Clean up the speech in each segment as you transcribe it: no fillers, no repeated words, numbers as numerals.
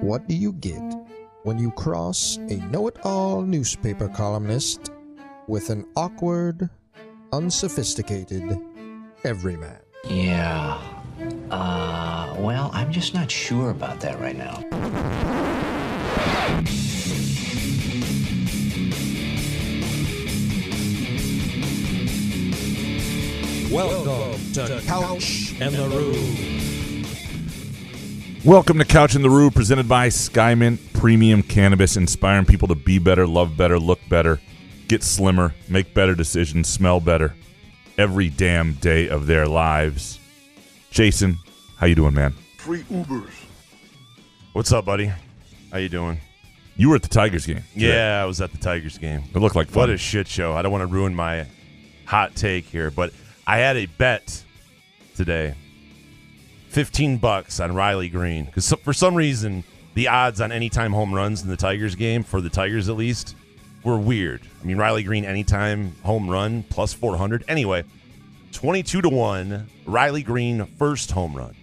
What do you get when you cross a know-it-all newspaper columnist with an awkward, unsophisticated everyman? Yeah. Well, I'm just not sure about that right now. Welcome to Couch and the Roo. Welcome to Couch and the Roo, presented by Skymint Premium Cannabis, inspiring people to be better, love better, look better, get slimmer, make better decisions, smell better every damn day of their lives. Jason, how you doing, man? Free Ubers. What's up, buddy? How you doing? You were at the Tigers game today. Yeah, I was at the Tigers game. It looked like fun. What a shit show. I don't want to ruin my hot take here, but I had a bet today. $15 on Riley Green. Because for some reason, the odds on anytime home runs in the Tigers game, for the Tigers at least, were weird. I mean, Riley Green anytime home run, plus 400. Anyway, 22-1, Riley Green first home run.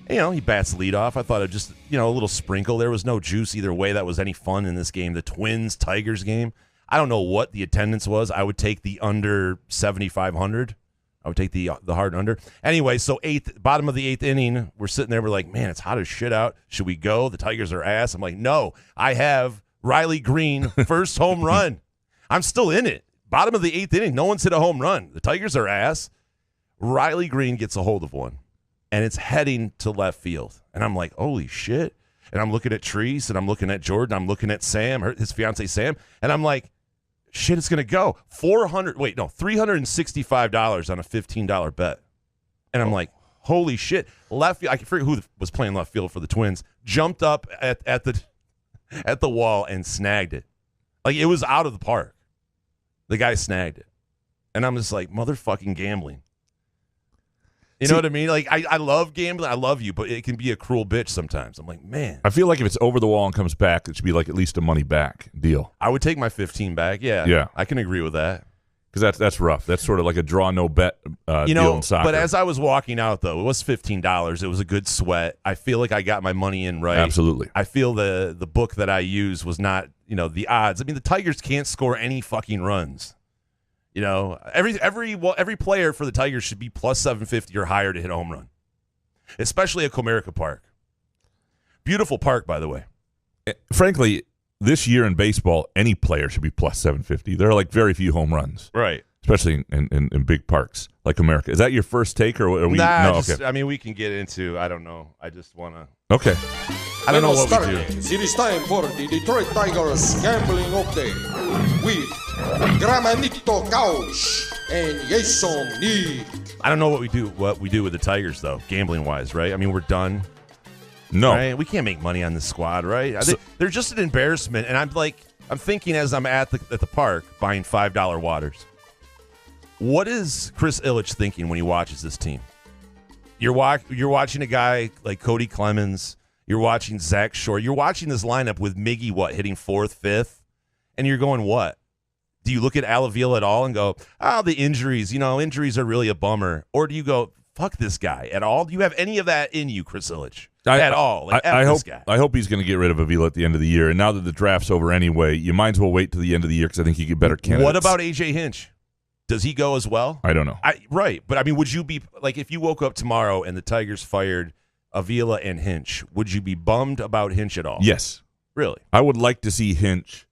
You know, he bats leadoff. I thought it just, a little sprinkle. There was no juice either way that was any fun in this game. The Twins-Tigers game, I don't know what the attendance was. I would take the under 7,500. I would take the hard under. Anyway, so bottom of the eighth inning, we're sitting there. We're like, man, it's hot as shit out. Should we go? The Tigers are ass. I'm like, no, I have Riley Green first home run. I'm still in it. Bottom of the eighth inning, no one's hit a home run. The Tigers are ass. Riley Green gets a hold of one, and it's heading to left field. And I'm like, holy shit. And I'm looking at Treese, and I'm looking at Jordan. I'm looking at Sam, his fiance Sam, and I'm like, shit, it's going to go. $365 on a $15 bet. And I'm like, holy shit. Left field, I forget who was playing left field for the Twins, jumped up at the wall and snagged it. Like, it was out of the park. The guy snagged it. And I'm just like, motherfucking gambling. You know what I mean? Like, I love gambling. I love you, but it can be a cruel bitch sometimes. I'm like, man. I feel like if it's over the wall and comes back, it should be like at least a money back deal. I would take my 15 back. Yeah. Yeah. I can agree with that. Because that's rough. That's sort of like a draw no bet deal in soccer. But as I was walking out, though, it was $15. It was a good sweat. I feel like I got my money in right. Absolutely. I feel the book that I used was not, the odds. I mean, the Tigers can't score any fucking runs. Every player for the Tigers should be plus 750 or higher to hit a home run, especially at Comerica Park. Beautiful park, by the way. Frankly, this year in baseball, any player should be plus 750. There are like very few home runs, right? Especially in big parks like America. Is that your first take, or are we? Nah, okay. I mean, we can get into. I don't know. I just want to. Okay. I don't know what we do. It is time for the Detroit Tigers gambling update with Gramanito Couch and Jason Nick. I don't know what we do with the Tigers though, gambling wise, right? I mean, we're done. No, right? We can't make money on this squad, right? They're just an embarrassment, and I'm thinking as I'm at the park buying $5 waters. What is Chris Ilitch thinking when he watches this team? You're watching a guy like Cody Clemens. You're watching Zach Shore. You're watching this lineup with Miggy, hitting fourth, fifth, and you're going, what? Do you look at Alavila at all and go, the injuries, injuries are really a bummer? Or do you go, fuck this guy at all? Do you have any of that in you, Chris Ilitch? At all? Like, I this guy. hope he's going to get rid of Avila at the end of the year. And now that the draft's over anyway, you might as well wait to the end of the year because I think you get better candidates. What about A.J. Hinch? Does he go as well? I don't know. Right. But, I mean, would you be, like, if you woke up tomorrow and the Tigers fired Avila and Hinch, would you be bummed about Hinch at all? Yes. Really? I would like to see Hinch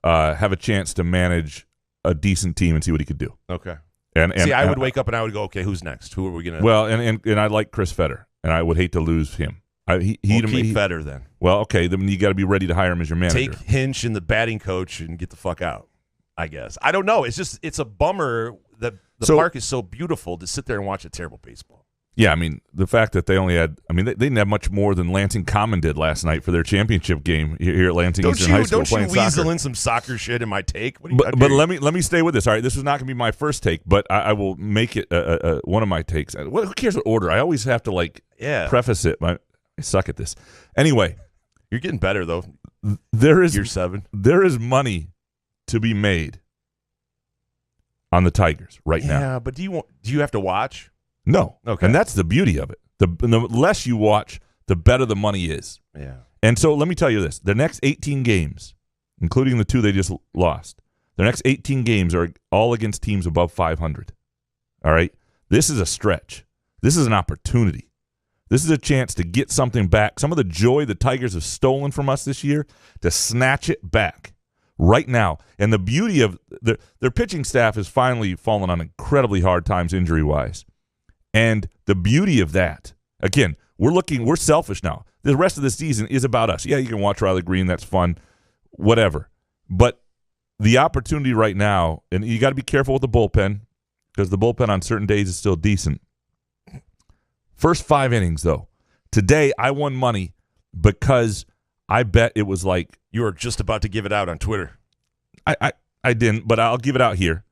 have a chance to manage a decent team and see what he could do. Okay. And I would wake up and I would go, okay, who's next? Who are we going to? Well, and I like Chris Fetter, and I would hate to lose him. Keep Fetter then. Well, okay, then you got to be ready to hire him as your manager. Take Hinch and the batting coach and get the fuck out, I guess. I don't know. It's a bummer that the park is so beautiful to sit there and watch a terrible baseball. Yeah, I mean, the fact that they only had – I mean, they didn't have much more than Lansing Common did last night for their championship game here at Lansing Eastern High School playing soccer. Don't you weasel in some soccer shit in my take? But let me stay with this. All right, this is not going to be my first take, but I will make it one of my takes. Who cares what order? I always have to, preface it. I suck at this. Anyway. You're getting better, though. Year 7. There There is money to be made on the Tigers right now. Yeah, but do you have to watch? No. Okay. And that's the beauty of it. The less you watch, the better the money is. Yeah. And so let me tell you this. The next 18 games, including the 2 they just lost, the next 18 games are all against teams above 500. All right? This is a stretch. This is an opportunity. This is a chance to get something back. Some of the joy the Tigers have stolen from us this year, to snatch it back right now. And the beauty of their pitching staff has finally fallen on incredibly hard times injury-wise. And the beauty of that, again, we're selfish now. The rest of the season is about us. Yeah, you can watch Riley Green. That's fun. Whatever. But the opportunity right now, and you got to be careful with the bullpen because the bullpen on certain days is still decent. First 5 innings, though. Today, I won money because I bet it was like... You were just about to give it out on Twitter. I didn't, but I'll give it out here.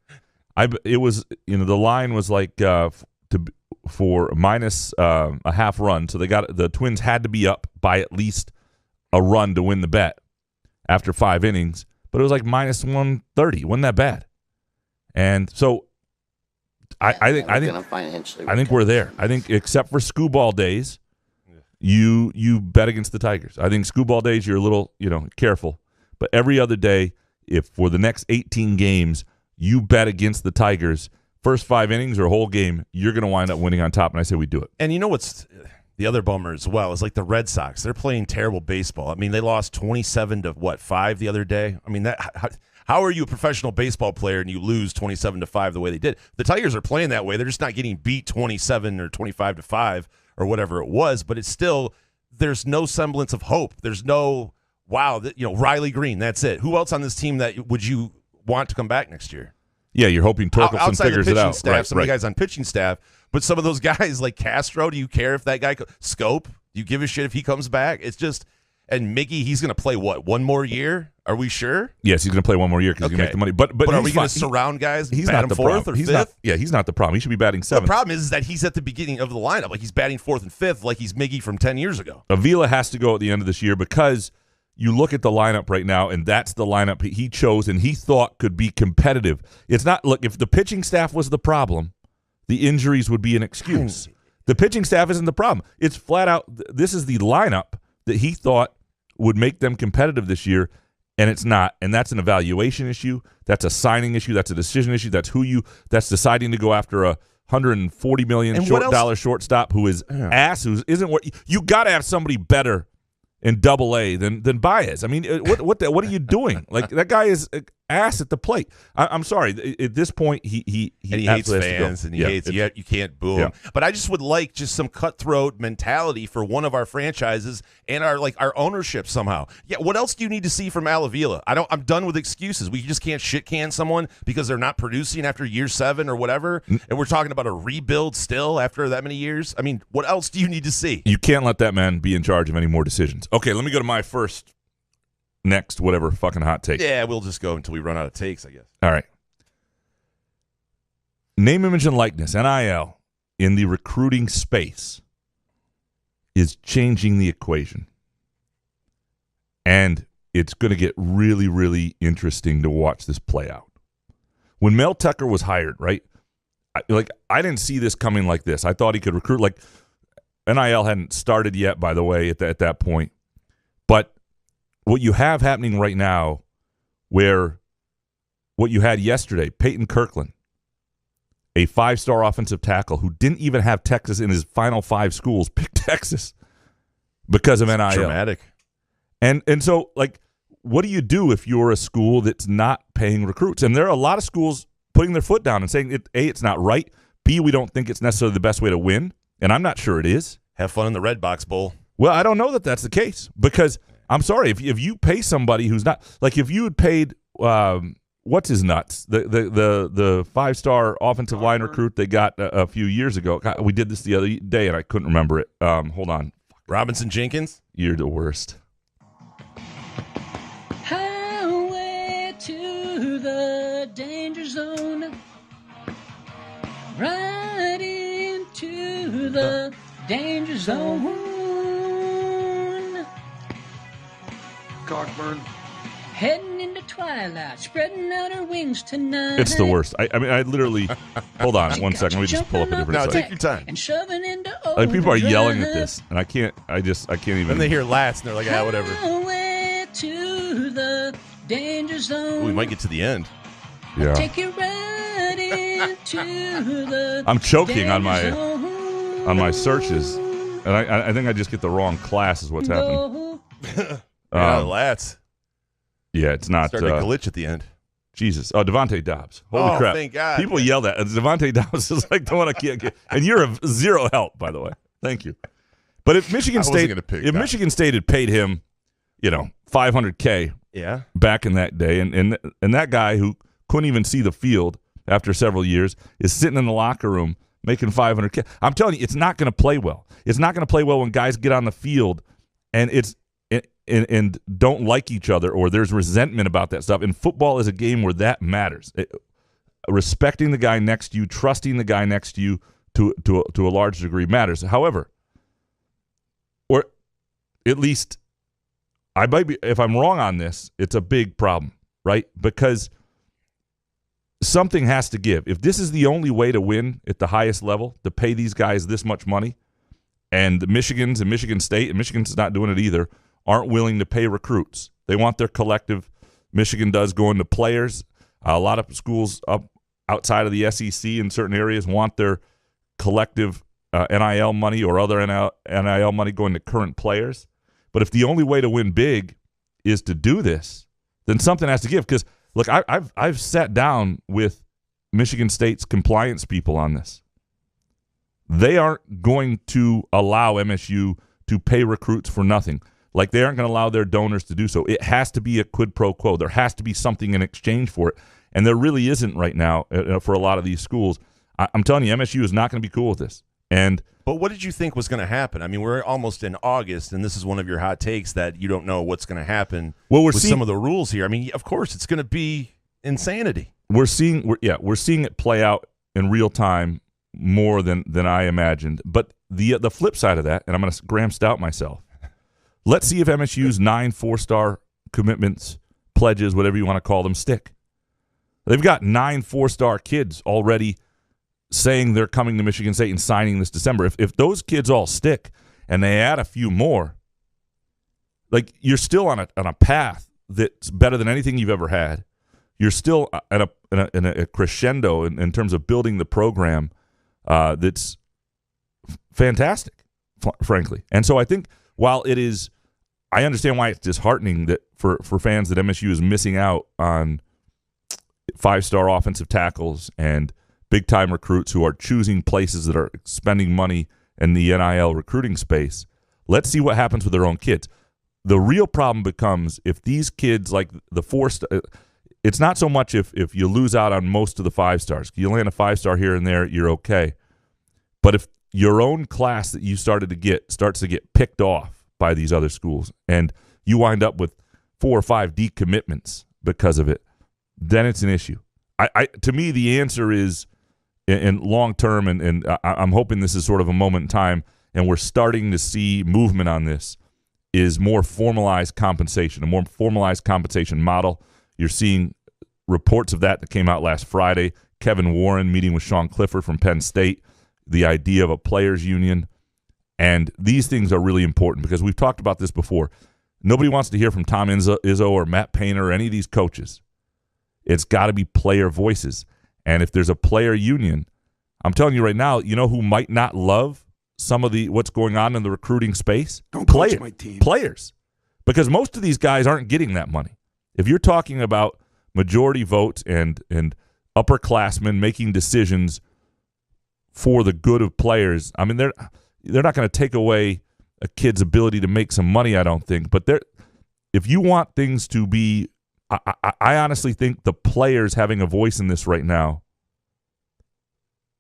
It was, the line was like for minus a half run, so the Twins had to be up by at least a run to win the bet after 5 innings, but it was like minus 130. Wasn't that bad? And so I think we're there. I think except for Skubal days, you bet against the Tigers. I think Skubal days you're a little careful, but every other day, if for the next 18 games you bet against the Tigers, first 5 innings or a whole game, you're going to wind up winning on top, and I say we do it. And you know what's the other bummer as well is like the Red Sox. They're playing terrible baseball. I mean, they lost 27-5 the other day. I mean, how are you a professional baseball player and you lose 27-5 the way they did? The Tigers are playing that way. They're just not getting beat 27 or 25-5 or whatever it was, but it's still, there's no semblance of hope. There's no, Riley Green, that's it. Who else on this team that would you want to come back next year? Yeah, you're hoping Torkelson figures it out. Staff, some of the guys on pitching staff, but some of those guys like Castro, do you care if that guy Scope? Do you give a shit if he comes back? It's just, and Miggy, he's going to play what, 1 more year? Are we sure? Yes, he's going to play 1 more year because he's going to make the money. But are we going to surround guys? He's bat not the fourth problem. or He's fifth? He's not the problem. He should be batting 7th. The problem is that he's at the beginning of the lineup, like he's batting 4th and 5th, like he's Miggy from 10 years ago. Avila has to go at the end of this year because you look at the lineup right now, and that's the lineup he chose and he thought could be competitive. It's not, look, if the pitching staff was the problem, the injuries would be an excuse. The pitching staff isn't the problem. It's flat out, this is the lineup that he thought would make them competitive this year, and it's not. And that's an evaluation issue. That's a signing issue. That's a decision issue. That's that's deciding to go after a $140 million shortstop who is ass, who isn't what you got to have somebody better in Double-A than Baez. I mean, what are you doing? Like, that guy is ass at the plate. I'm sorry. At this point, he hates fans and he hates you can't boo him. But I just would like just some cutthroat mentality for one of our franchises and our ownership somehow. Yeah, what else do you need to see from Al Avila? I'm done with excuses. We just can't shit can someone because they're not producing after year 7 or whatever. And we're talking about a rebuild still after that many years. I mean, what else do you need to see? You can't let that man be in charge of any more decisions. Okay, let me go to my next whatever fucking hot take. Yeah, we'll just go until we run out of takes, I guess. All right. Name, image, and likeness, NIL, in the recruiting space is changing the equation. And it's going to get really, really interesting to watch this play out. When Mel Tucker was hired, right, I didn't see this coming like this. I thought he could recruit. Like, NIL hadn't started yet, by the way, at that point. But what you have happening right now, where what you had yesterday, Peyton Kirkland, a 5-star offensive tackle who didn't even have Texas in his final 5 schools, picked Texas because of NIL. Dramatic. And so, like, what do you do if you're a school that's not paying recruits? And there are a lot of schools putting their foot down and saying, A, it's not right. B, we don't think it's necessarily the best way to win. And I'm not sure it is. Have fun in the Red Box Bowl. Well, I don't know that that's the case because I'm sorry, if you pay somebody who's not, like, if you had paid what's his nuts, the 5-star offensive line recruit they got a few years ago. God, we did this the other day and I couldn't remember it. Hold on, Robinson Jenkins. You're the worst. Highway to the danger zone, right into the danger zone. Cockburn. heading into twilight, spreading out her wings tonight. It's the worst. I mean, I literally. Hold on one second. Let me just pull up a different No, site. take your time. And shoving into Like people are yelling at overdrive. this, and I can't even. Then they hear last, and they're like, "Ah, whatever." Highway to the danger zone. Ooh, we might get to the end. Yeah. Take you right into the I'm choking on danger my zone. searches, and I think I just get the wrong class. Is what's happening. Yeah, lats. Yeah, it's not. Starting to glitch at the end. Jesus. Oh, Devontae Dobbs. Holy Oh, crap. thank God. People yell that. Devontae Dobbs is like the one I can't get. And you're of zero help, by the way. Thank you. But if Michigan wasn't State, gonna pick if that. Michigan State had paid him, $500K Yeah. back in that day, and that guy who couldn't even see the field after several years is sitting in the locker room making $500K. I'm telling you, it's not going to play well. It's not going to play well when guys get on the field and and don't like each other, or there's resentment about that stuff. And football is a game where that matters. Respecting the guy next to you, trusting the guy next to you to a large degree matters. However, or at least I might be, if I'm wrong on this, it's a big problem, right? Because something has to give. If this is the only way to win at the highest level, to pay these guys this much money, and the Michigans and Michigan State, and Michigan's not doing it either, aren't willing to pay recruits. They want their collective. Michigan does go into players. A lot of schools up outside of the SEC in certain areas want their collective NIL money or other NIL money going to current players. But if the only way to win big is to do this, then something has to give. Because look, I've sat down with Michigan State's compliance people on this. They aren't going to allow MSU to pay recruits for nothing. Like, they aren't going to allow their donors to do so. It has to be a quid pro quo. There has to be something in exchange for it. And there really isn't right now for a lot of these schools. I'm telling you, MSU is not going to be cool with this. But what did you think was going to happen? I mean, we're almost in August, and this is one of your hot takes that you don't know what's going to happen with some of the rules here. I mean, of course, it's going to be insanity. We're seeing it play out in real time more than I imagined. But the flip side of that, and I'm going to Graham Stout myself, let's see if MSU's 9 4-star commitments, pledges, whatever you want to call them, stick. They've got 9 4-star kids already saying they're coming to Michigan State and signing this December. If those kids all stick and they add a few more, like, you're still on a path that's better than anything you've ever had. You're still in a crescendo in terms of building the program that's fantastic, frankly. And so I think while it is, I understand why it's disheartening that for fans that MSU is missing out on 5-star offensive tackles and big-time recruits who are choosing places that are spending money in the NIL recruiting space. Let's see what happens with their own kids. The real problem becomes if these kids, like the 4-star, it's not so much if you lose out on most of the 5-stars. You land a 5-star here and there, you're okay. But if your own class that you started to get starts to get picked off by these other schools and you wind up with 4 or 5 decommitments because of it, then it's an issue. To me, the answer is in long term, and I'm hoping this is sort of a moment in time, and we're starting to see movement on this, is more formalized compensation, a more formalized compensation model. You're seeing reports of that came out last Friday. Kevin Warren meeting with Sean Clifford from Penn State, the idea of a players' union. And these things are really important because we've talked about this before. Nobody wants to hear from Tom Izzo or Matt Painter or any of these coaches. It's got to be player voices. And if there's a player union, I'm telling you right now, you know who might not love some of what's going on in the recruiting space? Don't coach my team. Players. Because most of these guys aren't getting that money. If you're talking about majority votes and upperclassmen making decisions for the good of players, I mean, they're not going to take away a kid's ability to make some money, I don't think. But if you want things to be, I honestly think the players having a voice in this right now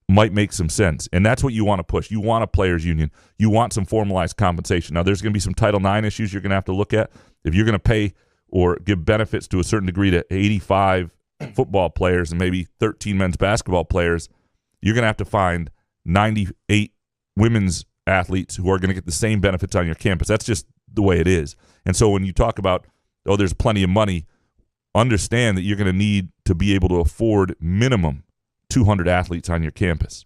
might make some sense. And that's what you want to push. You want a players union. You want some formalized compensation. Now, there's going to be some Title IX issues you're going to have to look at. If you're going to pay or give benefits to a certain degree to 85 football players and maybe 13 men's basketball players, you're going to have to find 98 women's athletes who are going to get the same benefits on your campus. That's just the way it is. And so when you talk about, there's plenty of money, understand that you're going to need to be able to afford minimum 200 athletes on your campus.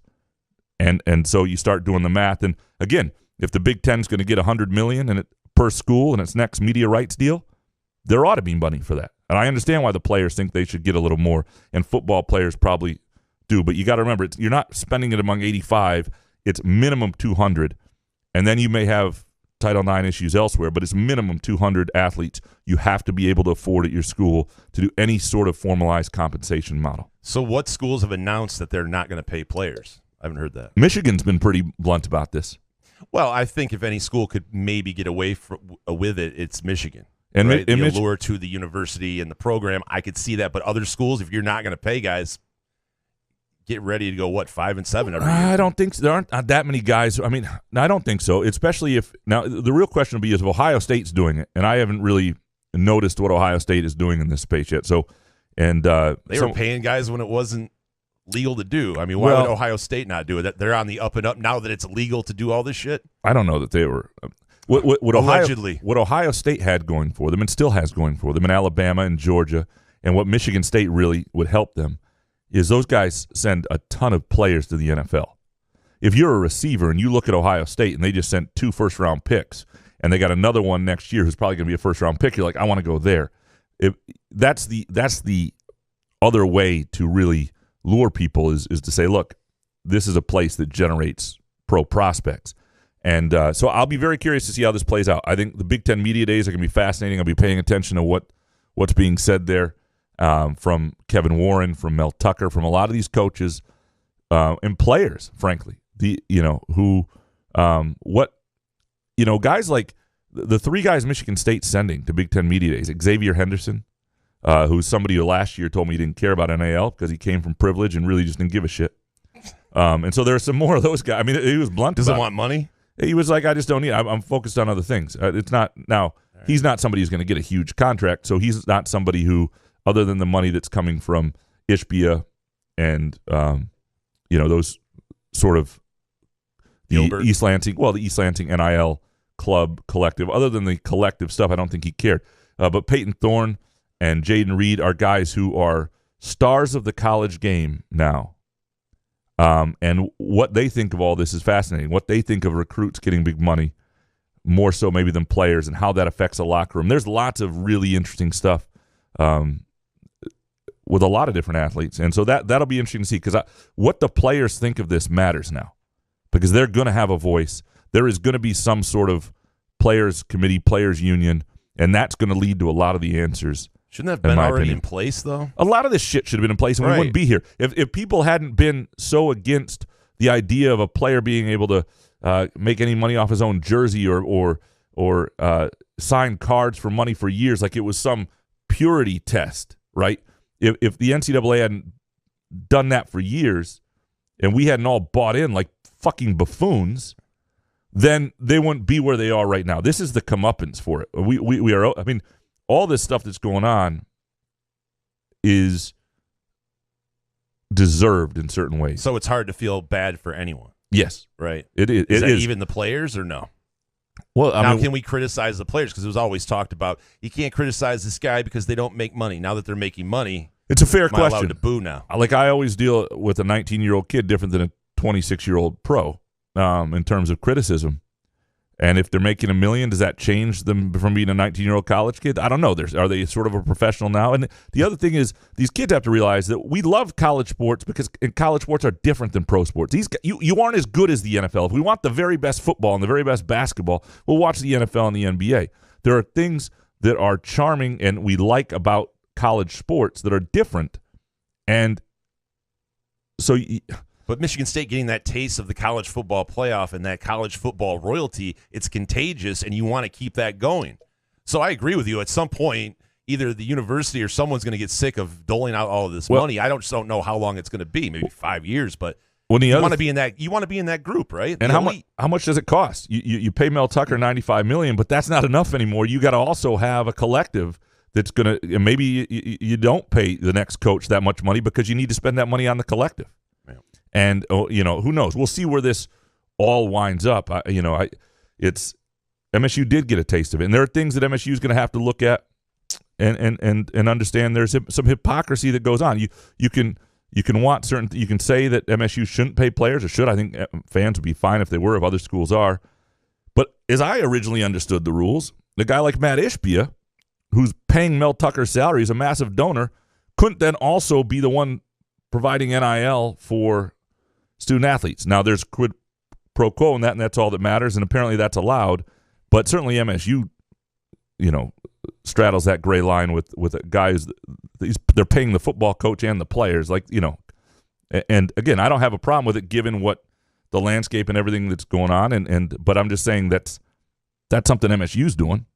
And so you start doing the math. And again, if the Big Ten is going to get $100 million per school in its next media rights deal, there ought to be money for that. And I understand why the players think they should get a little more, and football players probably do. But you got to remember, you're not spending it among 85. It's minimum 200, and then you may have Title IX issues elsewhere, but it's minimum 200 athletes you have to be able to afford at your school to do any sort of formalized compensation model. So what schools have announced that they're not going to pay players? I haven't heard that. Michigan's been pretty blunt about this. Well, I think if any school could maybe get away with it, it's Michigan. And right? The allure to the university and the program, I could see that. But other schools, if you're not going to pay guys, get ready to go, 5-7 every year? I don't think so. There aren't that many guys. I mean, I don't think so, especially if – now, the real question will be is if Ohio State's doing it, and I haven't really noticed what Ohio State is doing in this space yet. So, and they were paying guys when it wasn't legal to do. I mean, why would Ohio State not do it? They're on the up and up now that it's legal to do all this shit? I don't know that they were allegedly. What Ohio State had going for them and still has going for them in Alabama and Georgia, and what Michigan State really would help them is those guys send a ton of players to the NFL. If you're a receiver and you look at Ohio State and they just sent 2 first-round picks and they got another one next year who's probably going to be a first-round pick, you're like, I want to go there. That's the other way to really lure people is to say, look, this is a place that generates pro prospects. And so I'll be very curious to see how this plays out. I think the Big Ten Media Days are going to be fascinating. I'll be paying attention to what's being said there from Kevin Warren, from Mel Tucker, from a lot of these coaches and players, frankly. Guys like the 3 guys Michigan State's sending to Big Ten Media Days. Xavier Henderson, who's somebody who last year told me he didn't care about NIL because he came from privilege and really just didn't give a shit. And so there are some more of those guys. I mean, he was blunt. Doesn't want money? He was like, I just don't need it. I'm focused on other things. It's not now. Right. He's not somebody who's going to get a huge contract, so he's not somebody who, other than the money that's coming from Ishbia and those sort of the East Lansing NIL club collective. Other than the collective stuff, I don't think he cared. But Peyton Thorne and Jaden Reed are guys who are stars of the college game now. And what they think of all this is fascinating. What they think of recruits getting big money, more so maybe than players, and how that affects a locker room. There's lots of really interesting stuff with a lot of different athletes. And so that'll be interesting to see, because what the players think of this matters now, because they're going to have a voice. There is going to be some sort of players committee, players union, and that's going to lead to a lot of the answers. Shouldn't that have been already in place, though? A lot of this shit should have been in place, and we wouldn't be here. If people hadn't been so against the idea of a player being able to make any money off his own jersey or sign cards for money for years, like it was some purity test, right? If the NCAA hadn't done that for years, and we hadn't all bought in like fucking buffoons, then they wouldn't be where they are right now. This is the comeuppance for it. We are. I mean, all this stuff that's going on is deserved in certain ways. So it's hard to feel bad for anyone. Yes, right. It is. Is that even the players or no? Well, now can we criticize the players? Because it was always talked about you can't criticize this guy because they don't make money. Now that they're making money, it's a fair am I question. allowed to boo now? Like I always deal with a 19-year-old kid different than a 26-year-old pro in terms of criticism. And if they're making $1 million, does that change them from being a 19-year-old college kid? I don't know. Are they sort of a professional now? And the other thing is, these kids have to realize that we love college sports because college sports are different than pro sports. You aren't as good as the NFL. If we want the very best football and the very best basketball, we'll watch the NFL and the NBA. There are things that are charming and we like about college sports that are different. And so... But Michigan State getting that taste of the college football playoff and that college football royalty, it's contagious, and you want to keep that going. So I agree with you. At some point, either the university or someone's going to get sick of doling out all of this money. I just don't know how long it's going to be, maybe 5 years, but you want to be in that group, right? And how much does it cost? You pay Mel Tucker $95 million, but that's not enough anymore. You got to also have a collective that's going to, and maybe you don't pay the next coach that much money because you need to spend that money on the collective. And who knows? We'll see where this all winds up. MSU did get a taste of it, and there are things that MSU is going to have to look at and understand there's some hypocrisy that goes on. You can want certain. You can say that MSU shouldn't pay players or should. I think fans would be fine if they were, if other schools are. But as I originally understood the rules, the guy like Matt Ishbia, who's paying Mel Tucker's salary, is a massive donor, couldn't then also be the one providing NIL for student athletes. Now, there's quid pro quo in that, and that's all that matters, and apparently that's allowed. But certainly MSU, straddles that gray line with guys. They're paying the football coach and the players, and again, I don't have a problem with it given what the landscape and everything that's going on, but I'm just saying that's something MSU's doing.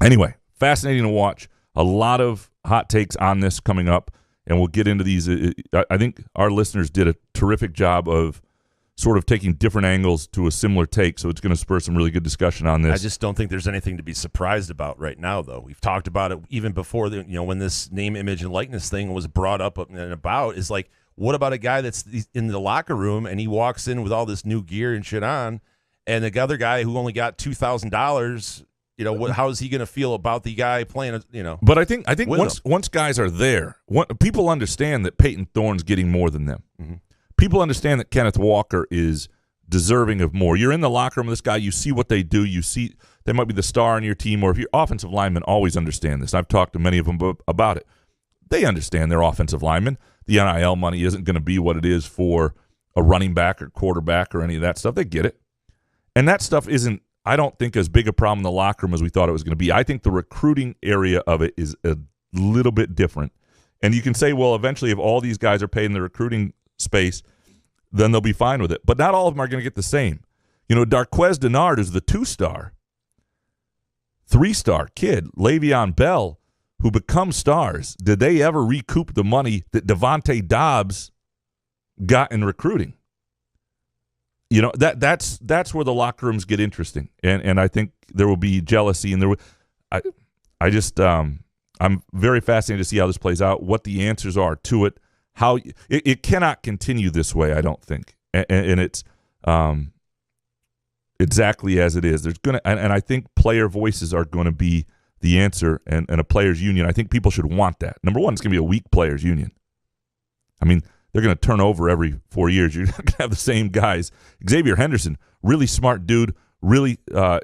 Anyway, fascinating to watch. A lot of hot takes on this coming up, and we'll get into these. I think our listeners did a terrific job of sort of taking different angles to a similar take, so it's going to spur some really good discussion on this. I just don't think there's anything to be surprised about right now, though. We've talked about it even before, when this name, image, and likeness thing was brought up and about, is like, what about a guy that's in the locker room and he walks in with all this new gear and shit on, and the other guy who only got $2,000, how is he going to feel about the guy playing, But I think once guys are there, people understand that Peyton Thorne's getting more than them. Mm-hmm. People understand that Kenneth Walker is deserving of more. You're in the locker room with this guy. You see what they do. You see they might be the star on your team, or if your offensive linemen always understand this. I've talked to many of them about it. They understand their offensive linemen. The NIL money isn't going to be what it is for a running back or quarterback or any of that stuff. They get it. And that stuff isn't, I don't think, as big a problem in the locker room as we thought it was going to be. I think the recruiting area of it is a little bit different. And you can say, well, eventually if all these guys are paid in the recruiting space, then they'll be fine with it. But not all of them are going to get the same. Darquez Denard is the 2-star, 3-star kid, Le'Veon Bell, who become stars. Did they ever recoup the money that Devontae Dobbs got in recruiting? That's where the locker rooms get interesting, and I think there will be jealousy, and I'm very fascinated to see how this plays out, what the answers are to it. How it cannot continue this way, I don't think, and it's exactly as it is. There's and I think player voices are going to be the answer, and a players' union. I think people should want that. Number one, it's going to be a weak players' union. I mean, they're going to turn over every 4 years. You're not going to have the same guys. Xavier Henderson, really smart dude, really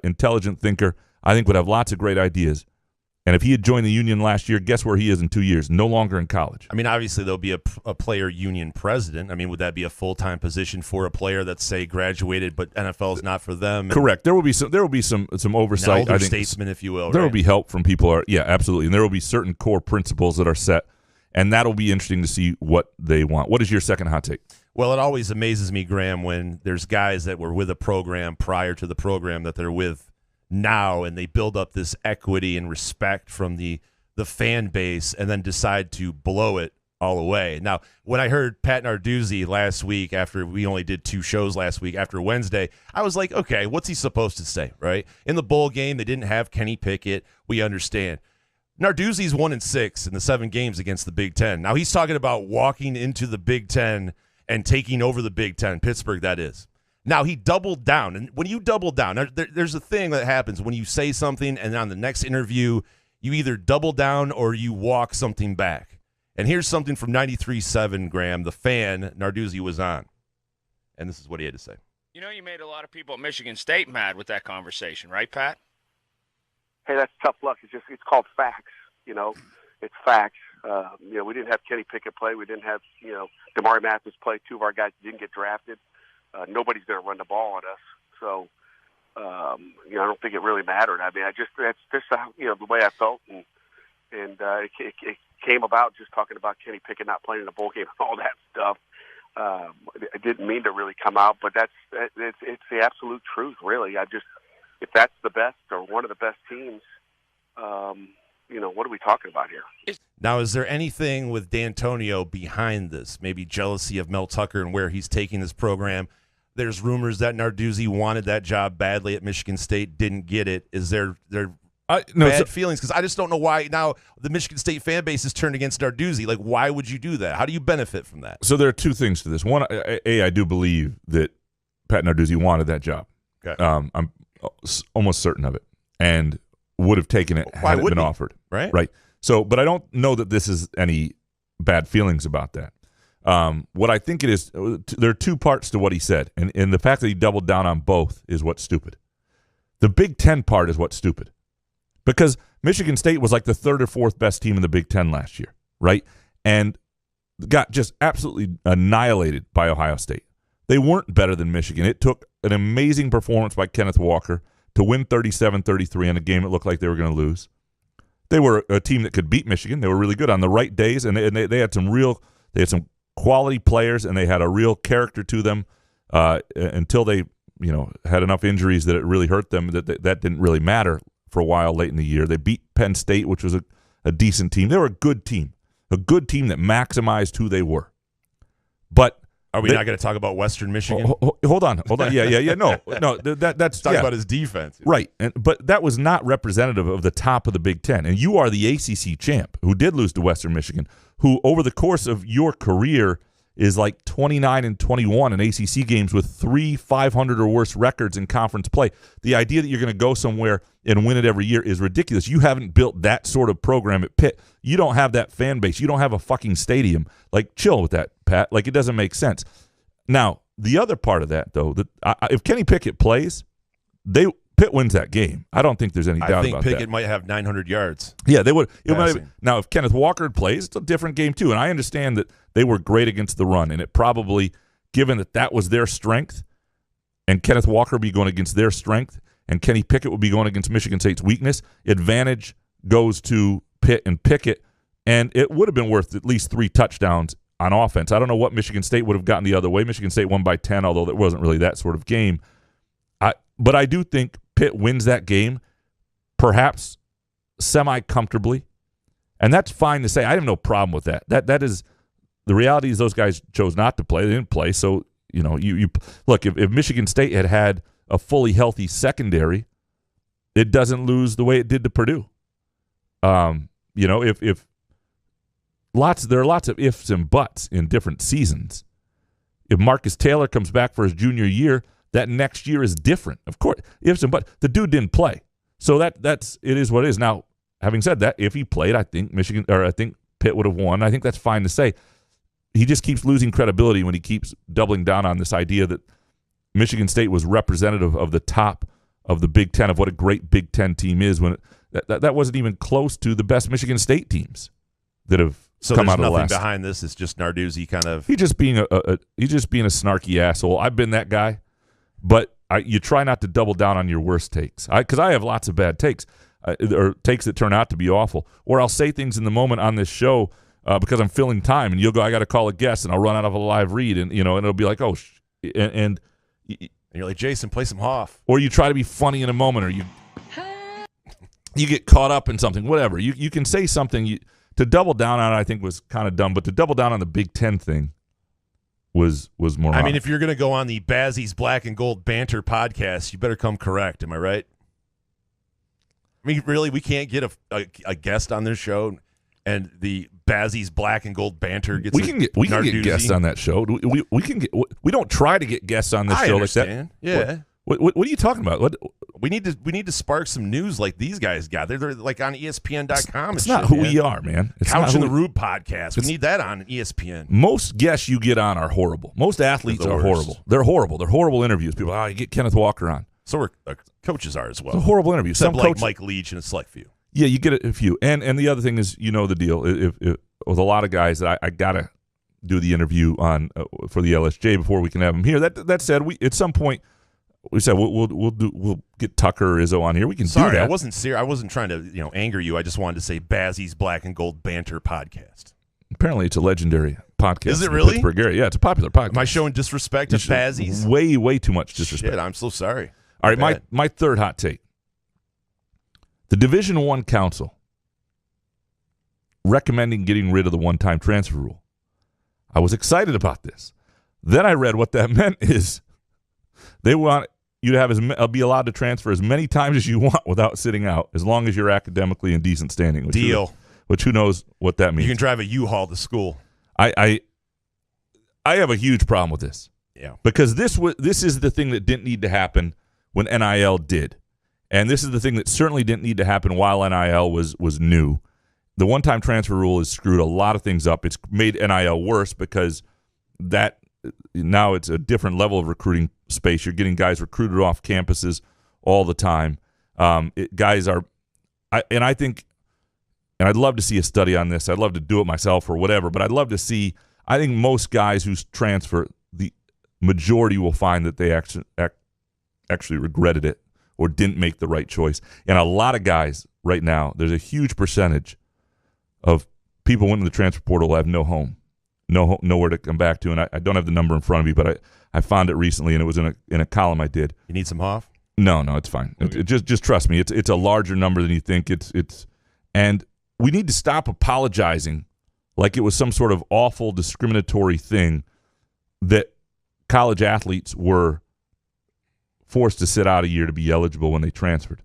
intelligent thinker. I think would have lots of great ideas. And if he had joined the union last year, guess where he is in 2 years? No longer in college. I mean, obviously, there'll be a player union president. I mean, would that be a full-time position for a player that's, say, graduated, but NFL is not for them? Correct. There will be some oversight. An elder statesman, if you will. There right? will be help from people. Yeah, absolutely. And there will be certain core principles that are set, and that'll be interesting to see what they want. What is your second hot take? Well, it always amazes me, Graham, when there's guys that were with a program prior to the program that they're with now, and they build up this equity and respect from the fan base and then decide to blow it all away. Now, when I heard Pat Narduzzi last week, after we only did 2 shows last week after Wednesday, I was like, okay, what's he supposed to say, right? In the bowl game, they didn't have Kenny Pickett. We understand. Narduzzi's 1-6 in the 7 games against the Big Ten. Now, he's talking about walking into the Big Ten and taking over the Big Ten, Pittsburgh, that is. Now, he doubled down. And when you double down, there's a thing that happens when you say something and on the next interview, you either double down or you walk something back. And here's something from 93.7, Graham, the fan Narduzzi was on. And this is what he had to say. You made a lot of people at Michigan State mad with that conversation, right, Pat? Hey, that's tough luck. It's called facts, It's facts. We didn't have Kenny Pickett play. We didn't have, Damari Mathis play. 2 of our guys didn't get drafted. Nobody's going to run the ball on us. So, I don't think it really mattered. I mean, that's just the way I felt, and it came about just talking about Kenny Pickett not playing in the bowl game and all that stuff. I didn't mean to really come out, but it's the absolute truth, really. If that's the best or one of the best teams, what are we talking about here? Now, is there anything with D'Antonio behind this? Maybe jealousy of Mel Tucker and where he's taking this program? There's rumors that Narduzzi wanted that job badly at Michigan State, didn't get it. Is there bad feelings? Because I just don't know why now the Michigan State fan base is turned against Narduzzi. Like, why would you do that? How do you benefit from that? So there are 2 things to this. One, I do believe that Pat Narduzzi wanted that job. Okay. I'm almost certain of it. And would have taken it had it been offered. Right. So, but I don't know that this is any bad feelings about that. What I think it is, there are two parts to what he said, and the fact that he doubled down on both is what's stupid. The Big Ten part is what's stupid, because Michigan State was like the third or fourth best team in the Big Ten last year, right? And got just absolutely annihilated by Ohio State. They weren't better than Michigan. It took an amazing performance by Kenneth Walker to win 37-33 in a game it looked like they were going to lose. They were a team that could beat Michigan. They were really good on the right days, and they had some quality players, and they had a real character to them until they had enough injuries that it really hurt them. That didn't really matter for a while late in the year. They beat Penn State, which was a decent team. They were a good team that maximized who they were. But are we not going to talk about Western Michigan? Hold on. Yeah. No. That's talk about his defense, right? But that was not representative of the top of the Big Ten. And you are the ACC champ, who did lose to Western Michigan, who over the course of your career is like 29-21 in ACC games with 3 500 or worse records in conference play. The idea that you're going to go somewhere and win it every year is ridiculous. You haven't built that sort of program at Pitt. You don't have that fan base. You don't have a fucking stadium. Like, chill with that, Pat. Like, it doesn't make sense. Now, the other part of that, though, if Kenny Pickett plays, Pitt wins that game. I don't think there's any doubt about that. I think Pickett might have 900 yards. Yeah, they would. Now, if Kenneth Walker plays, it's a different game, too. And I understand that they were great against the run, and it probably, given that was their strength, and Kenneth Walker would be going against their strength, and Kenny Pickett would be going against Michigan State's weakness, advantage goes to Pitt and Pickett, and it would have been worth at least 3 touchdowns on offense. I don't know what Michigan State would have gotten the other way. Michigan State won by 10, although that wasn't really that sort of game. But I do think Pitt wins that game, perhaps semi-comfortably, and that's fine to say. I have no problem with that. That is the reality. Is those guys chose not to play. They didn't play. So you look. If Michigan State had a fully healthy secondary, it doesn't lose the way it did to Purdue. There are lots of ifs and buts in different seasons. If Marcus Taylor comes back for his junior year, that next year is different. Of course, ifs and buts. The dude didn't play, so it is what it is. Now, having said that, if he played, I think Pitt would have won. I think that's fine to say. He just keeps losing credibility when he keeps doubling down on this idea that Michigan State was representative of the top of the Big Ten, of what a great Big Ten team is, when that wasn't even close to the best Michigan State teams that have come out of the last. So there's nothing behind this. It's just Narduzzi kind of. He's just being a snarky asshole. I've been that guy, but you try not to double down on your worst takes. Because I have lots of bad takes, or takes that turn out to be awful. Or I'll say things in the moment on this show because I'm filling time, and you'll go, I got to call a guest, and I'll run out of a live read, and it'll be like, and you're like, Jason, play some Hoff. Or you try to be funny in a moment, or you get caught up in something, whatever. You can say something. To double down on it, I think, was kind of dumb, but to double down on the Big Ten thing was more. I mean, if you're going to go on the Bazzi's Black and Gold Banter podcast, you better come correct. Am I right? I mean, really, we can't get a guest on this show, and the Bazzi's Black and Gold Banter gets. We can get guests on that show. We can get. We don't try to get guests on this show understand. Like that. Yeah. What are you talking about? What? We need to spark some news like these guys got. They're like on ESPN.com. It's not who we are, man. It's Couch in the Rube podcast. We need that on ESPN. Most guests you get on are horrible. Most athletes are horrible. They're horrible. They're horrible interviews. People, you get Kenneth Walker on. So coaches are as well. It's a horrible interview. Some like Mike Leach and a select few. Yeah, you get a few. And the other thing is, the deal. If with a lot of guys that I gotta do the interview on for the LSJ before we can have them here. That said, at some point. We said we'll get Tucker or Izzo on here. We can do that. I wasn't serious. I wasn't trying to anger you. I just wanted to say Bazzi's Black and Gold Banter podcast. Apparently, it's a legendary podcast. Is it really? Pittsburgh area. Yeah, it's a popular podcast. Am I showing disrespect to Bazzi's? Way too much disrespect. Shit, I'm so sorry. All right, my third hot take. The Division I Council recommending getting rid of the one-time transfer rule. I was excited about this. Then I read what that meant is. They want you to have be allowed to transfer as many times as you want without sitting out, as long as you're academically in decent standing. Which who knows what that means? You can drive a U-Haul to school. I have a huge problem with this. Yeah, because this is the thing that didn't need to happen when NIL did, And this is the thing that certainly didn't need to happen while NIL was new. The one-time transfer rule has screwed a lot of things up. It's made NIL worse because now it's a different level of recruiting space. You're getting guys recruited off campuses all the time. Guys are – and I think – and I'd love to see a study on this. I'd love to do it myself or whatever, but I'd love to see – I think most guys who transfer, the majority will find that they actually regretted it or didn't make the right choice. And a lot of guys right now, there's a huge percentage of people went in the transfer portal have no home, nowhere to come back to. And I don't have the number in front of me, but I found it recently, and it was in a column I did. You need some Hoff? No, it's fine. Okay. Just trust me. It's a larger number than you think. And we need to stop apologizing like it was some sort of awful discriminatory thing that college athletes were forced to sit out a year to be eligible when they transferred.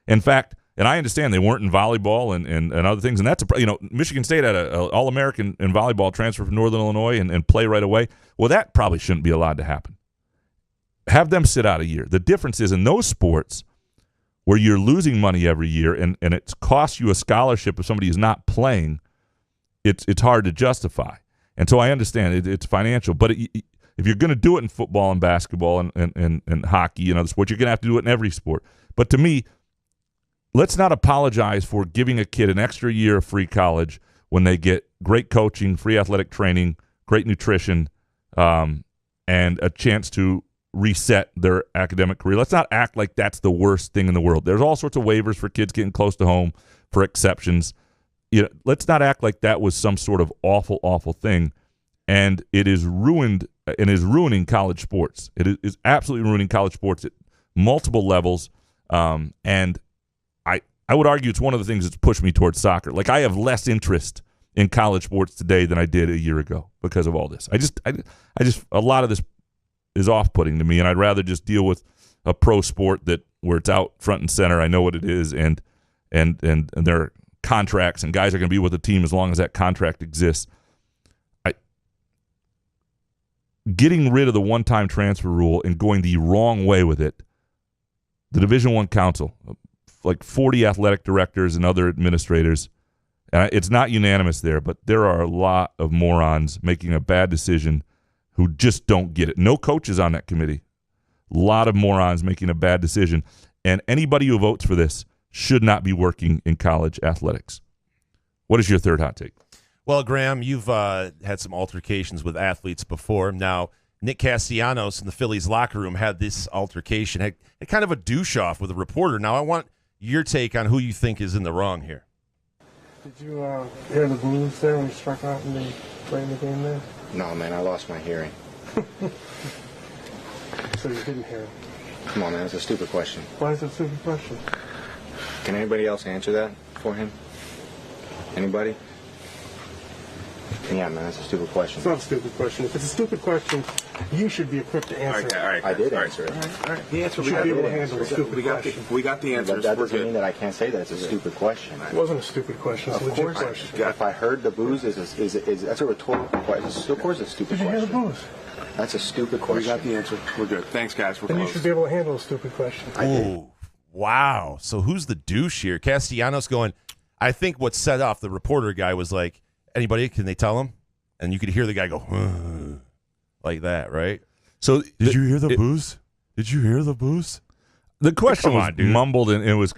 In fact, and I understand they weren't in volleyball and other things, and that's Michigan State had an All-American in volleyball transfer from Northern Illinois and play right away. Well, that probably shouldn't be allowed to happen. Have them sit out a year. The difference is in those sports where you're losing money every year and it costs you a scholarship if somebody is not playing, it's hard to justify. And so I understand it's financial, but if you're going to do it in football and basketball and hockey and other sports, you're going to have to do it in every sport. But to me, let's not apologize for giving a kid an extra year of free college when they get great coaching, free athletic training, great nutrition, and a chance to reset their academic career. Let's not act like that's the worst thing in the world. There's all sorts of waivers for kids getting close to home, for exceptions. Let's not act like that was some sort of awful, awful thing. And it is ruined and is ruining college sports. It is absolutely ruining college sports at multiple levels. And I would argue it's one of the things that's pushed me towards soccer. Like, I have less interest in college sports today than I did a year ago because of all this. I just a lot of this is off-putting to me, and I'd rather just deal with a pro sport where it's out front and center. I know what it is, and there are contracts, and guys are going to be with the team as long as that contract exists. Getting rid of the one-time transfer rule and going the wrong way with it, the Division I Council, like 40 athletic directors and other administrators, and it's not unanimous there, but there are a lot of morons making a bad decision who just don't get it. No coaches on that committee. A lot of morons making a bad decision. And anybody who votes for this should not be working in college athletics. What is your third hot take? Well, Graham, you've had some altercations with athletes before. Now, Nick Castellanos in the Phillies locker room had this altercation, had kind of a douche-off with a reporter. Now, I want your take on who you think is in the wrong here. Did you hear the blues there when you struck out and they played the game there? No, man, I lost my hearing. So you didn't hear it? Come on, man, it's a stupid question. Why is it a stupid question? Can anybody else answer that for him? Anybody? Yeah, man, that's a stupid question. It's not a stupid question. If it's a stupid question, you should be equipped to answer it. All right. I did answer it. All right. The answer we should be able to handle a stupid question. We got the answer. That doesn't mean that I can't say that it's a stupid question. It wasn't a stupid question. It's a legit question. If I heard the booze, that's a rhetorical question. Of course it's a stupid question. Did you hear the booze? That's a stupid question. We got the answer. We're good. Thanks, guys. Then you should be able to handle a stupid question. Oh, wow. So who's the douche here? Castellanos going, I think what set off the reporter guy was like, anybody, can they tell him? And you could hear the guy go, like that, right? So did you hear the booze? Did you hear the booze? The question was mumbled, and it was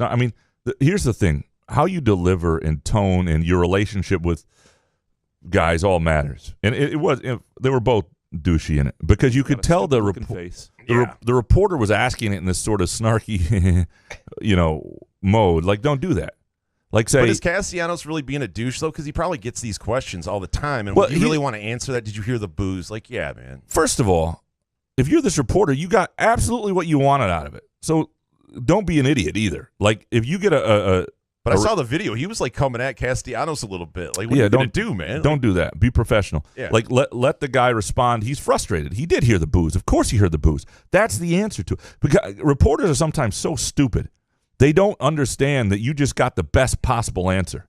I mean, here's the thing. How you deliver and tone and your relationship with guys all matters. And they were both douchey in it because you could tell the reporter was asking it in this sort of snarky, mode. Like, don't do that. Like, say, but is Castellanos really being a douche, though? Because he probably gets these questions all the time. And would you really want to answer that? Did you hear the booze? Like, yeah, man. First of all, if you're this reporter, you got absolutely what you wanted out of it. So don't be an idiot either. Like, if you get But I saw the video. He was, like, coming at Castellanos a little bit. Like, what are you going to do, man? Don't do that. Be professional. Yeah. Like, let the guy respond. He's frustrated. He did hear the booze. Of course he heard the booze. That's the answer to it. Because reporters are sometimes so stupid. They don't understand that you just got the best possible answer,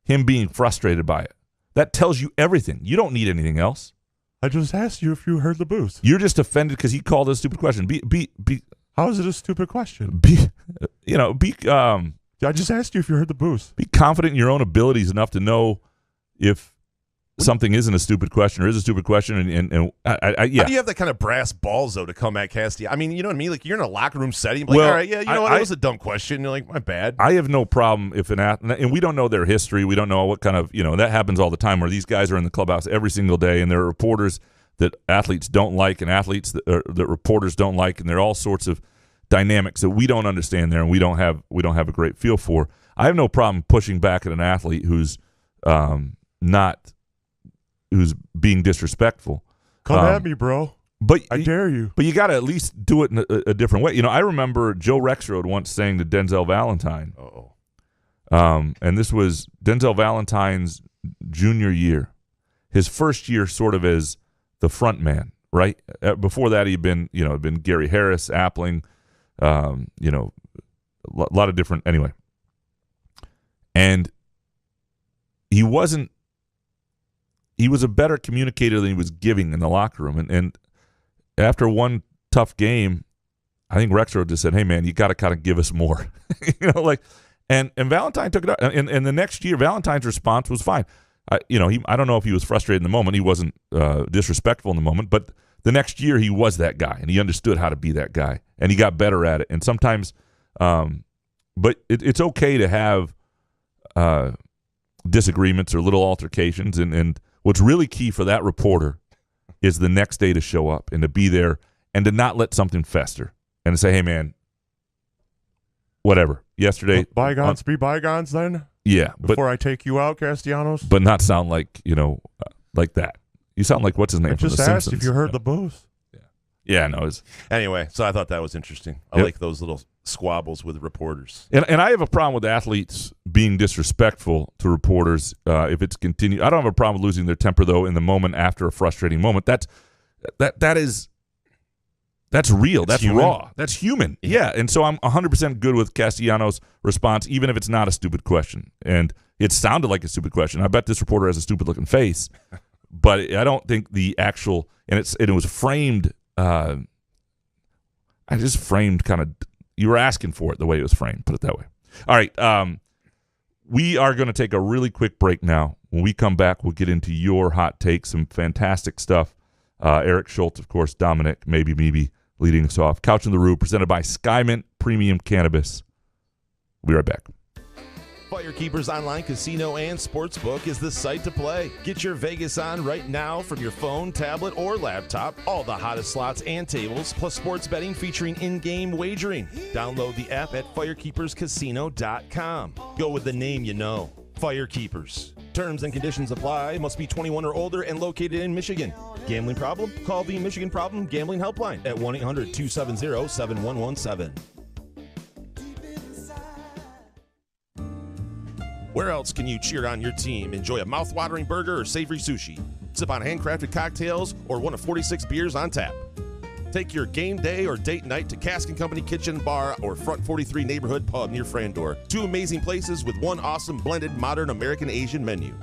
him being frustrated by it. That tells you everything. You don't need anything else. I just asked you if you heard the booze. You're just offended because he called it a stupid question. How is it a stupid question? I just asked you if you heard the boost. Be confident in your own abilities enough to know if something isn't a stupid question or is a stupid question. And How do you have that kind of brass balls, though, to come at Castillo? I mean, you know what I mean? Like, you're in a locker room setting. Like, all right, yeah, that was a dumb question. You're like, my bad. I have no problem if and we don't know their history. We don't know what kind of, that happens all the time where these guys are in the clubhouse every single day and there are reporters that athletes don't like and athletes that reporters don't like, and there are all sorts of dynamics that we don't understand there and we don't have a great feel for. I have no problem pushing back at an athlete who's being disrespectful. Come at me, bro. But I dare you. But you got to at least do it in a different way. I remember Joe Rexrode once saying to Denzel Valentine, and this was Denzel Valentine's junior year, his first year sort of as the front man, right? Before that, he'd been Gary Harris, Appling, a lot of different, anyway. And he was a better communicator than he was giving in the locker room. And after one tough game, I think Rexrode just said, hey, man, you got to kind of give us more. And Valentine took it up. And the next year, Valentine's response was fine. I don't know if he was frustrated in the moment. He wasn't disrespectful in the moment. But the next year, he was that guy, and he understood how to be that guy. And he got better at it. And sometimes but it's okay to have disagreements or little altercations. And what's really key for that reporter is the next day to show up and to be there and to not let something fester and to say, hey, man, whatever. Yesterday. Bygones be bygones then? Yeah. Before I take you out, Castellanos? But not sound like, like that. You sound like, what's his name? I just asked if you heard the boost. Yeah, no. Anyway, so I thought that was interesting. I like those little squabbles with reporters. And I have a problem with athletes being disrespectful to reporters if it's continued. I don't have a problem with losing their temper, though, in the moment after a frustrating moment. That's real. That's human. Raw. That's human. Yeah. And so I'm 100% good with Castellanos' response, even if it's not a stupid question. And it sounded like a stupid question. I bet this reporter has a stupid-looking face. But I don't think the actual – and it was framed I just framed kind of – you were asking for it the way it was framed, put it that way. All right. We are going to take a really quick break now. When we come back, we'll get into your hot takes, some fantastic stuff. Eric Schultz, of course, Dominic, maybe leading us off. Couch in the Roo, presented by Skymint Premium Cannabis. We'll be right back. Firekeepers Online Casino and Sportsbook is the site to play. Get your Vegas on right now from your phone, tablet, or laptop. All the hottest slots and tables, plus sports betting featuring in-game wagering. Download the app at firekeeperscasino.com. Go with the name you know. Firekeepers. Terms and conditions apply. Must be 21 or older and located in Michigan. Gambling problem? Call the Michigan Problem Gambling Helpline at 1-800-270-7117. Where else can you cheer on your team? Enjoy a mouth-watering burger or savory sushi. Sip on handcrafted cocktails or one of 46 beers on tap. Take your game day or date night to Cask & Company Kitchen Bar or Front 43 Neighborhood Pub near Frandor. Two amazing places with one awesome blended modern American Asian menu.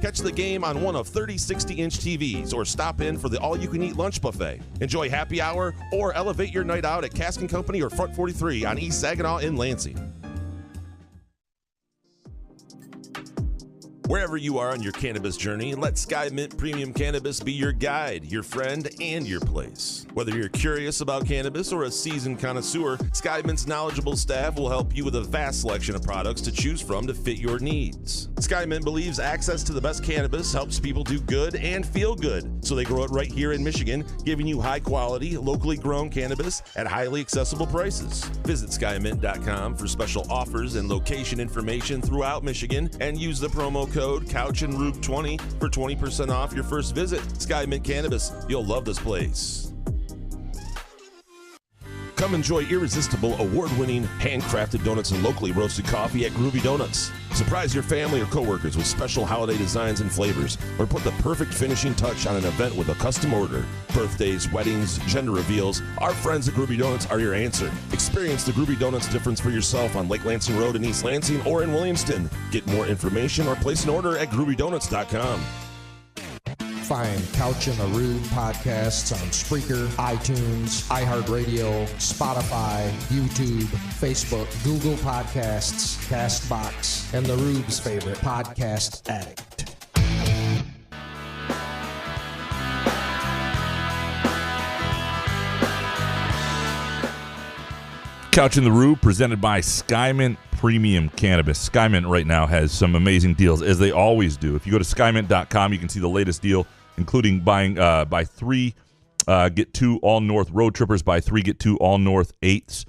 Catch the game on one of 30 60-inch TVs or stop in for the all-you-can-eat lunch buffet. Enjoy happy hour or elevate your night out at Cask & Company or Front 43 on East Saginaw in Lansing. Wherever you are on your cannabis journey, let Skymint Premium Cannabis be your guide, your friend, and your place. Whether you're curious about cannabis or a seasoned connoisseur, Skymint's knowledgeable staff will help you with a vast selection of products to choose from to fit your needs. Skymint believes access to the best cannabis helps people do good and feel good, so they grow it right here in Michigan, giving you high-quality, locally grown cannabis at highly accessible prices. Visit skymint.com for special offers and location information throughout Michigan, and use the promo code CouchAndRoob20 for 20% off your first visit. Skymint Cannabis. You'll love this place. Come enjoy irresistible, award-winning, handcrafted donuts and locally roasted coffee at Groovy Donuts. Surprise your family or coworkers with special holiday designs and flavors, or put the perfect finishing touch on an event with a custom order. Birthdays, weddings, gender reveals, our friends at Groovy Donuts are your answer. Experience the Groovy Donuts difference for yourself on Lake Lansing Road in East Lansing or in Williamston. Get more information or place an order at groovydonuts.com. Find Couch in the Rube podcasts on Spreaker, iTunes, iHeartRadio, Spotify, YouTube, Facebook, Google Podcasts, CastBox, and the Rube's favorite, Podcast Addict. Couch in the Rube, presented by Skymint Premium Cannabis. Skymint right now has some amazing deals, as they always do. If you go to skymint.com, you can see the latest deal, including buying buy 3, get 2 all-north road trippers, buy 3, get 2 all-north 8s.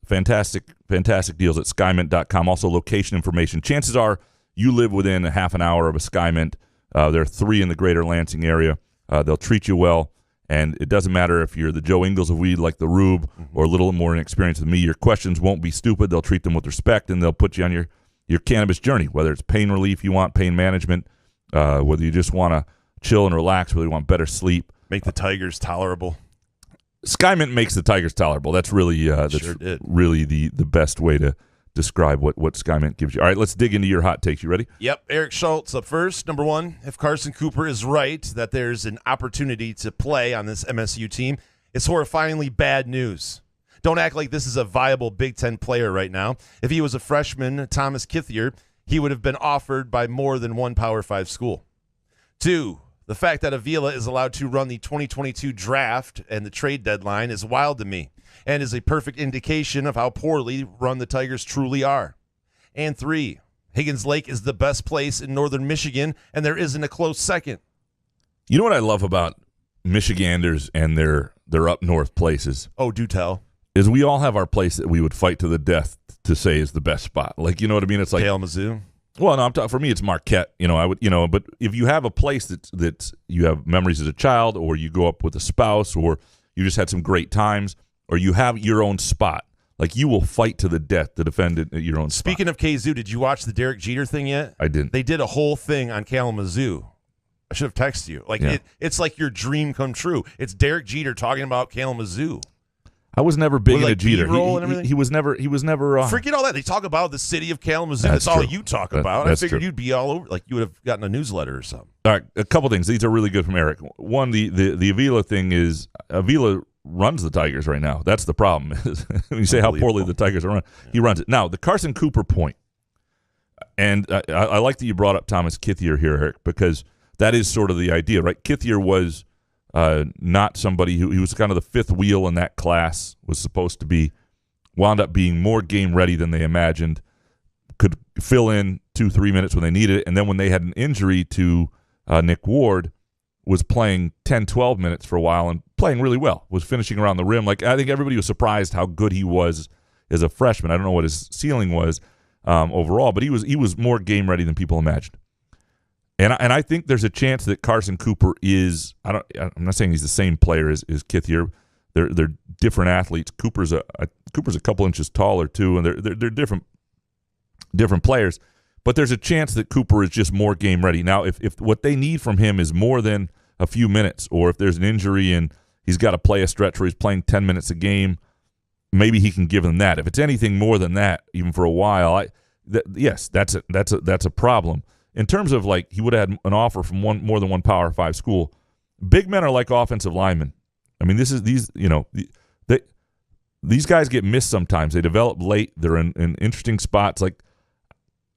Fantastic deals at skymint.com. Also, location information. Chances are you live within a half an hour of a Skymint. There are 3 in the greater Lansing area. They'll treat you well. And it doesn't matter if you're the Joe Ingles of weed like the Rube or a little more inexperienced than me. Your questions won't be stupid. They'll treat them with respect, and they'll put you on your cannabis journey, whether it's pain relief you want, pain management, whether you just want to chill and relax, whether you want better sleep. Make the tigers tolerable. Skymint makes the tigers tolerable. That's really really the best way to describe what Skymint gives you. All right, let's dig into your hot takes. You ready? Yep. Eric Schultz up first. Number 1, if Carson Cooper is right that there's an opportunity to play on this MSU team, it's horrifyingly bad news. Don't act like this is a viable Big Ten player right now. If he was a freshman, Thomas Kithier, he would have been offered by more than one Power 5 school. 2, the fact that Avila is allowed to run the 2022 draft and the trade deadline is wild to me, and is a perfect indication of how poorly run the Tigers truly are. And 3, Higgins Lake is the best place in northern Michigan, and there isn't a close second. You know what I love about Michiganders and their up north places? Oh, do tell. Is we all have our place that we would fight to the death to say is the best spot. Like, you know what I mean? It's like Kalamazoo. Well, no, I'm talking for me. It's Marquette. But if you have a place that you have memories as a child, or you go up with a spouse, or you just had some great times, or you have your own spot, like you will fight to the death to defend it at your own spot. Speaking of KZoo, did you watch the Derek Jeter thing yet? I didn't. They did a whole thing on Kalamazoo. I should have texted you. It's like your dream come true. It's Derek Jeter talking about Kalamazoo. I was never big into Jeter. He was never. Forget all that. They talk about the city of Kalamazoo. That's all you talk about. I figured you'd be all over. Like you would have gotten a newsletter or something. All right, a couple things. These are really good from Eric. One, the Avila thing is Avila runs the Tigers right now. That's the problem. When you say how poorly the Tigers are run, he runs it. Now the Carson Cooper point, and I like that you brought up Thomas Kithier here, Eric, because that is sort of the idea, right? Kithier was. Not somebody he was kind of the fifth wheel in that class, was supposed to be, wound up being more game ready than they imagined, could fill in 2-3 minutes when they needed it, and then when they had an injury to Nick Ward, was playing 10-12 minutes for a while and playing really well, was finishing around the rim. Like, I think everybody was surprised how good he was as a freshman. I don't know what his ceiling was overall, but he was more game ready than people imagined. And I think there's a chance that Carson Cooper is. I'm not saying he's the same player as Kithier. They're different athletes. Cooper's a couple inches taller too, and they're different players. But there's a chance that Cooper is just more game ready. Now, if what they need from him is more than a few minutes, or if there's an injury and he's got to play a stretch where he's playing 10 minutes a game, maybe he can give them that. If it's anything more than that, even for a while, yes, that's a problem. In terms of, like, he would have had an offer from more than one Power 5 school. Big men are like offensive linemen. I mean, these guys get missed sometimes. They develop late. They're in interesting spots. Like,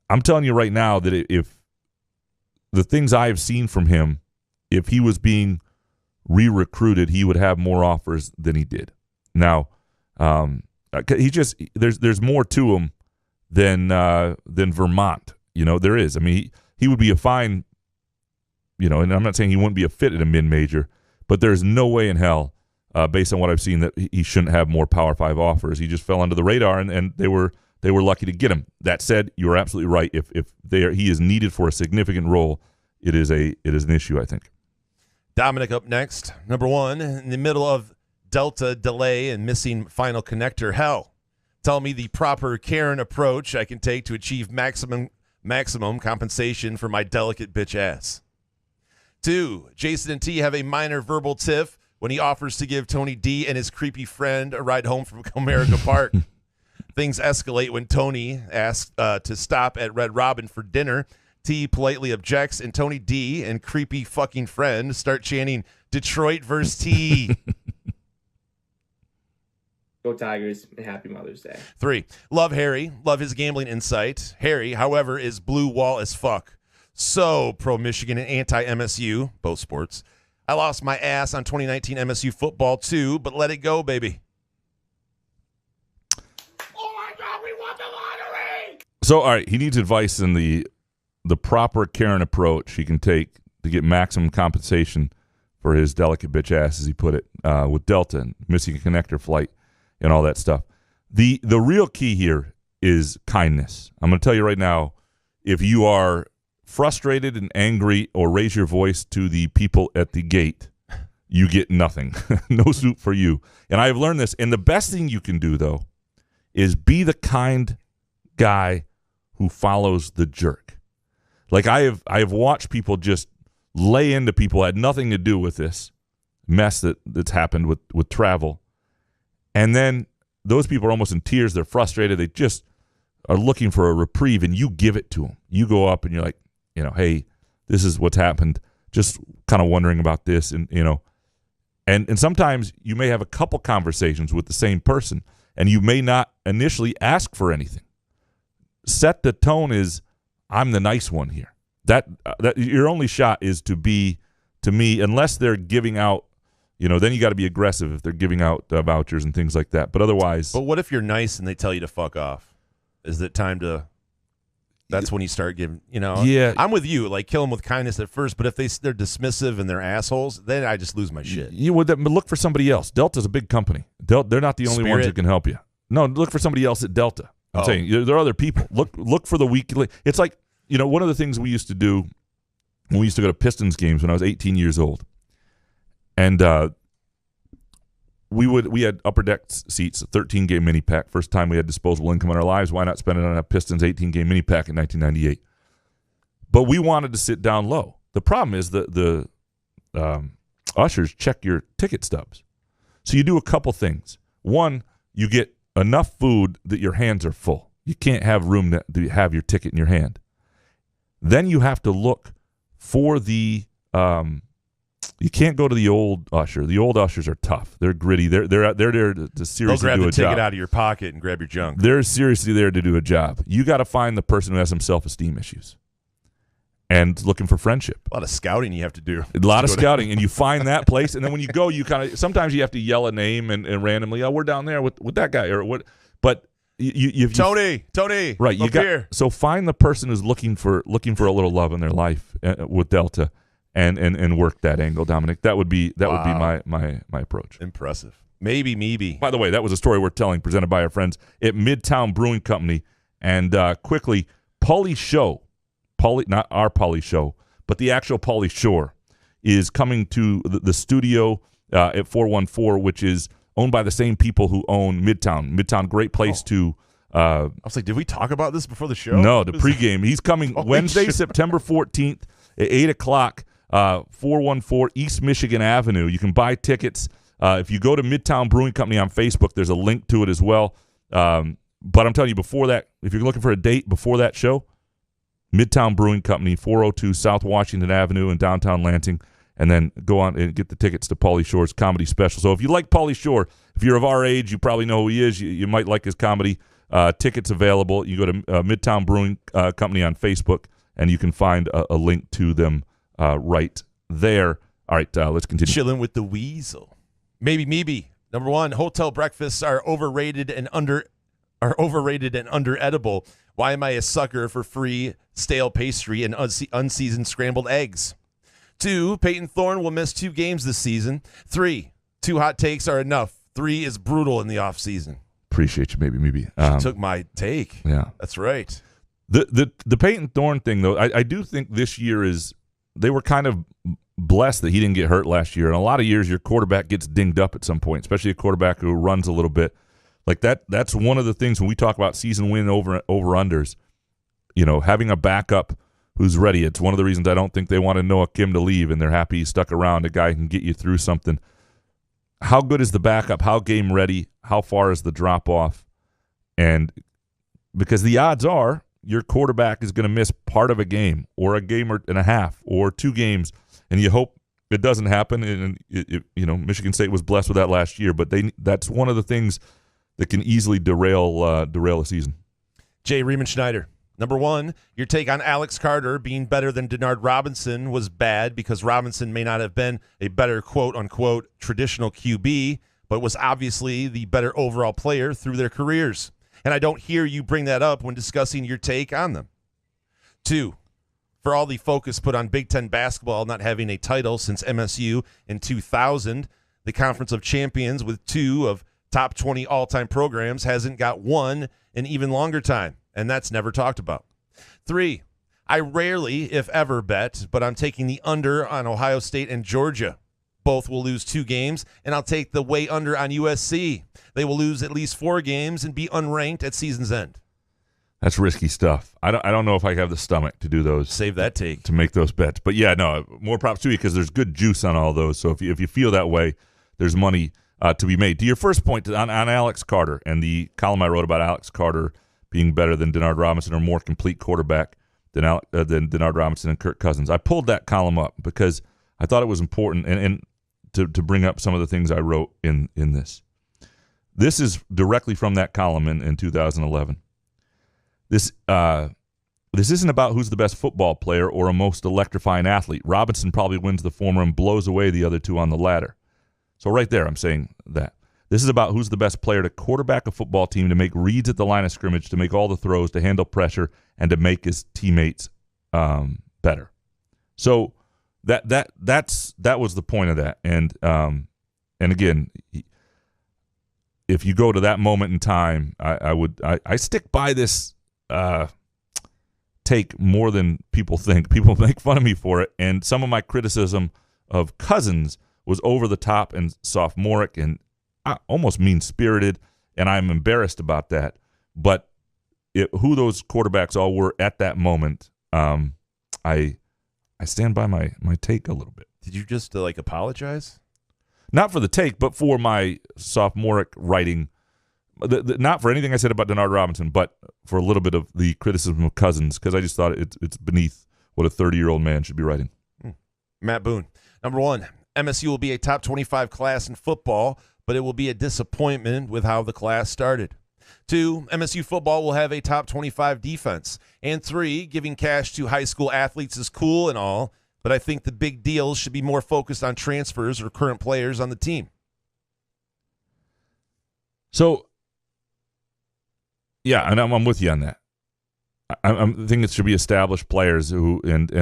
I'm telling you right now that if the things I have seen from him, if he was being re-recruited, he would have more offers than he did. Now, there's more to him than Vermont. There is. I mean, he would be a fine, and I'm not saying he wouldn't be a fit at a mid-major, but there's no way in hell, based on what I've seen, that he shouldn't have more Power 5 offers. He just fell under the radar, and they were lucky to get him. That said, you're absolutely right. If he is needed for a significant role, it is an issue, I think. Dominic up next. Number 1, in the middle of Delta delay and missing final connector hell. Tell me the proper Karen approach I can take to achieve maximum compensation for my delicate bitch ass. 2, Jason and T have a minor verbal tiff when he offers to give Tony D and his creepy friend a ride home from Comerica Park. Things escalate when Tony asks to stop at Red Robin for dinner. T politely objects, and Tony D and creepy fucking friend start chanting Detroit versus T. Go Tigers, and happy Mother's Day. 3, love Harry, love his gambling insight. Harry, however, is blue wall as fuck. So pro-Michigan and anti-MSU, both sports. I lost my ass on 2019 MSU football too, but let it go, baby. Oh my God, we won the lottery! So, all right, he needs advice in the proper Karen approach he can take to get maximum compensation for his delicate bitch ass, as he put it, with Delta and missing a connector flight and all that stuff. The real key here is kindness. I'm going to tell you right now, if you are frustrated and angry or raise your voice to the people at the gate, you get nothing. No soup for you. And I have learned this. And the best thing you can do, though, is be the kind guy who follows the jerk. Like I have watched people just lay into people had nothing to do with this mess that's happened with travel. And then those people are almost in tears. They're frustrated. They just are looking for a reprieve, and you give it to them. You go up and you're like, hey, this is what's happened. Just kind of wondering about this. And, and sometimes you may have a couple conversations with the same person, and you may not initially ask for anything. Set the tone is, I'm the nice one here. That your only shot is to be, to me, unless they're giving out, then you got to be aggressive if they're giving out vouchers and things like that. But otherwise. But what if you're nice and they tell you to fuck off? Is it time to? That's when you start giving. Yeah, I'm with you. Like kill them with kindness at first, but if they're dismissive and they're assholes, then I just lose my shit. You would look for somebody else. Delta's a big company. They're not the only ones that can help you. No, look for somebody else at Delta. I'm saying there are other people. Look for the weekly. It's like one of the things we used to do when we used to go to Pistons games when I was 18 years old. And we had upper deck seats, a 13-game mini pack. First time we had disposable income in our lives. Why not spend it on a Pistons 18-game mini pack in 1998? But we wanted to sit down low. The problem is the ushers check your ticket stubs. So you do a couple things. One, you get enough food that your hands are full. You can't have room to have your ticket in your hand. Then you have to look for the you can't go to the old usher. The old ushers are tough. They're gritty. They're there to seriously do a job. They'll grab the ticket out of your pocket and grab your junk. They're seriously there to do a job. You got to find the person who has some self-esteem issues and looking for friendship. A lot of scouting you have to do. A lot of scouting, and you find that place, and then when you go, you kind of sometimes you have to yell a name and randomly, we're down there with that guy or what. But Tony, right? You got here. So find the person who's looking for a little love in their life with Delta. And work that angle, Dominic. That would be my approach. Impressive. Maybe. By the way, that was a story we're telling, presented by our friends at Midtown Brewing Company. And quickly, Pauly Show, not our Pauly Show, but the actual Pauly Shore, is coming to the studio at 414, which is owned by the same people who own Midtown. Midtown, great place to. I was like, did we talk about this before the show? No, the pregame. He's coming Wednesday, September 14th at 8 o'clock. 414 East Michigan Avenue. You can buy tickets. If you go to Midtown Brewing Company on Facebook, there's a link to it as well. But I'm telling you, before that, if you're looking for a date before that show, Midtown Brewing Company, 402 South Washington Avenue in downtown Lansing, and then go on and get the tickets to Pauly Shore's comedy special. So if you like Pauly Shore, if you're of our age, you probably know who he is. You might like his comedy. Tickets available. You go to Midtown Brewing Company on Facebook, and you can find a link to them right there. All right, let's continue. Chilling with the weasel. Maybe. Number one, hotel breakfasts are overrated and under edible. Why am I a sucker for free stale pastry and unseasoned scrambled eggs? 2, Peyton Thorne will miss 2 games this season. 3, 2 hot takes are enough. 3 is brutal in the offseason. Appreciate you, maybe. She took my take. Yeah, that's right. The Peyton Thorne thing, though, I do think this year is. They were kind of blessed that he didn't get hurt last year. In a lot of years, your quarterback gets dinged up at some point, especially a quarterback who runs a little bit. Like that's one of the things when we talk about season win over-unders, having a backup who's ready. It's one of the reasons I don't think they wanted Noah Kim to leave, and they're happy he stuck around, a guy who can get you through something. How good is the backup? How game ready? How far is the drop-off? And because the odds are, your quarterback is going to miss part of a game or a game and a half or 2 games, and you hope it doesn't happen. And Michigan State was blessed with that last year, but that's one of the things that can easily derail a season. Jay Riemann-Schneider. Number 1, your take on Alex Carter being better than Denard Robinson was bad because Robinson may not have been a better quote-unquote traditional QB, but was obviously the better overall player through their careers. And I don't hear you bring that up when discussing your take on them. 2, for all the focus put on Big Ten basketball not having a title since MSU in 2000, the Conference of Champions with 2 of top 20 all-time programs hasn't got one in even longer time, and that's never talked about. 3, I rarely, if ever, bet, but I'm taking the under on Ohio State and Georgia. Both will lose 2 games, and I'll take the way under on USC. They will lose at least 4 games and be unranked at season's end. That's risky stuff. I don't know if I have the stomach to do those. Save that take. To make those bets. But, yeah, no, more props to you because there's good juice on all those. So if you feel that way, there's money to be made. To your first point on Alex Carter and the column I wrote about Alex Carter being better than Denard Robinson or more complete quarterback than Denard Robinson and Kirk Cousins. I pulled that column up because I thought it was important and to bring up some of the things I wrote in this. This is directly from that column in 2011. This isn't about who's the best football player or a most electrifying athlete. Robinson probably wins the former and blows away the other 2 on the latter. So right there, I'm saying that. This is about who's the best player to quarterback a football team, to make reads at the line of scrimmage, to make all the throws, to handle pressure, and to make his teammates better. So that was the point of that. And again, if you go to that moment in time, I stick by this take more than people think. People make fun of me for it, and some of my criticism of Cousins was over the top and sophomoric and almost mean-spirited, and I'm embarrassed about that. But who those quarterbacks all were at that moment, I stand by my take a little bit. Did you just apologize? Not for the take, but for my sophomoric writing. Not for anything I said about Denard Robinson, but for a little bit of the criticism of Cousins, because I just thought it's beneath what a 30-year-old man should be writing. Matt Boone. Number 1, MSU will be a top 25 class in football, but it will be a disappointment with how the class started. 2, MSU football will have a top 25 defense. And 3, giving cash to high school athletes is cool and all, but I think the big deals should be more focused on transfers or current players on the team. So, yeah, and I'm with you on that. I think it should be established players who,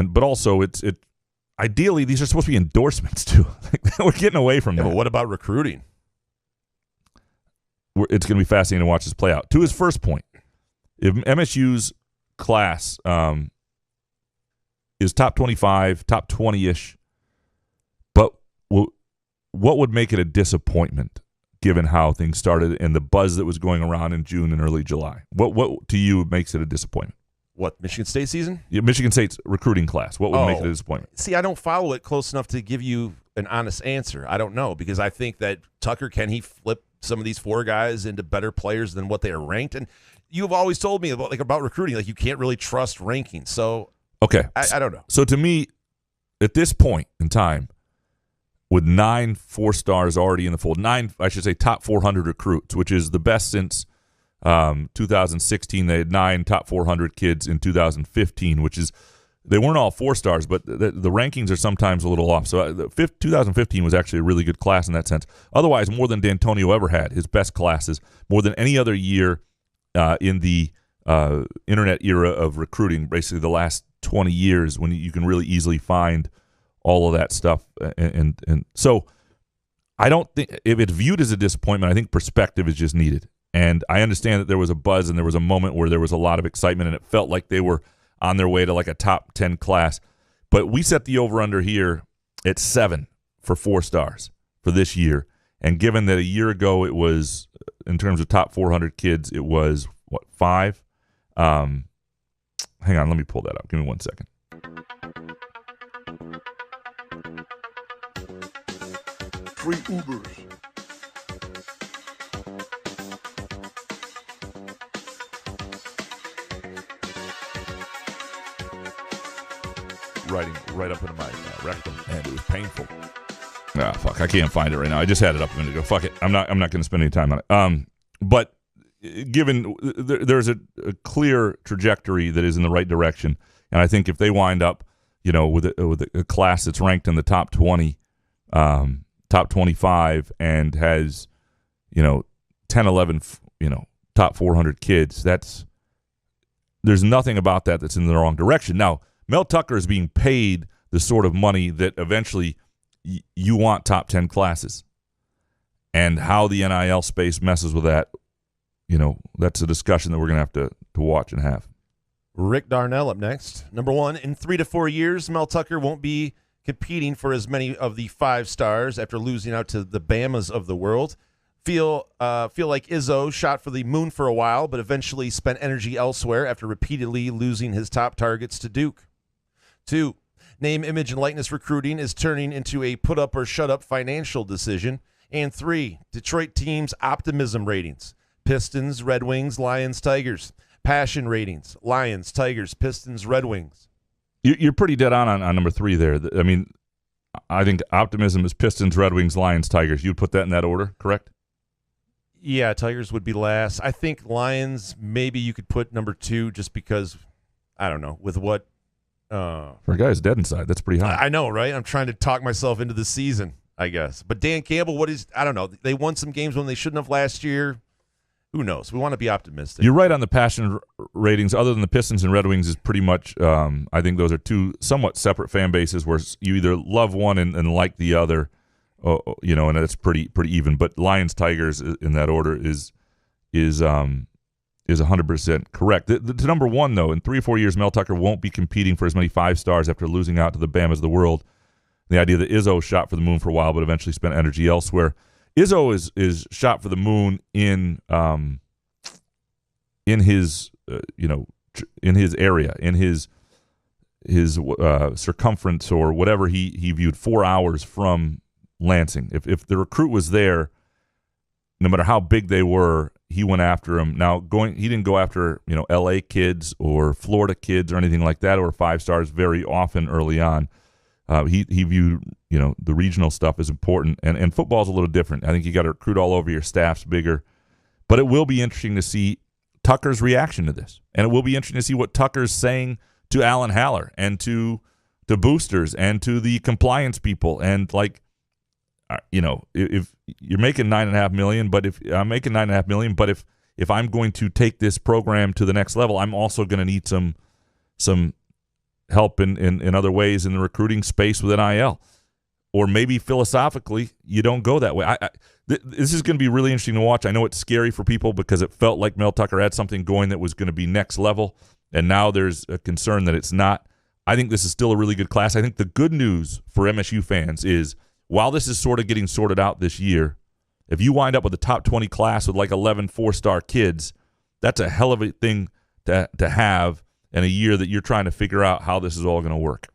but also it. Ideally, these are supposed to be endorsements too. We're getting away from that. But what about recruiting? It's going to be fascinating to watch this play out. To his first point, if MSU's class is top 25, top 20-ish, but what would make it a disappointment given how things started and the buzz that was going around in June and early July? What to you makes it a disappointment? What, Michigan State season? Yeah, Michigan State's recruiting class. What would make it a disappointment? See, I don't follow it close enough to give you an honest answer. I don't know, because I think that Tucker, can he flip some of these 4 guys into better players than what they are ranked? And you've always told me about recruiting, you can't really trust rankings. So okay, I don't know. So to me, at this point in time, with 9 4-stars already in the fold, 9, I should say, top 400 recruits, which is the best since 2016. They had 9 top 400 kids in 2015, which is, they weren't all 4-stars, but the rankings are sometimes a little off. So 2015 was actually a really good class in that sense. Otherwise, more than D'Antonio ever had, his best classes, more than any other year in the internet era of recruiting, basically the last 20 years, when you can really easily find all of that stuff. And so I don't think, if it's viewed as a disappointment, I think perspective is just needed. And I understand that there was a buzz and there was a moment where there was a lot of excitement and it felt like they were on their way to a top 10 class. But we set the over-under here at 7 for 4 stars for this year. And given that a year ago it was, in terms of top 400 kids, it was, 5? Hang on, let me pull that up. Give me 1 second. Free Ubers. right up into my rectum, and it was painful. Ah, fuck, I can't find it right now. I just had it up a minute ago. Fuck it, I'm not going to spend any time on it. But given there's a clear trajectory that is in the right direction, and I think if they wind up, with a class that's ranked in the top 20, top 25, and has, 10, 11, top 400 kids, there's nothing about that that's in the wrong direction. Now, Mel Tucker is being paid the sort of money that eventually you want top 10 classes. And how the NIL space messes with that, that's a discussion that we're going to have to watch and have. Rick Darnell up next. Number 1, in 3 to 4 years, Mel Tucker won't be competing for as many of the 5 stars after losing out to the Bamas of the world. Feel like Izzo shot for the moon for a while, but eventually spent energy elsewhere after repeatedly losing his top targets to Duke. 2, name, image, and likeness recruiting is turning into a put-up-or-shut-up financial decision. And 3, Detroit teams' optimism ratings. Pistons, Red Wings, Lions, Tigers. Passion ratings, Lions, Tigers, Pistons, Red Wings. You're pretty dead on number 3 there. I mean, I think optimism is Pistons, Red Wings, Lions, Tigers. You'd put that in that order, correct? Yeah, Tigers would be last. I think Lions, maybe you could put number 2 just because, I don't know, with what... For a guy who's dead inside, that's pretty high. I know, right? I'm trying to talk myself into the season, I guess. But Dan Campbell, I don't know. They won some games when they shouldn't have last year. Who knows? We want to be optimistic. You're right on the passion ratings. Other than the Pistons and Red Wings is pretty much, I think those are 2 somewhat separate fan bases where you either love one and like the other, and it's pretty even. But Lions, Tigers in that order is 100% correct. To number 1, though, in 3 or 4 years, Mel Tucker won't be competing for as many 5 stars after losing out to the Bamas of the world. The idea that Izzo shot for the moon for a while but eventually spent energy elsewhere. Izzo is shot for the moon in his in his area, in his circumference or whatever he viewed 4 hours from Lansing. If the recruit was there, no matter how big they were, he went after him. Now he didn't go after L.A. kids or Florida kids or anything like that or 5 stars very often early on. He viewed the regional stuff as important, and football's a little different. I think you got to recruit all over. Your staff's bigger, but it will be interesting to see Tucker's reaction to this, and it will be interesting to see what Tucker's saying to Alan Haller and to boosters and to the compliance people. And if you're making $9.5 million, but if I'm making $9.5 million, but if I'm going to take this program to the next level, I'm also going to need some help in other ways in the recruiting space with NIL. Or maybe philosophically, you don't go that way. This is going to be really interesting to watch. I know it's scary for people because it felt like Mel Tucker had something going that was going to be next level, and now there's a concern that it's not. I think this is still a really good class. I think the good news for MSU fans is while this is sort of getting sorted out this year, if you wind up with a top 20 class with like 11 4-star kids, that's a hell of a thing to have in a year that you're trying to figure out how this is all going to work.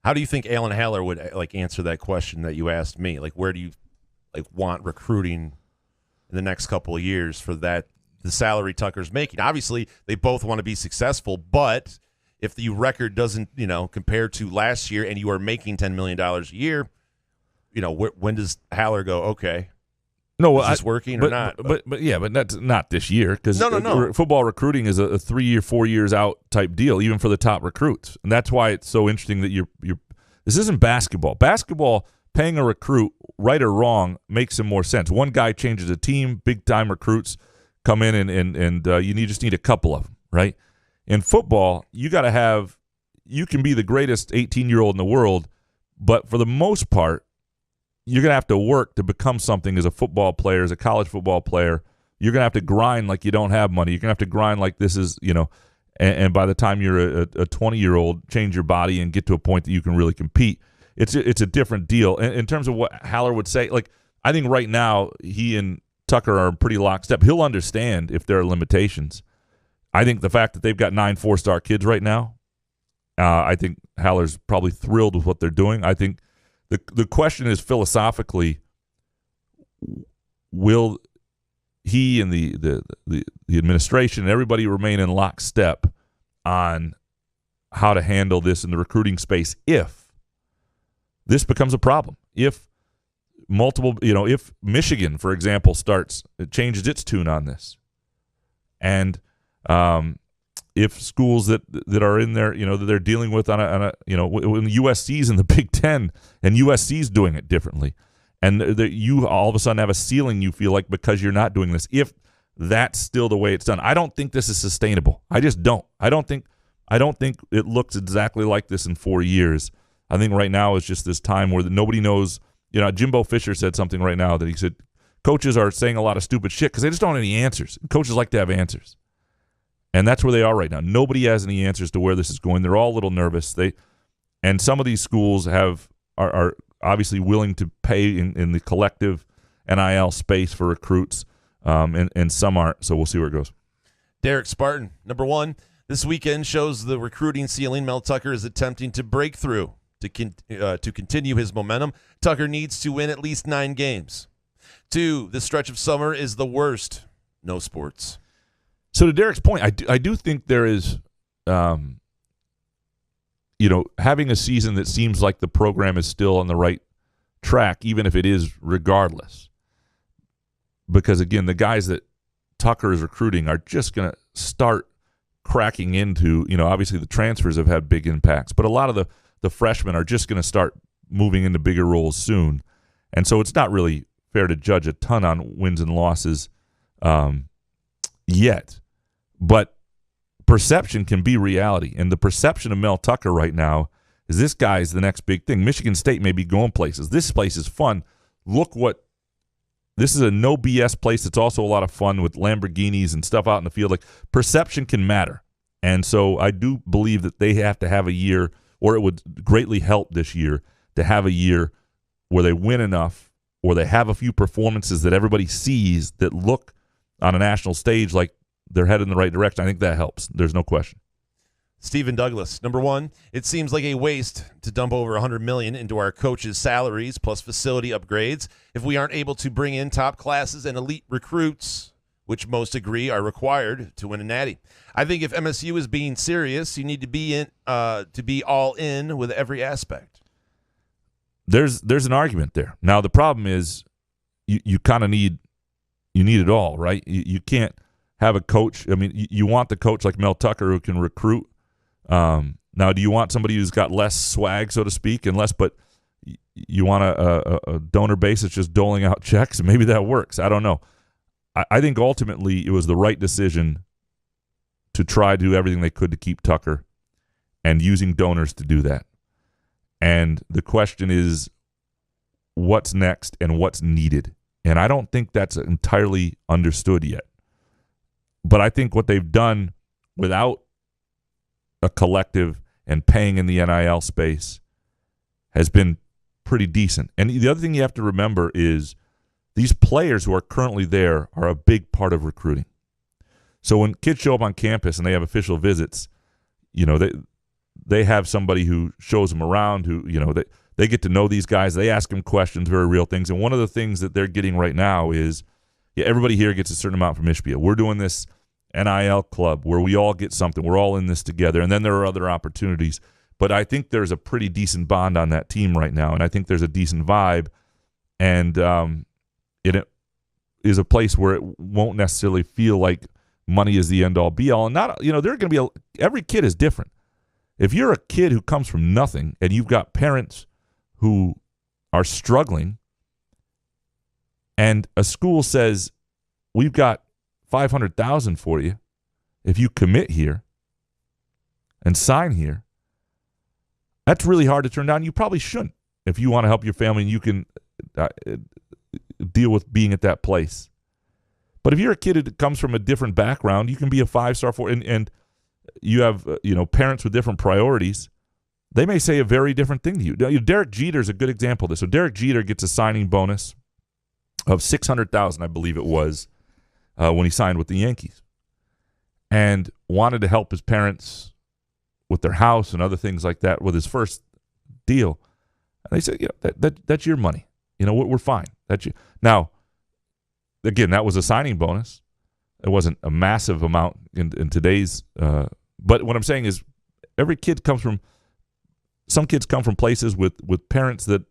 How do you think Alan Haller would answer that question that you asked me? Where do you want recruiting in the next couple of years for the salary Tucker's making? Obviously, they both want to be successful, but if the record doesn't, compare to last year and you are making $10 million a year, when does Haller go, okay, no, is this working or not? But that's not this year because no. Football recruiting is a 3 year, 4 years out type deal, even for the top recruits, and that's why it's so interesting that you're. This isn't basketball. Basketball, paying a recruit, right or wrong, makes some more sense. One guy changes a team, big time recruits come in, and you just need a couple of them, right? In football, you got to have. You can be the greatest 18-year-old in the world, but for the most part, you're going to have to work to become something as a football player, as a college football player. You're going to have to grind like you don't have money. You're going to have to grind like this is, and by the time you're a 20-year-old, change your body and get to a point that you can really compete. It's a different deal. In terms of what Haller would say, I think right now he and Tucker are pretty lockstep. He'll understand if there are limitations. I think the fact that they've got 9 4-star kids right now, I think Haller's probably thrilled with what they're doing. I think the question is philosophically, will he and the administration and everybody remain in lockstep on how to handle this in the recruiting space if this becomes a problem. If if Michigan, for example, changes its tune on this, and if schools that are in there, that they're dealing with on a when USC's in the Big Ten and USC's doing it differently, and you all of a sudden have a ceiling you feel like because you're not doing this. If that's still the way it's done, I don't think this is sustainable. I just don't. I don't think it looks exactly like this in 4 years. I think right now is just this time where nobody knows. Jimbo Fisher said something right now that he said coaches are saying a lot of stupid shit because they just don't have any answers. Coaches like to have answers. And that's where they are right now. Nobody has any answers to where this is going. They're all a little nervous. And some of these schools are obviously willing to pay in the collective NIL space for recruits, and some aren't. So we'll see where it goes. Derek Spartan, number 1. This weekend shows the recruiting ceiling Mel Tucker is attempting to break through. To continue his momentum, Tucker needs to win at least 9 games. 2, this stretch of summer is the worst. No sports. So to Derek's point, I do think there is, having a season that seems like the program is still on the right track, even if it is regardless. Because, again, the guys that Tucker is recruiting are just going to start cracking into, obviously the transfers have had big impacts, but a lot of the freshmen are just going to start moving into bigger roles soon. And so it's not really fair to judge a ton on wins and losses yet. But perception can be reality. And the perception of Mel Tucker right now is this guy's the next big thing. Michigan State may be going places. This place is fun. This is a no BS place. It's also a lot of fun with Lamborghinis and stuff out in the field. Like, perception can matter. And so I do believe that they have to have a year, or it would greatly help this year to have a year where they win enough, or they have a few performances that everybody sees that look on a national stage like they're headed in the right direction. I think that helps. There's no question. Stephen Douglas, number 1, it seems like a waste to dump over $100 million into our coaches' salaries plus facility upgrades if we aren't able to bring in top classes and elite recruits, which most agree are required to win a natty. I think if MSU is being serious, you need to be all in with every aspect. There's an argument there. Now the problem is you kind of need it all, right? You can't have a coach. I mean, you want the coach like Mel Tucker who can recruit. Now, do you want somebody who's got less swag, so to speak, but you want a donor base that's just doling out checks? Maybe that works. I don't know. I think ultimately it was the right decision to try to do everything they could to keep Tucker and using donors to do that. And the question is, what's next and what's needed? And I don't think that's entirely understood yet. But I think what they've done without a collective and paying in the NIL space has been pretty decent. And the other thing you have to remember is these players who are currently there are a big part of recruiting. So when kids show up on campus and they have official visits, they have somebody who shows them around, who, they get to know these guys. They ask them questions, very real things. And one of the things that they're getting right now is, everybody here gets a certain amount from Ishbia. We're doing this NIL club where we all get something. We're all in this together. And then there are other opportunities. But I think there's a pretty decent bond on that team right now. And I think there's a decent vibe. And it is a place where it won't necessarily feel like money is the end-all, be-all. And not, there are going to be every kid is different. If you're a kid who comes from nothing and you've got parents who are struggling and a school says, we've got $500,000 for you if you commit here and sign here, that's really hard to turn down. You probably shouldn't if you want to help your family and you can deal with being at that place. But if you're a kid who comes from a different background, you can be a 5-star and you have parents with different priorities. They may say a very different thing to you. Derek Jeter is a good example of this. So Derek Jeter gets a signing bonus of $600,000, I believe it was, when he signed with the Yankees, and wanted to help his parents with their house and other things like that with his first deal. And they said, that's your money. We're fine. That's you. Now, again, that was a signing bonus. It wasn't a massive amount in today's. But what I'm saying is, every kid comes from. Some kids come from places with parents that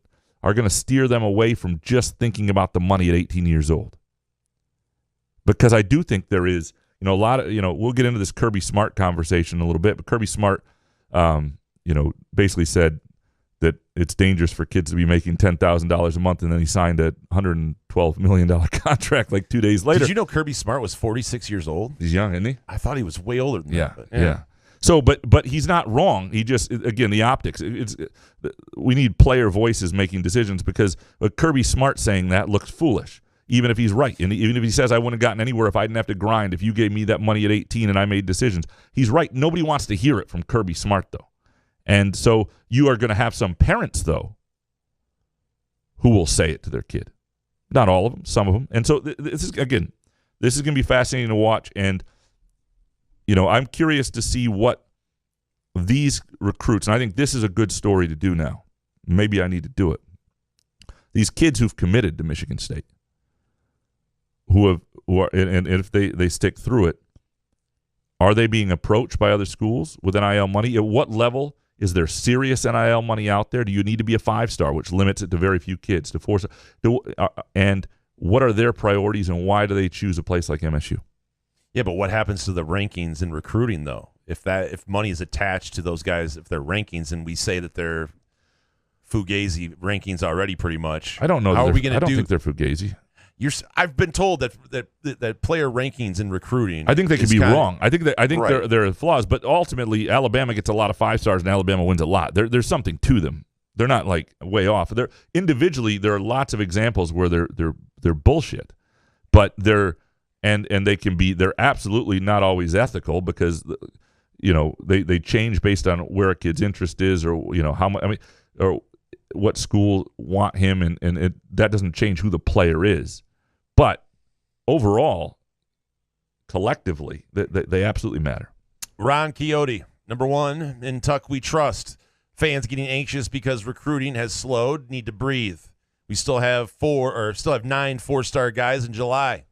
are going to steer them away from just thinking about the money at 18 years old. Because I do think there is, a lot of, we'll get into this Kirby Smart conversation in a little bit, but Kirby Smart, basically said that it's dangerous for kids to be making $10,000 a month, and then he signed a $112 million contract like 2 days later. Did you know Kirby Smart was 46 years old? He's young, isn't he? I thought he was way older than that. But yeah. So, but he's not wrong. He just, again, the optics. We need player voices making decisions, because Kirby Smart saying that looks foolish, even if he's right. And even if he says, I wouldn't have gotten anywhere if I didn't have to grind, if you gave me that money at 18 and I made decisions. He's right. Nobody wants to hear it from Kirby Smart, though. And so you are going to have some parents, though, who will say it to their kid. Not all of them, some of them. And so this is going to be fascinating to watch. And I'm curious to see what these recruits, and I think this is a good story to do now. Maybe I need to do it. These kids who've committed to Michigan State, and if they stick through it, are they being approached by other schools with NIL money? At what level is there serious NIL money out there? Do you need to be a 5-star, which limits it to very few kids, to force? And what are their priorities, and why do they choose a place like MSU? Yeah, but what happens to the rankings in recruiting, though? If money is attached to those guys, if they're rankings, and we say that they're Fugazi rankings already, pretty much. I don't know. How are we going to do? I don't think they're Fugazi. I've been told that player rankings in recruiting. I think they could be wrong. I think right. there are flaws, but ultimately Alabama gets a lot of 5-stars and Alabama wins a lot. There's something to them. They're not like way off. They're individually, there are lots of examples where they're bullshit, but they're. And they can be, they're absolutely not always ethical, because they change based on where a kid's interest is, or how much, or what school want him, and that doesn't change who the player is. But overall, collectively, they absolutely matter. Ron Quixote, number 1 in Tuck We Trust. Fans getting anxious because recruiting has slowed. Need to breathe. We still have 9 4-star guys in July.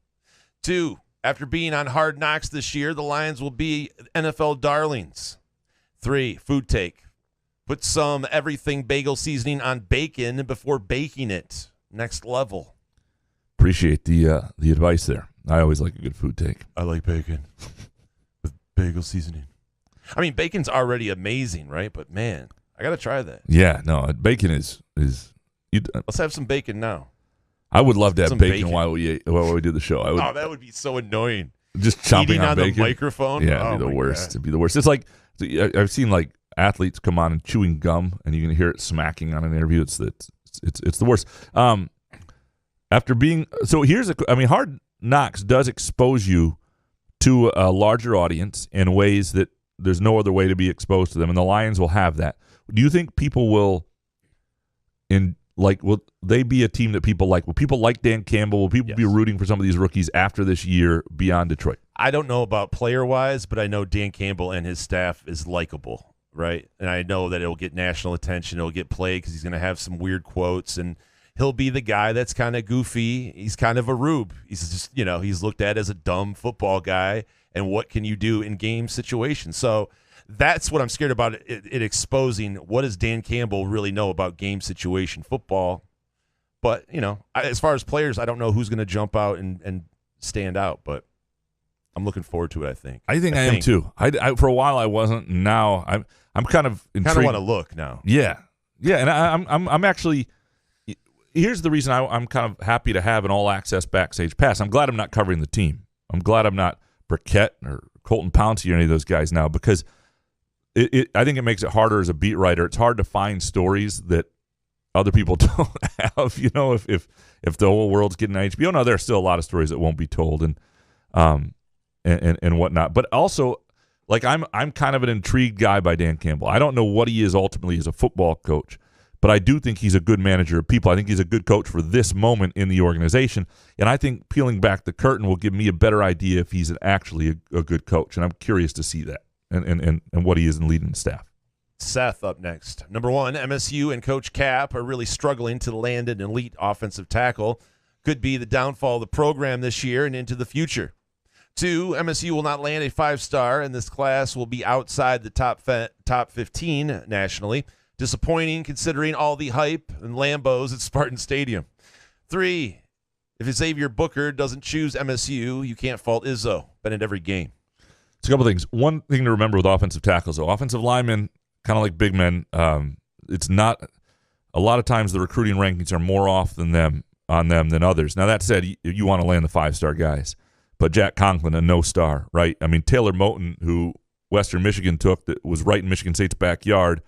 2, after being on Hard Knocks this year, the Lions will be NFL darlings. 3, food take. Put some everything bagel seasoning on bacon before baking it. Next level. Appreciate the advice there. I always like a good food take. I like bacon with bagel seasoning. I mean, bacon's already amazing, right? But, man, I got to try that. Yeah, no, bacon is let's have some bacon now. I would love to have bacon while we do the show. That would be so annoying. Just chomping on bacon. The microphone. Yeah, it'd be the worst. God. It'd be the worst. It's like I've seen like athletes come on and chewing gum, and you can hear it smacking on an interview. It's the worst. Hard Knocks does expose you to a larger audience in ways that there's no other way to be exposed to them, and the Lions will have that. Do you think people will will they be a team that people like? Will people like Dan Campbell? Will people be rooting for some of these rookies after this year beyond Detroit? I don't know about player-wise, but I know Dan Campbell and his staff is likable, right? And I know that it'll get national attention. It'll get played because he's going to have some weird quotes, and he'll be the guy that's kind of goofy. He's kind of a rube. He's just, he's looked at as a dumb football guy, and what can you do in game situations? So that's what I'm scared about, it exposing what does Dan Campbell really know about game situation football. But, as far as players, I don't know who's going to jump out and stand out, but I'm looking forward to it, I think. I am too. I for a while I wasn't. Now I'm kind of intrigued. Kind of want to look now. Yeah. Yeah, and I'm actually – here's the reason I'm kind of happy to have an all-access backstage pass. I'm glad I'm not covering the team. I'm glad I'm not Burkett or Colton Pouncey or any of those guys now, because I think it makes it harder as a beat writer. It's hard to find stories that other people don't have. If the whole world's getting on HBO, no, there are still a lot of stories that won't be told and whatnot. But also, like I'm kind of an intrigued guy by Dan Campbell. I don't know what he is ultimately as a football coach, but I do think he's a good manager of people. I think he's a good coach for this moment in the organization, and I think peeling back the curtain will give me a better idea if he's actually a good coach, and I'm curious to see that. And what he is in leading the staff. Seth up next. Number 1, MSU and Coach Cap are really struggling to land an elite offensive tackle. Could be the downfall of the program this year and into the future. 2, MSU will not land a 5-star, and this class will be outside the top 15 nationally. Disappointing considering all the hype and Lambos at Spartan Stadium. 3, if Xavier Booker doesn't choose MSU, you can't fault Izzo. Been at every game. It's a couple things. One thing to remember with offensive tackles, though, offensive linemen, kind of like big men, it's not – a lot of times the recruiting rankings are more off on them than others. Now, that said, you want to land the 5-star guys. But Jack Conklin, a no-star, right? I mean, Taylor Moton, who Western Michigan took, that was right in Michigan State's backyard,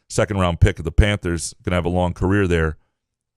second-round pick of the Panthers, going to have a long career there,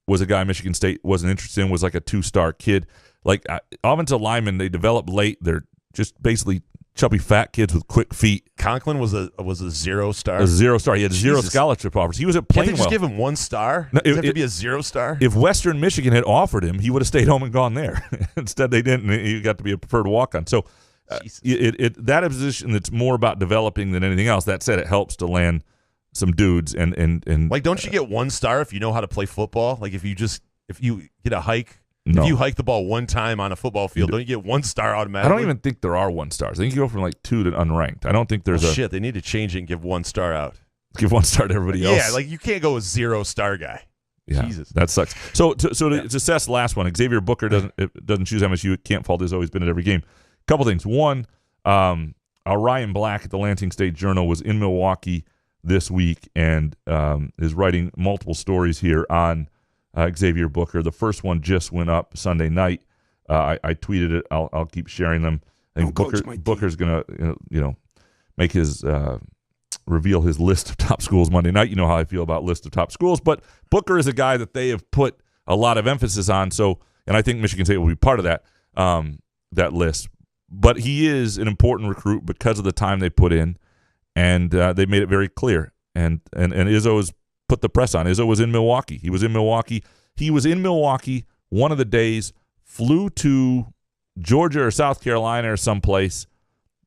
was a guy Michigan State wasn't interested in, was like a 2-star kid. Like, offensive linemen, they develop late. They're just basically chubby, fat kids with quick feet. Conklin was a 0-star? A 0-star. He had 0 scholarship offers. He was at Plainwell. Can't they just give him 1 star? No, Does it have to be a 0-star? If Western Michigan had offered him, he would have stayed home and gone there. Instead, they didn't. He got to be a preferred walk-on. So that a position that's more about developing than anything else. That said, it helps to land some dudes. And like, don't you get 1 star if you know how to play football? Like, if you get a hike. No. If you hike the ball 1 time on a football field, don't you get 1 star automatically? I don't even think there are 1 stars. I think you go from like 2 to unranked. I don't think there's shit, they need to change it and give 1 star out. Give 1 star to everybody else. Yeah, like you can't go with 0-star guy. Yeah, Jesus, that sucks. So to assess the last one, Xavier Booker doesn't choose MSU. Can't fault. Has always been at every game. Couple things. One, Ryan Black at the Lansing State Journal was in Milwaukee this week and is writing multiple stories here on Xavier Booker. The first one just went up Sunday night. I tweeted it. I'll keep sharing them. I think Booker's gonna make his reveal his list of top schools Monday night. You know how I feel about list of top schools, but Booker is a guy that they have put a lot of emphasis on. So, and I think Michigan State will be part of that list. But he is an important recruit because of the time they put in, and they made it very clear. And Izzo has put the press on. Izzo was in Milwaukee. He was in Milwaukee one of the days, flew to Georgia or South Carolina or someplace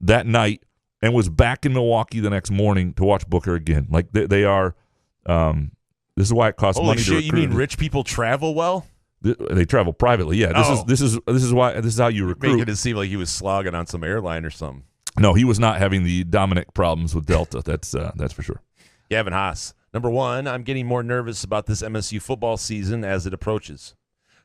that night, and was back in Milwaukee the next morning to watch Booker again. Like they are. This is why it costs money to recruit. You mean rich people travel well? They travel privately. Yeah. This is how you recruit. Making it seem like he was slogging on some airline or something. No, he was not having the Dominic problems with Delta. That's for sure. Gavin Haas. Number 1, I'm getting more nervous about this MSU football season as it approaches.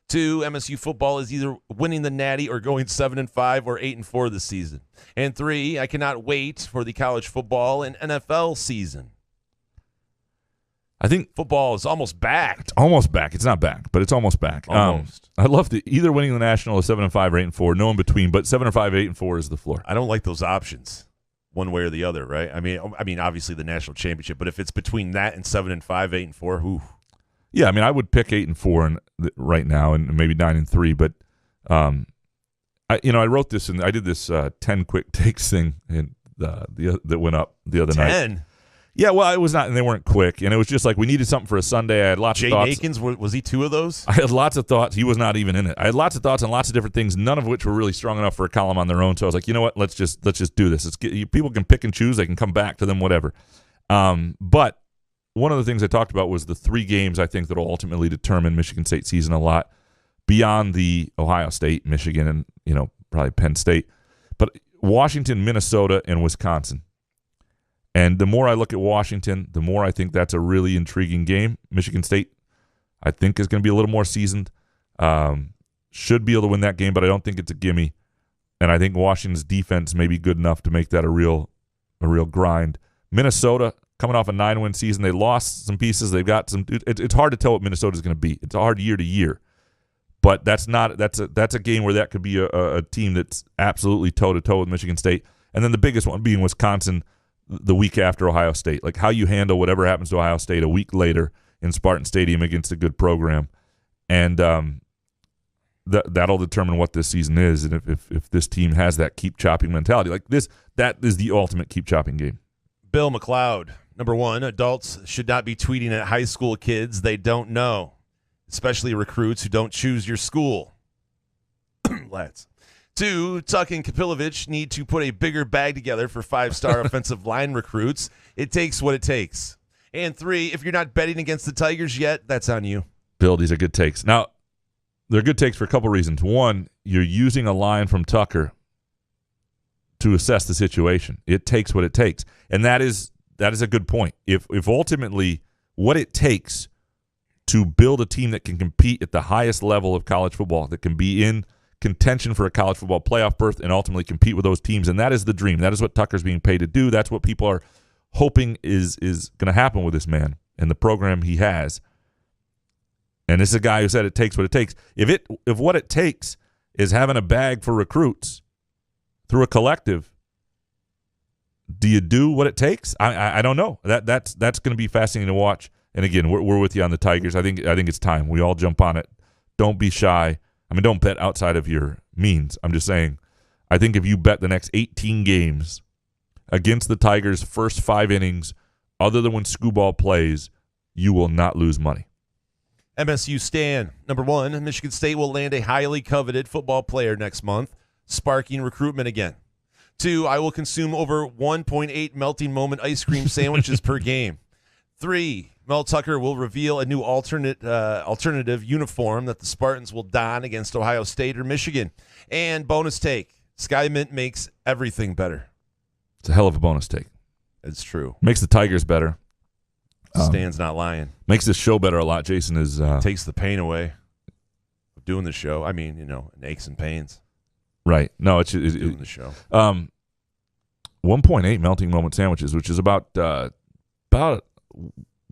2, MSU football is either winning the Natty or going 7-5 or 8-4 this season. And 3, I cannot wait for the college football and NFL season. I think football is almost back. It's almost back. It's not back, but it's almost back. Almost. I love either winning the national or 7-5 or 8-4. No in between, but 7-5, 8-4 is the floor. I don't like those options, one way or the other. Right? I mean, obviously the national championship, but if it's between that and 7-5, 8-4, who? Yeah, I mean, I would pick 8-4 right now, and maybe 9-3. But I wrote this and I did this 10 quick takes thing that went up the other night. 10. Yeah, well, it was not, and they weren't quick, and it was just like we needed something for a Sunday. I had lots of thoughts. Jay Nakins, was he 2 of those? I had lots of thoughts. He was not even in it. I had lots of thoughts on lots of different things, none of which were really strong enough for a column on their own. So I was like, you know what? Let's just do this. People can pick and choose. They can come back to them, whatever. But one of the things I talked about was the 3 games I think that will ultimately determine Michigan State season a lot beyond the Ohio State, Michigan, and probably Penn State, but Washington, Minnesota, and Wisconsin. And the more I look at Washington, the more I think that's a really intriguing game. Michigan State, I think, is going to be a little more seasoned. Should be able to win that game, but I don't think it's a gimme. And I think Washington's defense may be good enough to make that a real grind. Minnesota, coming off a 9-win season, they lost some pieces. They've got some. It's hard to tell what Minnesota's going to be. It's hard year to year. But that's a game where that could be a team that's absolutely toe-to-toe with Michigan State. And then the biggest one being Wisconsin the week after Ohio State. Like how you handle whatever happens to Ohio State a week later in Spartan Stadium against a good program. And that'll determine what this season is. And if this team has that keep chopping mentality. Like that is the ultimate keep chopping game. Bill McLeod. Number 1, adults should not be tweeting at high school kids they don't know, especially recruits who don't choose your school. Lads. 2, Tuck and Kapilovic need to put a bigger bag together for 5-star offensive line recruits. It takes what it takes. And 3, if you're not betting against the Tigers yet, that's on you. Bill, these are good takes. Now, they're good takes for a couple reasons. 1, you're using a line from Tucker to assess the situation. It takes what it takes, and that is a good point. If ultimately what it takes to build a team that can compete at the highest level of college football, that can be in contention for a college football playoff berth and ultimately compete with those teams, and that is the dream. That is what Tucker's being paid to do. That's what people are hoping is going to happen with this man and the program he has. And this is a guy who said it takes what it takes. If what it takes is having a bag for recruits through a collective, do you do what it takes? I don't know. That's going to be fascinating to watch. And again, we're with you on the Tigers. I think it's time we all jump on it. Don't be shy. I mean, don't bet outside of your means. I'm just saying, I think if you bet the next 18 games against the Tigers' first 5 innings, other than when Scooball plays, you will not lose money. MSU Stan, number 1, Michigan State will land a highly coveted football player next month, sparking recruitment again. 2, I will consume over 1.8 melting moment ice cream sandwiches per game. 3, Mel Tucker will reveal a new alternative uniform that the Spartans will don against Ohio State or Michigan. And bonus take, Sky Mint makes everything better. It's a hell of a bonus take. It's true. Makes the Tigers better. Stan's not lying. Makes this show better a lot. Jason is takes the pain away of doing the show. I mean, aches and pains. Right. No, it's doing the show. 1.8 melting moment sandwiches, which is about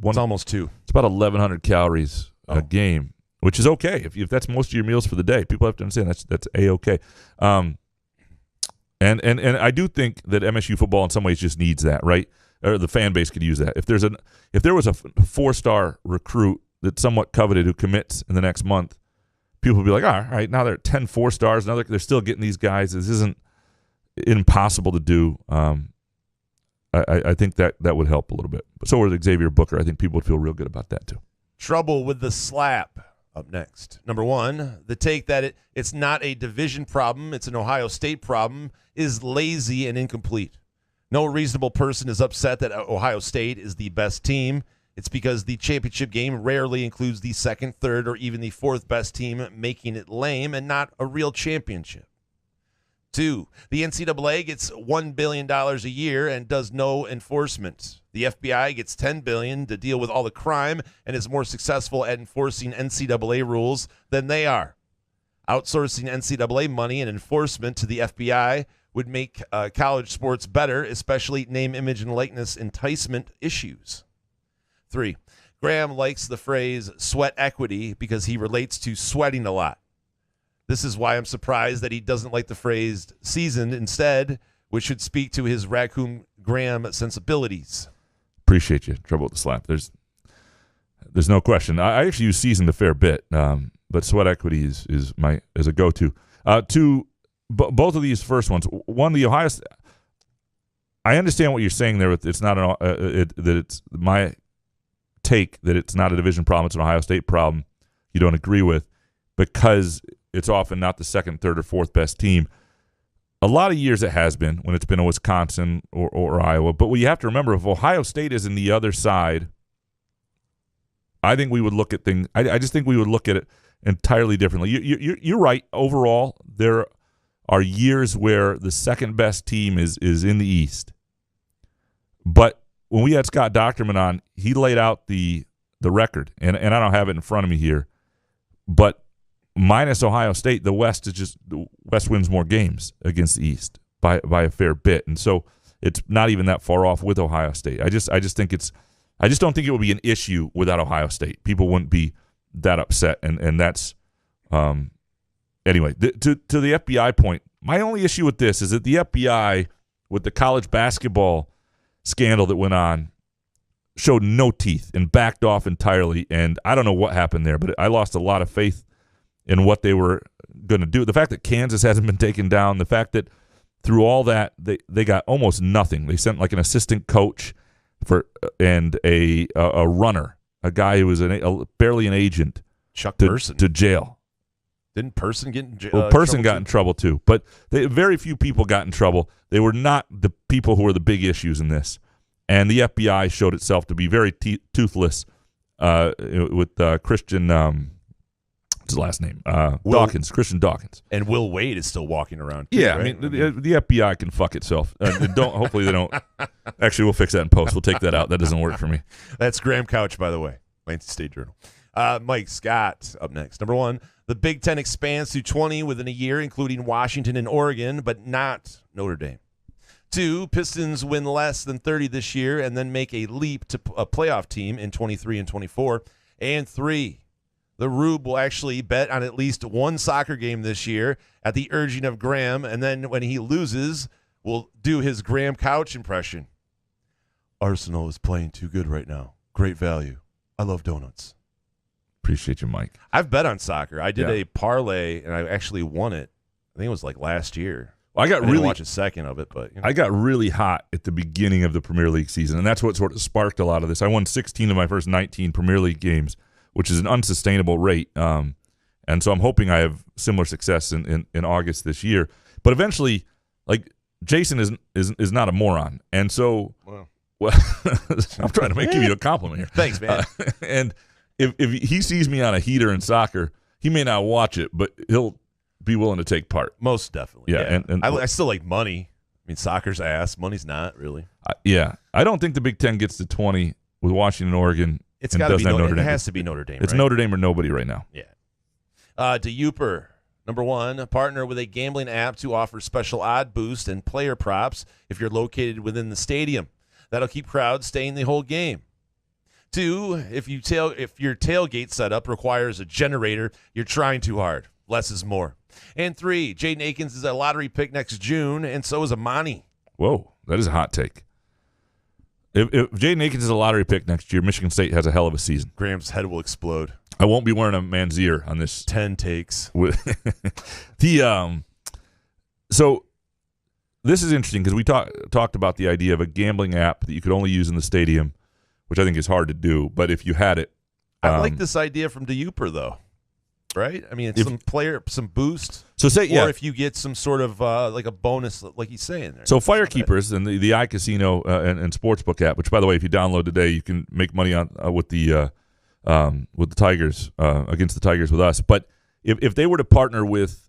it's almost 2. It's about 1,100 calories a game, which is okay if that's most of your meals for the day. People have to understand that's a-okay. And I do think that MSU football in some ways just needs that, right? Or the fan base could use that. If there was a 4-star recruit that's somewhat coveted who commits in the next month, people would be like, all right, now they're at 10 4-stars. Now they're still getting these guys. This isn't impossible to do. I think that would help a little bit. But so would Xavier Booker. I think people would feel real good about that too. Trouble with the slap up next. Number 1, the take that it's not a division problem, it's an Ohio State problem, is lazy and incomplete. No reasonable person is upset that Ohio State is the best team. It's because the championship game rarely includes the 2nd, 3rd, or even the 4th best team, making it lame and not a real championship. 2, the NCAA gets $1 billion a year and does no enforcement. The FBI gets $10 billion to deal with all the crime and is more successful at enforcing NCAA rules than they are. Outsourcing NCAA money and enforcement to the FBI would make college sports better, especially name, image, and likeness enticement issues. 3, Graham likes the phrase sweat equity because he relates to sweating a lot. This is why I'm surprised that he doesn't like the phrase seasoned instead, which should speak to his Raccoon Graham sensibilities. Appreciate you. Trouble with the slap. There's no question. I actually use seasoned a fair bit, but sweat equity is a go-to. 2, both of these first ones. 1, the Ohio. I understand what you're saying there. It's not that it's my take that it's not a division problem. It's an Ohio State problem. You don't agree with because it's often not the 2nd, 3rd, or 4th best team. A lot of years it has been when it's been a Wisconsin or Iowa. But what you have to remember, if Ohio State is in the other side, I think we would look at things. I just think we would look at it entirely differently. You're right. Overall, there are years where the 2nd best team is in the East. But when we had Scott Docterman on, he laid out the record, and I don't have it in front of me here, but minus Ohio State, the West wins more games against the East by a fair bit, and so it's not even that far off with Ohio State. I just don't think it would be an issue without Ohio State. People wouldn't be that upset, and that's anyway. To the FBI point, my only issue with this is that the FBI, with the college basketball scandal that went on, showed no teeth and backed off entirely, and I don't know what happened there, but I lost a lot of faith in what they were going to do. The fact that Kansas hasn't been taken down, the fact that through all that they got almost nothing. They sent like an assistant coach and a runner, a guy who was barely an agent, Chuck Person, to jail. Didn't Person get in jail? Well, Person got in trouble too, but very few people got in trouble. They were not the people who were the big issues in this, and the FBI showed itself to be very toothless with Christian. what's his last name? Dawkins, Christian Dawkins. And Will Wade is still walking around. Too, yeah, right? I mean, the FBI can fuck itself. Hopefully they don't. Actually, we'll fix that in post. We'll take that out. That doesn't work for me. That's Graham Couch, by the way. Lansing State Journal. Mike Scott up next. Number 1, the Big Ten expands to 20 within a year, including Washington and Oregon, but not Notre Dame. 2, Pistons win less than 30 this year and then make a leap to a playoff team in 23 and 24. And 3, the Rube will actually bet on at least one soccer game this year at the urging of Graham, and then when he loses, will do his Graham Couch impression. Arsenal is playing too good right now. Great value. I love donuts. Appreciate you, Mike. I've bet on soccer. I did a parlay, and I actually won it. I think it was like last year. Well, I didn't watch a second of it, but I got really hot at the beginning of the Premier League season, and that's what sort of sparked a lot of this. I won 16 of my first 19 Premier League games, which is an unsustainable rate. And so I'm hoping I have similar success in August this year. But eventually, like, Jason is not a moron, and so well, I'm trying to give you a compliment here. Thanks, man. And if he sees me on a heater in soccer, he may not watch it, but he'll be willing to take part. Most definitely. Yeah. And I still like money. I mean, soccer's ass. Money's not really. I don't think the Big Ten gets to 20 with Washington, Oregon. It's got to be Notre Dame. It has to be Notre Dame. It's right? Notre Dame or nobody right now. Yeah. DeUper, number 1, partner with a gambling app to offer special odd boost and player props if you're located within the stadium. That'll keep crowds staying the whole game. 2, if your tailgate setup requires a generator, you're trying too hard. Less is more. And 3, Jaden Akins is a lottery pick next June, and so is Amani. Whoa, that is a hot take. If Jaden Akins is a lottery pick next year, Michigan State has a hell of a season. Graham's head will explode. I won't be wearing a man's ear on this. 10 takes. So this is interesting because we talked about the idea of a gambling app that you could only use in the stadium, which I think is hard to do. But if you had it, I like this idea from DeUper though. Right? I mean, it's some boost. So or if you get some sort of like a bonus, like he's saying there. So Firekeepers and the iCasino and Sportsbook app, which by the way, if you download today, you can make money on with the Tigers against the Tigers with us. But if they were to partner with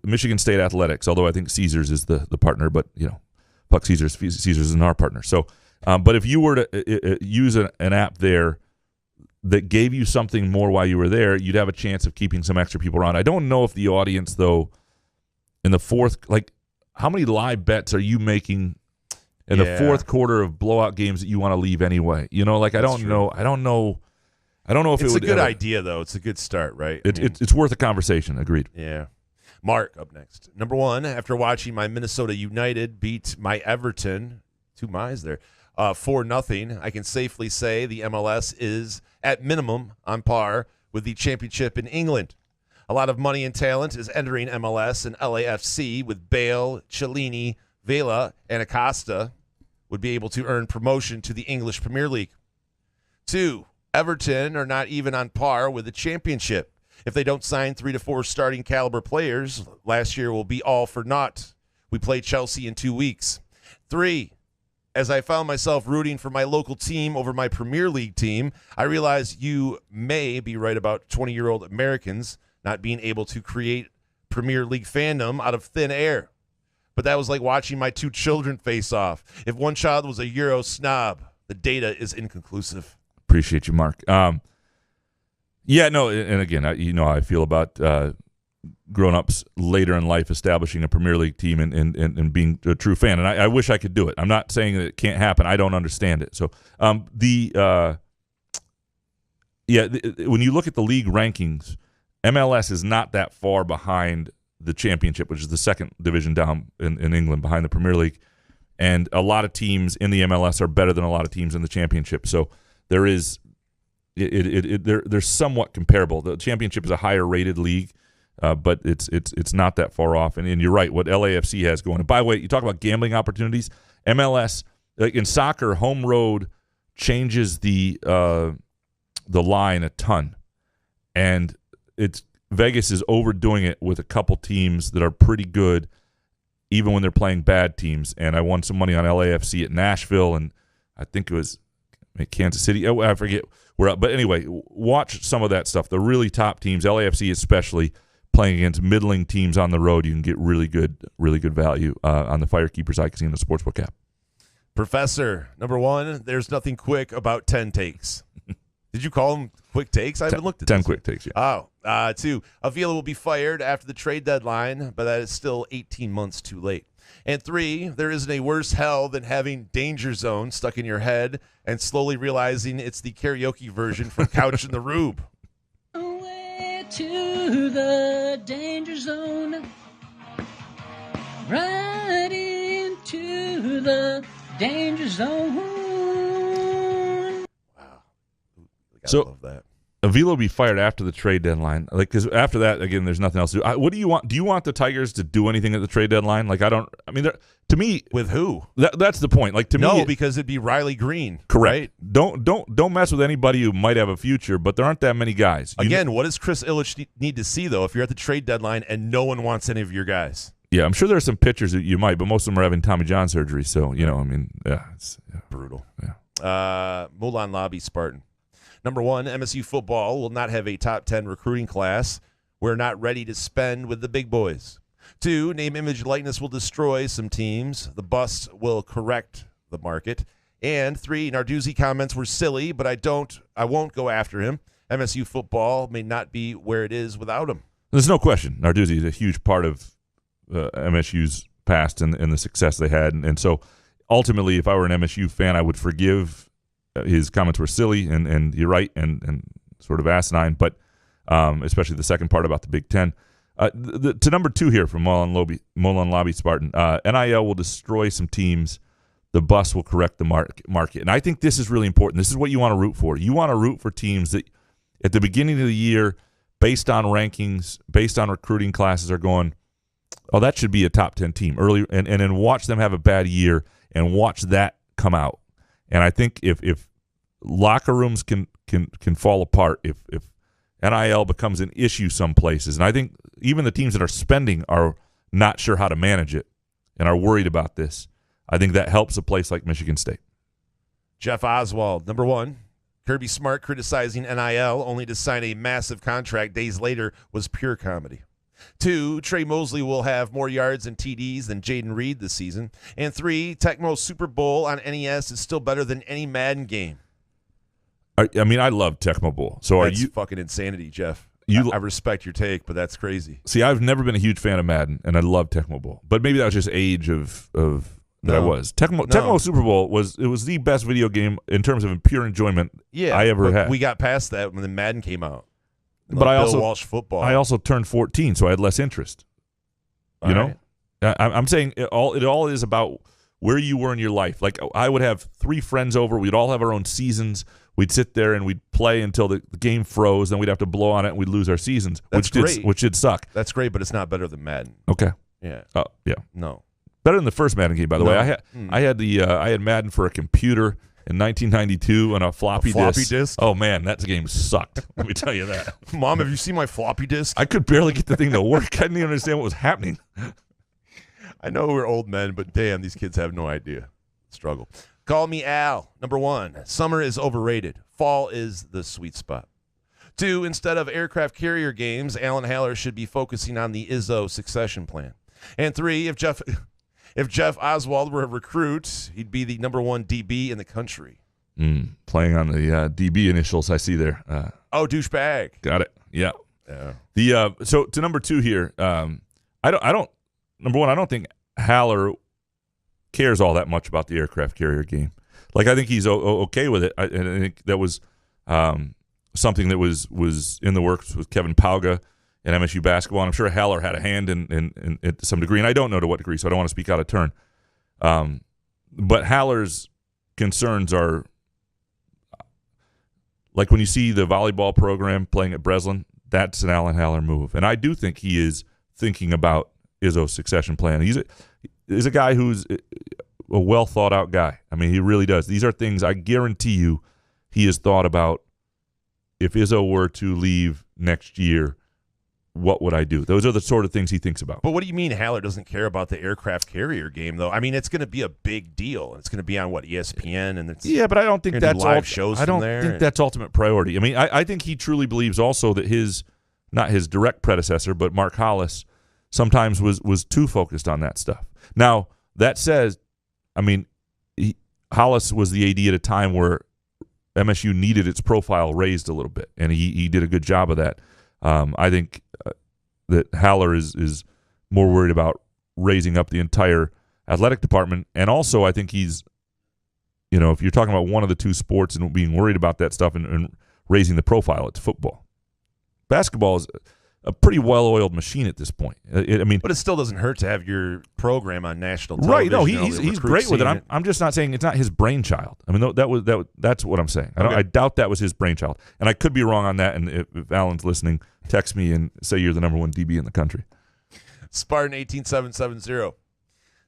Michigan State Athletics, although I think Caesars is the partner, but fuck Caesars. Caesars isn't our partner. So, but if you were to use an app there that gave you something more while you were there, you'd have a chance of keeping some extra people around. I don't know if the audience, though, in the fourth, like, how many live bets are you making in the fourth quarter of blowout games that you want to leave anyway? I don't know. I don't know if it's it would. It's a good idea, though. It's a good start, right? It's worth a conversation. Agreed. Yeah. Mark up next. Number 1, after watching my Minnesota United beat my Everton, 2 miles there, 4-0, I can safely say the MLS is at minimum on par with the championship in England. A lot of money and talent is entering MLS, and LAFC with Bale, Chiellini, Vela, and Acosta would be able to earn promotion to the English Premier League. 2, Everton are not even on par with the championship. If they don't sign 3 to 4 starting caliber players, last year will be all for naught. We play Chelsea in 2 weeks. 3, as I found myself rooting for my local team over my Premier League team, I realized you may be right about 20-year-old Americans not being able to create Premier League fandom out of thin air. But that was like watching my 2 children face off. If one child was a Euro snob, the data is inconclusive. Appreciate you, Mark. And again, how I feel about grown-ups later in life establishing a Premier League team and being a true fan. And I wish I could do it. I'm not saying that it can't happen. I don't understand it. So when you look at the league rankings, MLS is not that far behind the championship, which is the second division down in England behind the Premier League. And a lot of teams in the MLS are better than a lot of teams in the championship. So there is they're somewhat comparable. The championship is a higher rated league, but it's not that far off. And you're right, what LAFC has going. And by the way, you talk about gambling opportunities. MLS, like in soccer, home road changes the line a ton, and Vegas is overdoing it with a couple teams that are pretty good, even when they're playing bad teams. And I won some money on LAFC at Nashville, and I think it was Kansas City. Oh, I forget where. But anyway, watch some of that stuff. The really top teams, LAFC especially, playing against middling teams on the road, you can get really good value on the Firekeepers iCasino and the Sportsbook app. Professor, number one, there's nothing quick about 10 takes. Did you call them quick takes? I haven't looked at 10 this. quick takes, yeah. Oh, 2, Avila will be fired after the trade deadline, but that is still 18 months too late. And 3, there isn't a worse hell than having Danger Zone stuck in your head and slowly realizing it's the karaoke version from Couch in the Rube. Away to the danger zone, right into the danger zone. Wow. So, love that. Avila will be fired after the trade deadline. Because after that, again, there's nothing else to do. What do you want? Do you want the Tigers to do anything at the trade deadline? To me, with who? That's the point. No, because it'd be Riley Green. Correct. Right? Don't mess with anybody who might have a future, but there aren't that many guys. Again, what does Chris Ilitch need to see, though, if you're at the trade deadline and no one wants any of your guys? Yeah, I'm sure there are some pitchers that you might, but most of them are having Tommy John surgery. So, it's brutal. Yeah. Mulan Lobby Spartan. Number 1, MSU football will not have a top 10 recruiting class. We're not ready to spend with the big boys. 2, name, image, likeness will destroy some teams. The bust will correct the market. And 3, Narduzzi comments were silly, but I won't go after him. MSU football may not be where it is without him. There's no question. Narduzzi is a huge part of MSU's past and the success they had. And so ultimately, if I were an MSU fan, I would forgive his comments were silly, and you're right, and sort of asinine, but especially the second part about the Big Ten. To number 2 here from Molan Lobby Spartan, NIL will destroy some teams. The bus will correct the market. And I think this is really important. This is what you want to root for. You want to root for teams that at the beginning of the year, based on rankings, based on recruiting classes, are going, oh, that should be a top 10 team early, and then watch them have a bad year and watch that come out. And I think if locker rooms can fall apart, if NIL becomes an issue some places, and I think even the teams that are spending are not sure how to manage it and are worried about this, I think that helps a place like Michigan State. Jeff Oswald, number 1, Kirby Smart criticizing NIL only to sign a massive contract days later was pure comedy. 2, Trey Mosley will have more yards and TDs than Jaden Reed this season. And 3, Tecmo Super Bowl on NES is still better than any Madden game. I love Tecmo Bowl. So that's fucking insanity, Jeff. I respect your take, but that's crazy. See, I've never been a huge fan of Madden, and I love Tecmo Bowl. But maybe that was just age of that I was. Tecmo Super Bowl was the best video game in terms of pure enjoyment I ever had. We got past that when the Madden came out. But Bill Walsh football. I also turned 14, so I had less interest. You know, I'm saying it all is about where you were in your life. Like, I would have 3 friends over. We'd all have our own seasons. We'd sit there and we'd play until the game froze. Then we'd have to blow on it, and we'd lose our seasons, which did suck. That's great, but it's not better than Madden. Okay. Yeah. Oh, yeah. No. Better than the first Madden game, by the way. I had Madden for a computer in 1992 on a floppy disk. Oh, man, that game sucked. Let me tell you that. Mom, have you seen my floppy disk? I could barely get the thing to work. I didn't even understand what was happening. I know we're old men, but damn, these kids have no idea. Struggle. Call me Al. Number 1, summer is overrated. Fall is the sweet spot. 2, instead of aircraft carrier games, Alan Haller should be focusing on the Izzo succession plan. And 3, if Jeff Oswald were a recruit, he'd be the number 1 DB in the country. Playing on the DB initials I see there. Douchebag. Got it. Yeah. So to number 2 here, I don't. Number 1, I don't think Haller cares all that much about the aircraft carrier game. Like, I think he's okay with it. I think that was something that was in the works with Kevin Pauga and MSU basketball. And I'm sure Haller had a hand in to some degree, and I don't know to what degree, so I don't want to speak out of turn. But Haller's concerns are, like when you see the volleyball program playing at Breslin, that's an Alan Haller move. And I do think he is thinking about Izzo's succession plan. He's a guy who's a well-thought-out guy. I mean, he really does. These are things I guarantee you he has thought about. If Izzo were to leave next year, what would I do? Those are the sort of things he thinks about. But what do you mean Haller doesn't care about the aircraft carrier game, though? I mean, it's going to be a big deal. It's going to be on, ESPN? And it's but I don't think that's live shows. I don't think that's ultimate priority. I mean, I think he truly believes also that not his direct predecessor, but Mark Hollis, sometimes was too focused on that stuff. Now, that says, I mean, Hollis was the AD at a time where MSU needed its profile raised a little bit, and he did a good job of that. I think that Haller is more worried about raising up the entire athletic department, and also I think he's, if you're talking about one of the two sports and being worried about that stuff and raising the profile, it's football. Basketball is a pretty well-oiled machine at this point. But it still doesn't hurt to have your program on national television. Right? No, he's great with it. I'm just not saying it's not his brainchild. I mean, that's what I'm saying. I doubt that was his brainchild, and I could be wrong on that. And if Alan's listening, text me and say you're the number one DB in the country. Spartan 18770.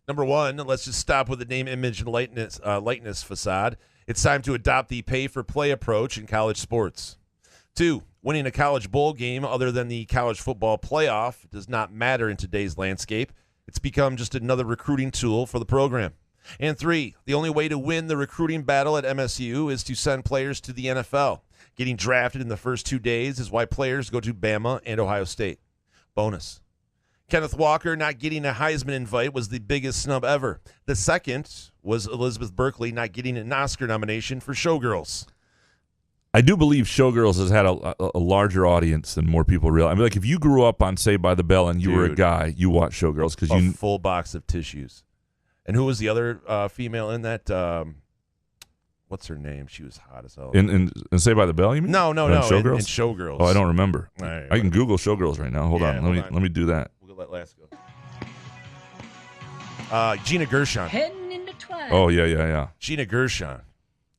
Number one, let's just stop with the name, image, and likeness facade. It's time to adopt the pay-for-play approach in college sports. 2, winning a college bowl game other than the college football playoff does not matter in today's landscape. It's become just another recruiting tool for the program. And 3, the only way to win the recruiting battle at MSU is to send players to the NFL. Getting drafted in the first 2 days is why players go to Bama and Ohio State. Bonus. Kenneth Walker not getting a Heisman invite was the biggest snub ever. The second was Elizabeth Berkley not getting an Oscar nomination for Showgirls. I do believe Showgirls has had a larger audience than more people realize. I mean, like if you grew up on Saved by the Bell and you were a guy, you watched Showgirls because you full box of tissues. And who was the other female in that? What's her name? She was hot as hell. In Saved by the Bell, you mean? No. Showgirls? In Showgirls. Oh, I don't remember. Right, I can Google Showgirls right now. Hold on. Let me do that. We'll let last go. Gina Gershon. Heading into twilight. Oh yeah. Gina Gershon.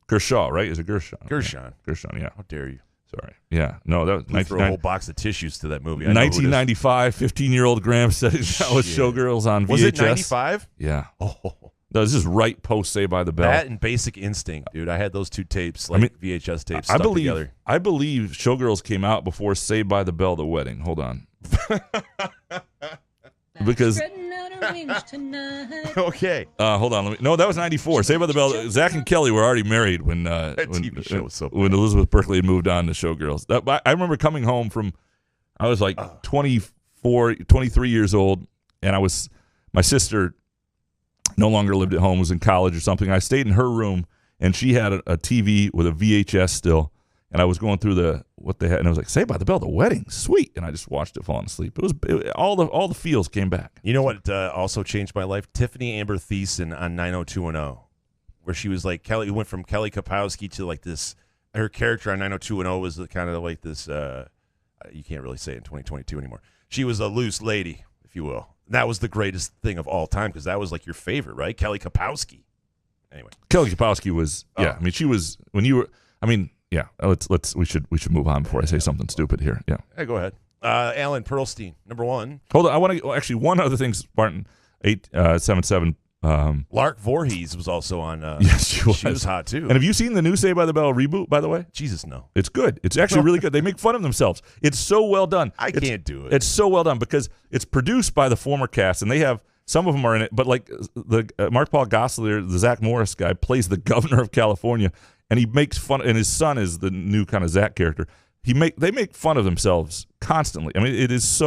Gershaw, right? Is it Gershon? Gershon. Gershon, yeah. How dare you? Sorry. Yeah. No, that was throw a whole box of tissues to that movie. 1995, 15-year-old Graham said that was Showgirls on VHS. Was it 95? Yeah. Oh. No, this is right post Saved by the Bell. That and Basic Instinct, dude. I had those two tapes, VHS tapes stuck together. I believe Showgirls came out before Saved by the Bell, The Wedding. Hold on. Because okay. Hold on. No, that was 94. Saved by the Bell. Zach and Kelly were already married when TV show was so bad. when Elizabeth Berkley had moved on to Showgirls. I remember coming home from, I was like 23 years old, and my sister no longer lived at home, was in college or something. I stayed in her room, and she had a TV with a VHS still. And I was going through what they had, and I was like, Saved by the Bell, The Wedding, sweet. And I just watched it falling asleep. All the feels came back. You know what also changed my life? Tiffany Amber Thiessen on 90210, where she was like Kelly, who went from Kelly Kapowski to like this. Her character on 90210 was kind of like this. You can't really say it in 2022 anymore. She was a loose lady, if you will. That was the greatest thing of all time because that was like your favorite, right? Kelly Kapowski. Anyway, Kelly Kapowski was I mean, she was when you were. I mean. Yeah, we should move on before I say something stupid here. Yeah, hey, go ahead. Alan Perlstein, number one. Hold on, I want to actually one other thing. Spartan 877. Lark Voorhees was also on. Yes, she was hot too. And have you seen the new Saved by the Bell reboot? By the way, Jesus, no. It's good. It's actually really good. They make fun of themselves. It's so well done. I can't do it. It's so well done because it's produced by the former cast, and they have some of them are in it. But like the Mark Paul Gosselaar, the Zach Morris guy, plays the governor of California. And he makes fun, and his son is the new kind of Zach character. They make fun of themselves constantly. I mean, it is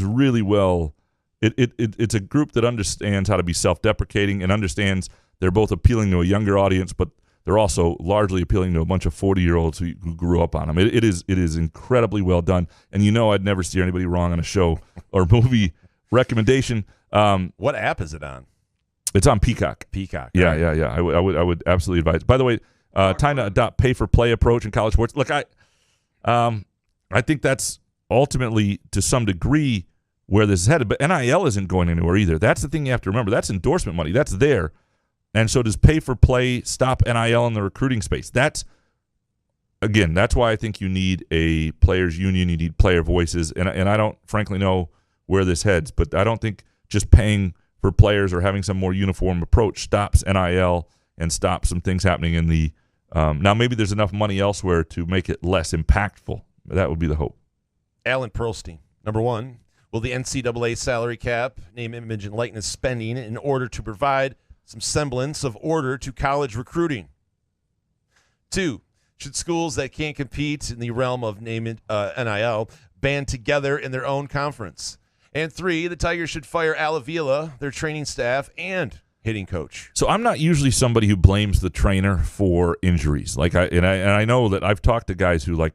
really well. It's a group that understands how to be self-deprecating and understands they're both appealing to a younger audience, but they're also largely appealing to a bunch of 40-year-olds who grew up on them. It is incredibly well done, and I'd never steer anybody wrong on a show or movie recommendation. What app is it on? It's on Peacock. Peacock. Yeah. I would absolutely advise. By the way. Time to adopt pay-for-play approach in college sports. Look, I think that's ultimately, to some degree, where this is headed. But NIL isn't going anywhere either. That's the thing you have to remember. That's endorsement money. That's there. And so does pay-for-play stop NIL in the recruiting space? That's why I think you need a players' union. You need player voices. And I don't, frankly, know where this heads. But I don't think just paying for players or having some more uniform approach stops NIL and stops some things happening in the now maybe there's enough money elsewhere to make it less impactful. That would be the hope. Alan Perlstein, Number 1, will the NCAA salary cap name, image, and likeness spending in order to provide some semblance of order to college recruiting? 2, should schools that can't compete in the realm of NIL band together in their own conference? And 3, the Tigers should fire Al Avila, their training staff, and hitting coach. So I'm not usually somebody who blames the trainer for injuries. Like I know that I've talked to guys who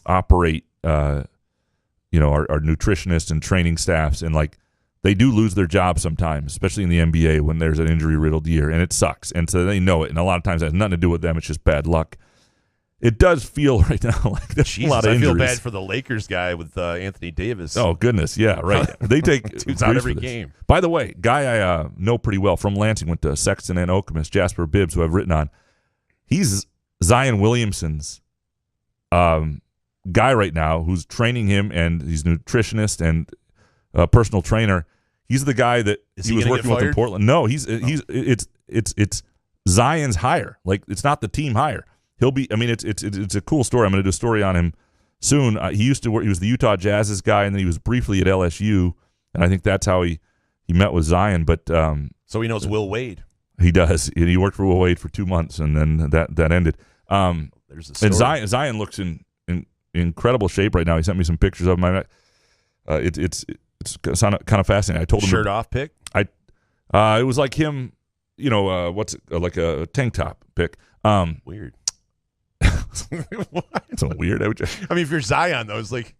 operate, our nutritionists and training staffs, and like they do lose their job sometimes, especially in the NBA when there's an injury-riddled year, and it sucks. And so they know it, and a lot of times it has nothing to do with them. It's just bad luck. It does feel right now like there's a lot of injuries. I feel bad for the Lakers guy with Anthony Davis. Oh, goodness, yeah, right. They take dude's out every game. By the way, guy I know pretty well from Lansing, went to Sexton and Okemos, Jasper Bibbs, who I've written on. He's Zion Williamson's guy right now who's training him, and he's a nutritionist and personal trainer. He's the guy that he was working with in Portland. No, it's Zion's hire. Like, it's not the team hire. He'll be. I mean, it's a cool story. I'm going to do a story on him soon. He used to work. He was the Utah Jazz's guy, and then he was briefly at LSU, and I think that's how he met with Zion. But so he knows Will Wade. He does. He worked for Will Wade for 2 months, and then that ended. There's a story. And Zion looks in incredible shape right now. He sent me some pictures of him. It's kind of fascinating. I told him shirt off pic. It was like him. Like a tank top pic. Weird. It's weird. I mean, if you're Zion, though, it's like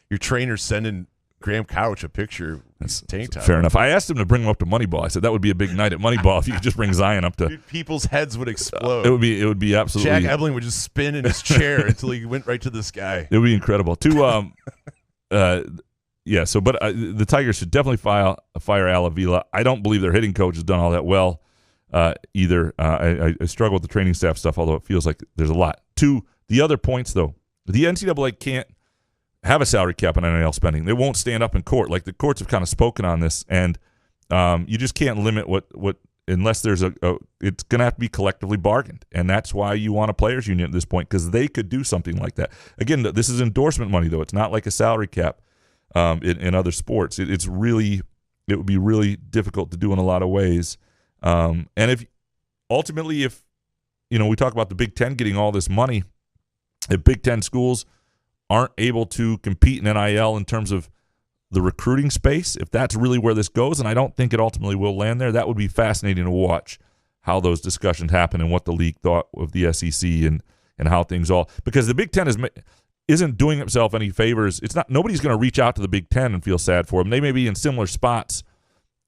your trainer's sending Graham Couch a picture of tank top. Fair enough. I asked him to bring him up to Moneyball. I said that would be a big night at Moneyball if you could just bring Zion up to. Dude, people's heads would explode. It would be absolutely. Jack Ebling would just spin in his chair until he went right to the sky. It would be incredible. Yeah. So, but the Tigers should definitely fire Al Avila. I don't believe their hitting coach has done all that well either. I struggle with the training staff stuff, although it feels like there's a lot. To the other points, though, the NCAA can't have a salary cap on NIL spending. They won't stand up in court. Like, the courts have kind of spoken on this, and you just can't limit what unless there's it's going to have to be collectively bargained, and that's why you want a players union at this point, because they could do something like that. Again, this is endorsement money, though. It's not like a salary cap in other sports. It would be really difficult to do in a lot of ways. And if we talk about the Big Ten getting all this money, if Big Ten schools aren't able to compete in NIL in terms of the recruiting space, if that's really where this goes, and I don't think it ultimately will land there, that would be fascinating to watch how those discussions happen and what the league thought of the SEC and how things all, because the Big Ten isn't doing itself any favors. Nobody's going to reach out to the Big Ten and feel sad for them. They may be in similar spots,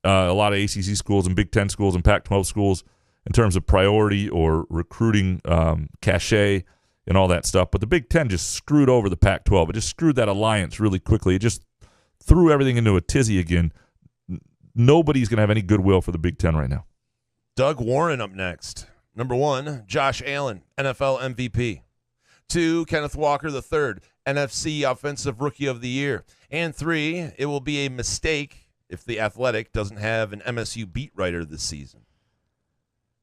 a lot of ACC schools and Big Ten schools and Pac-12 schools, in terms of priority or recruiting cachet and all that stuff. But the Big Ten just screwed over the Pac-12. It just screwed that alliance really quickly. It just threw everything into a tizzy again. Nobody's going to have any goodwill for the Big Ten right now. Doug Warren up next. Number 1, Josh Allen, NFL MVP. 2, Kenneth Walker III, NFC Offensive Rookie of the Year. And 3, it will be a mistake if The Athletic doesn't have an MSU beat writer this season.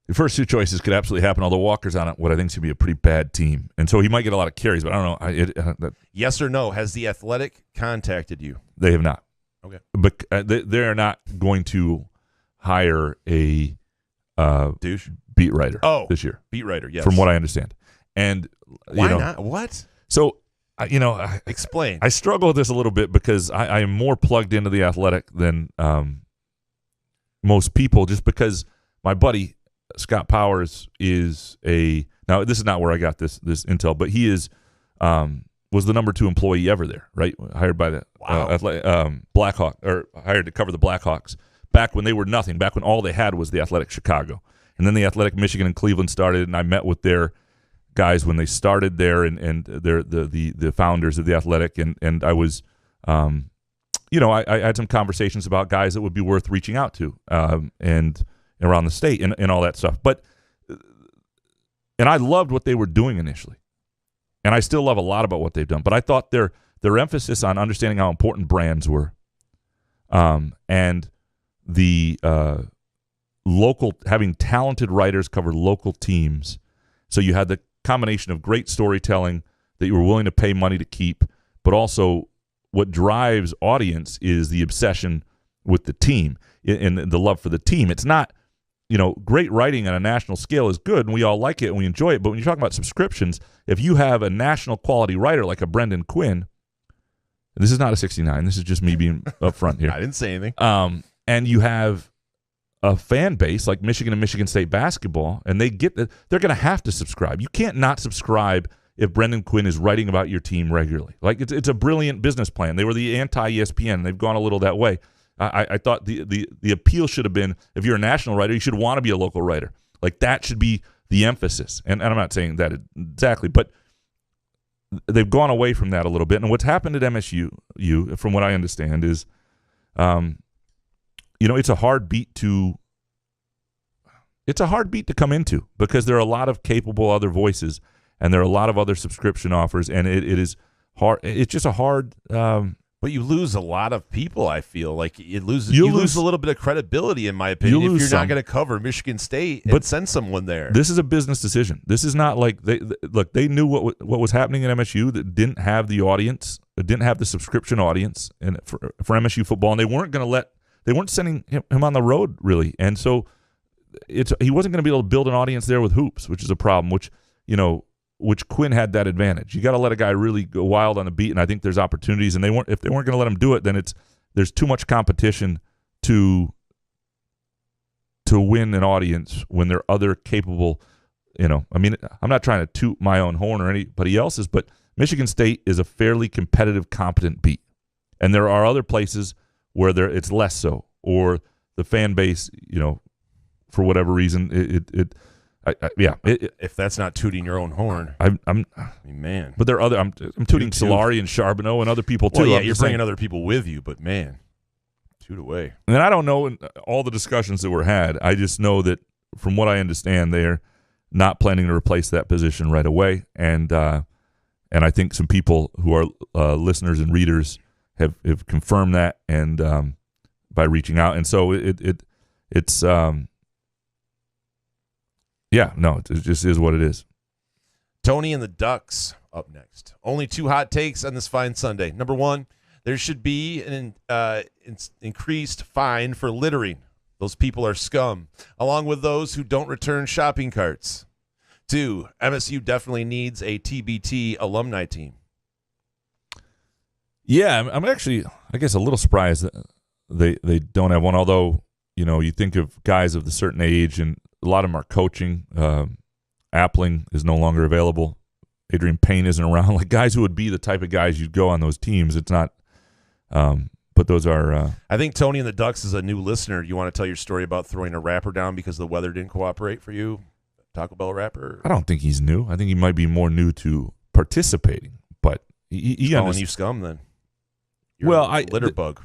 The first 2 choices could absolutely happen, although Walker's on what I think is going to be a pretty bad team. And so he might get a lot of carries, but I don't know. Yes or no, has The Athletic contacted you? They have not. Okay. But they are not going to hire a douche beat writer this year. Beat writer, yes. From what I understand. And why not? What? So, explain. I struggle with this a little bit because I am more plugged into The Athletic than most people, just because my buddy Scott Powers is now this is not where I got this intel, but he is was the number 2 employee ever there, right? Hired by the Blackhawk, or hired to cover the Blackhawks back when they were nothing, back when all they had was The Athletic Chicago. And then The Athletic Michigan and Cleveland started, and I met with their guys when they started there, and they're the founders of The Athletic, and I was I had some conversations about guys that would be worth reaching out to and around the state and all that stuff. And I loved what they were doing initially. And I still love a lot about what they've done. But I thought their emphasis on understanding how important brands were, and the local, having talented writers cover local teams. So you had the combination of great storytelling that you were willing to pay money to keep, but also what drives audience is the obsession with the team and the love for the team. It's not, great writing on a national scale is good, and we all like it and we enjoy it. But when you're talking about subscriptions, if you have a national quality writer like a Brendan Quinn, this is not a 69. This is just me being upfront here. I didn't say anything. And you have a fan base like Michigan and Michigan State basketball, and they're going to have to subscribe. You can't not subscribe if Brendan Quinn is writing about your team regularly. Like it's a brilliant business plan. They were the anti-ESPN. They've gone a little that way. I thought the appeal should have been, if you're a national writer, you should want to be a local writer. Like that should be the emphasis. And I'm not saying that exactly, but they've gone away from that a little bit. And what's happened at MSU, from what I understand, is, it's a hard beat to come into because there are a lot of capable other voices and there are a lot of other subscription offers, and it is hard. It's just a hard. But you lose a lot of people. I feel like you lose a little bit of credibility, in my opinion, if you're not going to cover Michigan State and send someone there. This is a business decision. This is not like they knew what was happening at MSU that didn't have the audience, didn't have the subscription audience, and for MSU football, and they weren't sending him on the road really, and so he wasn't going to be able to build an audience there with hoops, which is a problem. Which Quinn had that advantage. You got to let a guy really go wild on the beat, and I think there's opportunities. And if they weren't going to let him do it, then there's too much competition to win an audience when there are other capable. I'm not trying to toot my own horn or anybody else's, but Michigan State is a fairly competitive, competent beat, and there are other places where it's less so, or the fan base, for whatever reason, if that's not tooting your own horn, man. But there are other. I'm tooting Solari and Charbonneau and other people too. Well, yeah, you're bringing other people with you, but man, toot away. And I don't know all the discussions that were had. I just know that from what I understand, they're not planning to replace that position right away. And I think some people who are listeners and readers have confirmed that, and by reaching out. And so it's. Yeah, no, it just is what it is. Tony and the Ducks up next. Only 2 hot takes on this fine Sunday. Number 1, there should be an increased fine for littering. Those people are scum, along with those who don't return shopping carts. 2, MSU definitely needs a TBT alumni team. Yeah, I'm actually, I guess, a little surprised that they don't have one, although, you think of guys of a certain age, and a lot of them are coaching. Appling is no longer available. Adrian Payne isn't around. Like guys who would be the type of guys you'd go on those teams. It's not. But those are. I think Tony and the Ducks is a new listener. You want to tell your story about throwing a wrapper down because the weather didn't cooperate for you? Taco Bell wrapper? I don't think he's new. I think he might be more new to participating. But he's calling you scum then. You're litter bug.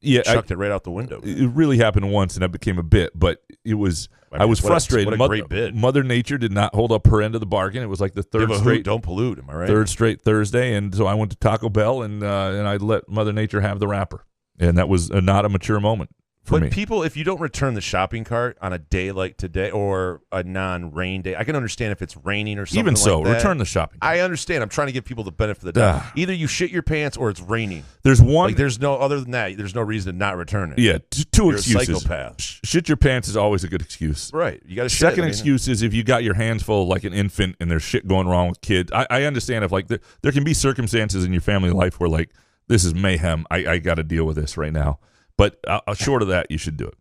Yeah, chucked it right out the window. It really happened once, and that became a bit. But it was, I was frustrated. What a great bit. Mother Nature did not hold up her end of the bargain. It was like the third straight. Don't pollute. Am I right? Third straight Thursday, and so I went to Taco Bell, and I let Mother Nature have the wrapper, and that was not a mature moment for me. But people, if you don't return the shopping cart on a day like today or a non-rain day, I can understand if it's raining or something. Even so, like that. Return the shopping cart. I understand. I'm trying to give people the benefit of the doubt. Either you shit your pants or it's raining. There's one. Like, there's no other than that. There's no reason to not return it. Yeah, two You're excuses. A psychopath. Shit your pants is always a good excuse. Right. You got to. Second excuse is if you got your hands full like an infant and there's shit going wrong with kids. I understand if like there can be circumstances in your family life where like this is mayhem. I got to deal with this right now. But short of that, you should do it.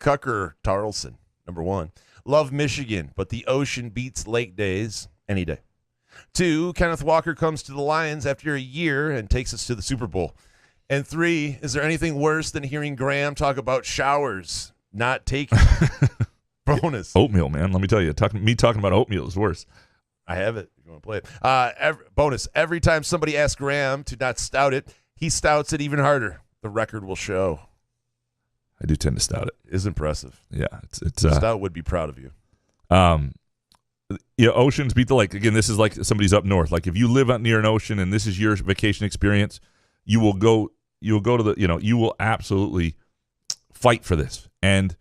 Cucker Tarlson, number 1. Love Michigan, but the ocean beats lake days any day. 2, Kenneth Walker comes to the Lions after a year and takes us to the Super Bowl. And 3, is there anything worse than hearing Graham talk about showers not taking? Bonus. Oatmeal, man. Let me tell you, me talking about oatmeal is worse. I have it. You want to play it? Bonus. Every time somebody asks Graham to not stout it, he stouts it even harder. The record will show. I do tend to stout it. It's impressive. Yeah, it's Stout would be proud of you. Oceans beat the lake. Again, this is like somebody's up north. Like if you live out near an ocean and this is your vacation experience, you will go to the, you will absolutely fight for this. And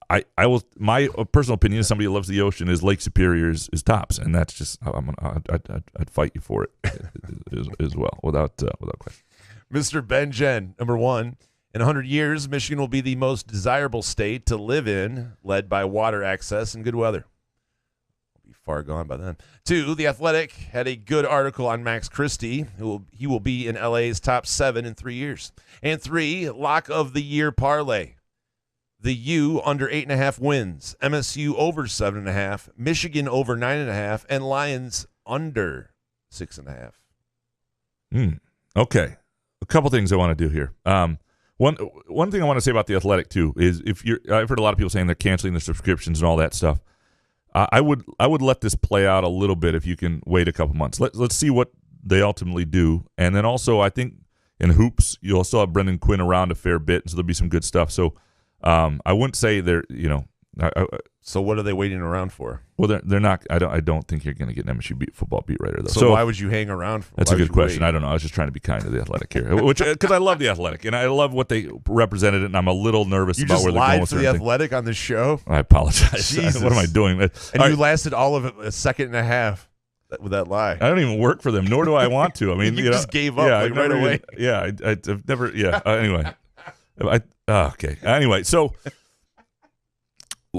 I will. My personal opinion, as somebody who loves the ocean, is Lake Superior is tops, and that's just I'd fight you for it as well, without question. Mr. Ben Jen, number 1. In 100 years, Michigan will be the most desirable state to live in, led by water access and good weather. We'll be far gone by then. 2, The Athletic had a good article on Max Christie. He will be in LA's top 7 in 3 years. And 3, Lock of the Year parlay. The U under 8.5 wins, MSU over 7.5, Michigan over 9.5, and Lions under 6.5. Okay, a couple things I want to do here. One thing I want to say about The Athletic too is I've heard a lot of people saying they're canceling their subscriptions and all that stuff. I would let this play out a little bit if you can wait a couple months. Let's see what they ultimately do, and then also I think in hoops you'll still have Brendan Quinn around a fair bit, so there'll be some good stuff. So. I wouldn't say they're, so what are they waiting around for? Well, they're not. I don't think you're going to get an MSU football beat writer though. So why would you hang around for? That's a good question. Wait? I don't know. I was just trying to be kind to The Athletic here, because I love The Athletic and I love what they represented, and I'm a little nervous about where they're going with the Athletic on this show. I apologize. What am I doing? And you lasted all of a second and a half with that lie. I don't even work for them, nor do I want to. I mean, you just gave up right away. I've never. Anyway, okay. Anyway, so.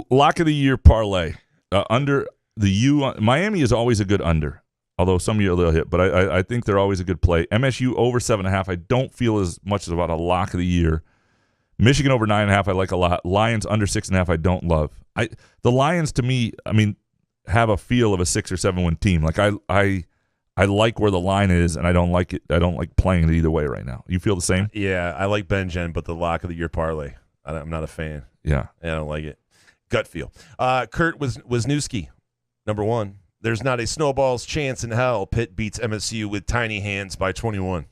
Lock of the Year parlay under the U. Miami is always a good under, although some year they'll hit, but I think they're always a good play. MSU over 7.5. I don't feel as much about a lock of the year. Michigan over 9.5. I like a lot. Lions under 6.5. I don't love. The Lions to me, have a feel of a 6 or 7 win team. Like I like where the line is, and I don't like it. I don't like playing it either way right now. You feel the same? Yeah, I like Ben Jen, but the lock of the year parlay, I'm not a fan. Yeah, I don't like it. Gut feel. Kurt Wisniewski, number 1. There's not a snowball's chance in hell Pitt beats MSU with tiny hands by 21.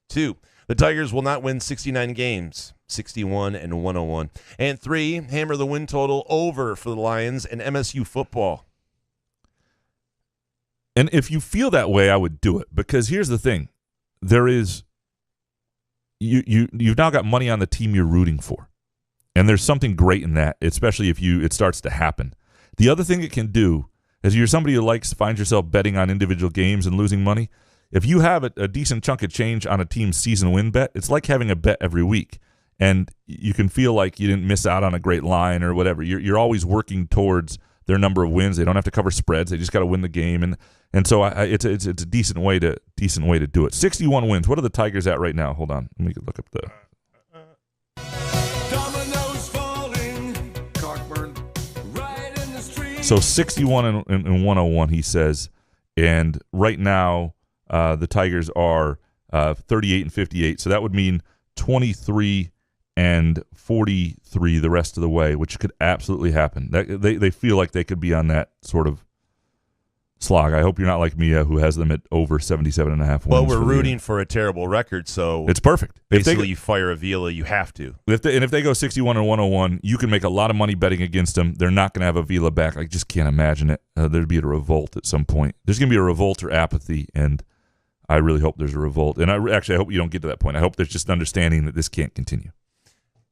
2, the Tigers will not win 69 games, 61 and 101. And 3, hammer the win total over for the Lions and MSU football. And if you feel that way, I would do it, because here's the thing: there is you've now got money on the team you're rooting for. And there's something great in that, especially if it starts to happen. The other thing it can do is you're somebody who finds yourself betting on individual games and losing money. If you have a decent chunk of change on a team's season win bet, it's like having a bet every week. And you can feel like you didn't miss out on a great line or whatever. You're always working towards their number of wins. They don't have to cover spreads. They just got to win the game. And so it's a decent way to do it. 61 wins. What are the Tigers at right now? Hold on. Let me look up the... So 61 and 101, he says, and right now the Tigers are 38 and 58. So that would mean 23 and 43 the rest of the way, which could absolutely happen. They feel like they could be on that sort of slog. I hope you're not like Mia, who has them at over 77.5 wins. Well, we're rooting for a terrible record, so it's perfect. Basically, you fire Avila, you have to. If they go 61 and 101, you can make a lot of money betting against them. They're not going to have Avila back. I just can't imagine it. There'd be a revolt at some point. There's going to be a revolt or apathy, and I really hope there's a revolt. And I hope you don't get to that point. I hope there's just an understanding that this can't continue.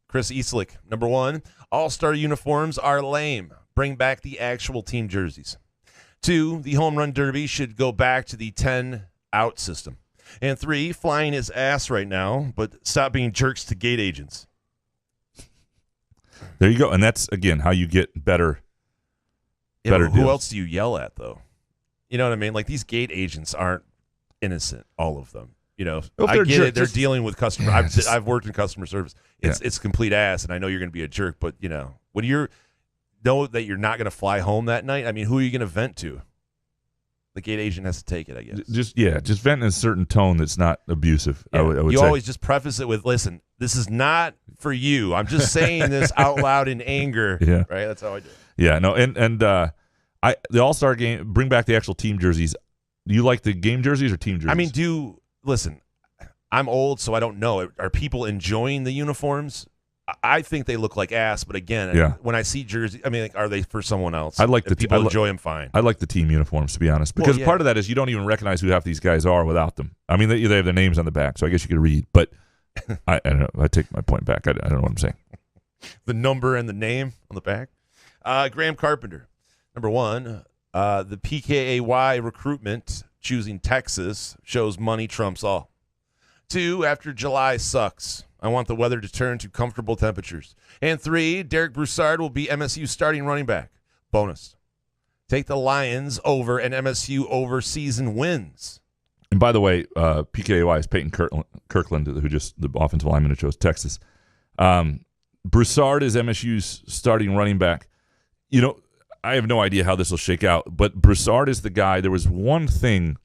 Chris Eastlick, number 1, all-star uniforms are lame. Bring back the actual team jerseys. 2, the home run derby should go back to the 10-out system. And 3, flying his ass right now, but stop being jerks to gate agents. There you go. And that's, again, how you get better deals. Who else do you yell at, though? You know what I mean? Like, these gate agents aren't innocent, all of them. I get it. They're dealing with customers. I've worked in customer service. It's complete ass, and I know you're going to be a jerk, but, when you're know that you're not going to fly home that night, I mean, who are you going to vent to? The gate agent has to take it, I guess. Just vent in a certain tone that's not abusive. Yeah. I would you say. Always just preface it with, listen, this is not for you. I'm just saying this out loud in anger. Yeah. Right? That's how I do it. Yeah, no, and the All-Star game, bring back the actual team jerseys. Do you like the game jerseys or team jerseys? I mean, listen, I'm old, so I don't know. Are people enjoying the uniforms? I think they look like ass, but again, when I see jerseys, I mean, are they for someone else? I like people enjoy them fine. I like the team uniforms, to be honest, because part of that is you don't even recognize who half these guys are without them. I mean, they have their names on the back, so I guess you could read, but I don't know. I take my point back. I don't know what I'm saying. The number and the name on the back. Graham Carpenter, number 1. The PKAY recruitment choosing Texas shows money trumps all. 2, after July sucks. I want the weather to turn to comfortable temperatures. And 3, Derek Broussard will be MSU's starting running back. Bonus. Take the Lions over and MSU over season wins. And by the way, PKAY is Peyton Kirkland, who just the offensive lineman who chose Texas. Broussard is MSU's starting running back. You know, I have no idea how this will shake out, but Broussard is the guy. There was one thing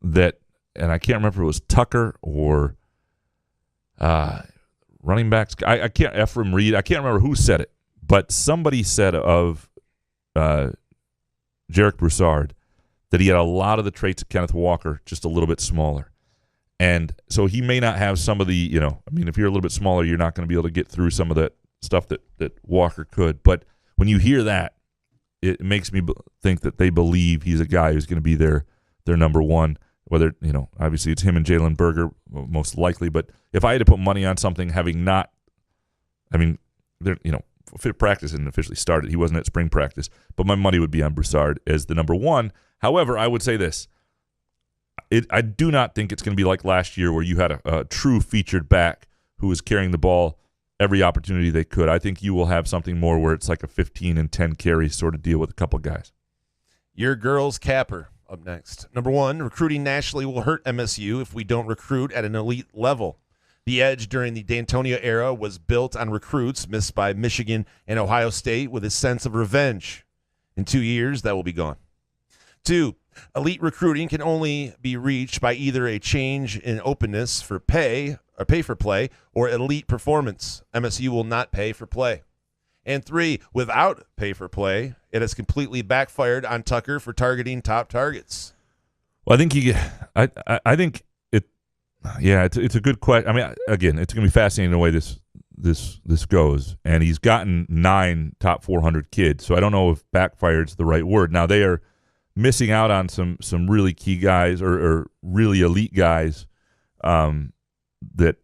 that, and I can't remember if it was Tucker or running backs. I can't, Ephraim Reed. I can't remember who said it, but somebody said of Jarek Broussard that he had a lot of the traits of Kenneth Walker, just a little bit smaller. And so he may not have some of the, I mean, if you're a little bit smaller, you're not going to be able to get through some of that stuff that Walker could. But when you hear that, it makes me think that they believe he's a guy who's going to be their number one, whether, obviously it's him and Jalen Berger most likely. But if I had to put money on something, fit practice hadn't officially started. He wasn't at spring practice, but my money would be on Broussard as the number one. However, I would say this. I do not think it's going to be like last year where you had a true featured back who was carrying the ball every opportunity they could. I think you will have something more where it's like a 15 and 10 carry sort of deal with a couple guys. Your girls capper up next. Number 1, recruiting nationally will hurt MSU if we don't recruit at an elite level. The edge during the D'Antonio era was built on recruits missed by Michigan and Ohio State with a sense of revenge. In 2 years, that will be gone. 2, elite recruiting can only be reached by either a change in openness for pay for play or elite performance. MSU will not pay for play. And 3, without pay for play, it has completely backfired on Tucker for targeting top targets. Well, I think it's a good question. I mean, again, it's going to be fascinating the way this goes. And he's gotten 9 top 400 kids, so I don't know if backfired is the right word. Now they are missing out on some really key guys or really elite guys that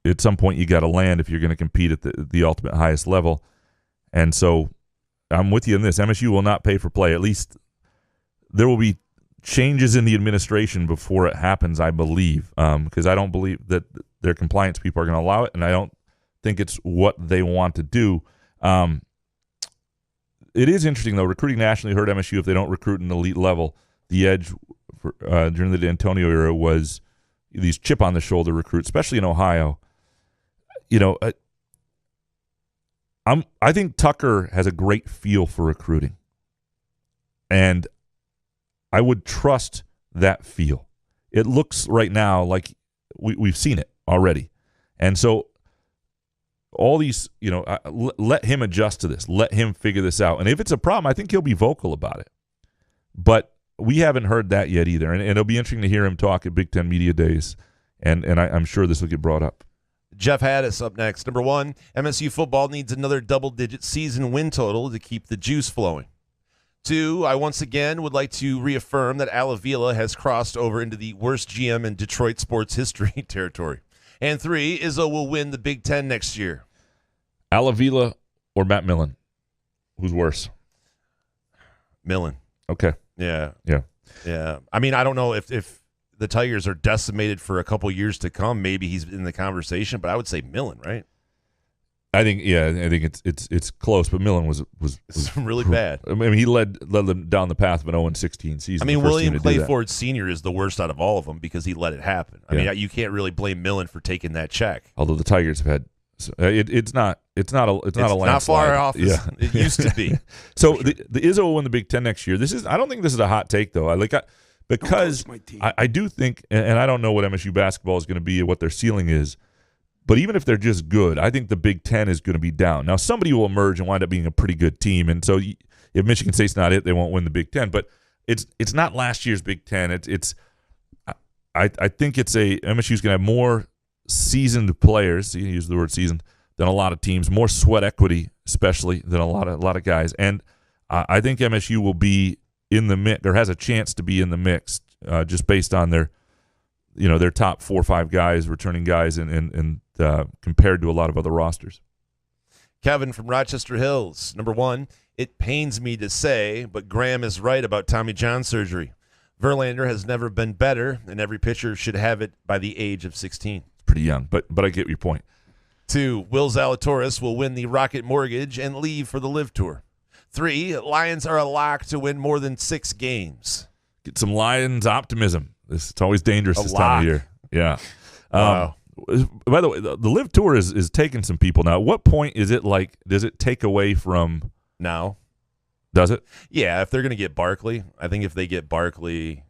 at some point you got to land if you're going to compete at the ultimate highest level. And so I'm with you on this. MSU will not pay for play. At least there will be changes in the administration before it happens, I believe, because I don't believe that their compliance people are going to allow it, and I don't think it's what they want to do. It is interesting, though. Recruiting nationally hurt MSU if they don't recruit an elite level. The edge during the D'Antonio era was these chip-on-the-shoulder recruits, especially in Ohio. I think Tucker has a great feel for recruiting, and I would trust that feel. It looks right now like we've seen it already, and so all these, let him adjust to this. Let him figure this out. And if it's a problem, I think he'll be vocal about it. But we haven't heard that yet either. And it'll be interesting to hear him talk at Big Ten Media Days. And I'm sure this will get brought up. Jeff Haddis up next. Number 1, MSU football needs another double-digit season win total to keep the juice flowing. 2, I once again would like to reaffirm that Al Avila has crossed over into the worst GM in Detroit sports history territory. And 3, Izzo will win the Big Ten next year. Al Avila or Matt Millen? Who's worse? Millen. Okay. Yeah. Yeah. I mean, I don't know if the Tigers are decimated for a couple years to come. Maybe he's in the conversation, but I would say Millen, right? I think it's close, but Millen was really bad. I mean, he led them down the path of an 0-16 season. I mean, William Clayford Sr. is the worst out of all of them because he let it happen. I mean, you can't really blame Millen for taking that check. Although the Tigers have had, it's not a landslide. Not far off. Yeah. It used to be. So the Izzo will win the Big Ten next year. I don't think this is a hot take though. Because I do think, and I don't know what MSU basketball is going to be, what their ceiling is. But even if they're just good, I think the Big Ten is going to be down. Now, somebody will emerge and wind up being a pretty good team. And so if Michigan State's not it, they won't win the Big Ten. But it's not last year's Big Ten. I think MSU's going to have more seasoned players, you use the word seasoned, than a lot of teams, more sweat equity, especially, than a lot of guys. And I think MSU will be in the mix, or has a chance to be in the mix, just based on their top 4 or 5 guys, returning guys, and compared to a lot of other rosters. Kevin from Rochester Hills. Number 1, it pains me to say, but Graham is right about Tommy John surgery. Verlander has never been better, and every pitcher should have it by the age of 16. Pretty young, but I get your point. 2, Will Zalatoris will win the Rocket Mortgage and leave for the Live Tour. 3, Lions are a lock to win more than 6 games. Get some Lions optimism. It's always dangerous this time of year. Yeah. Wow. By the way, the Live Tour is taking some people now. At what point is it like, does it take away from now? Does it? Yeah, if they're going to get Barkley, I think if they get Barkley,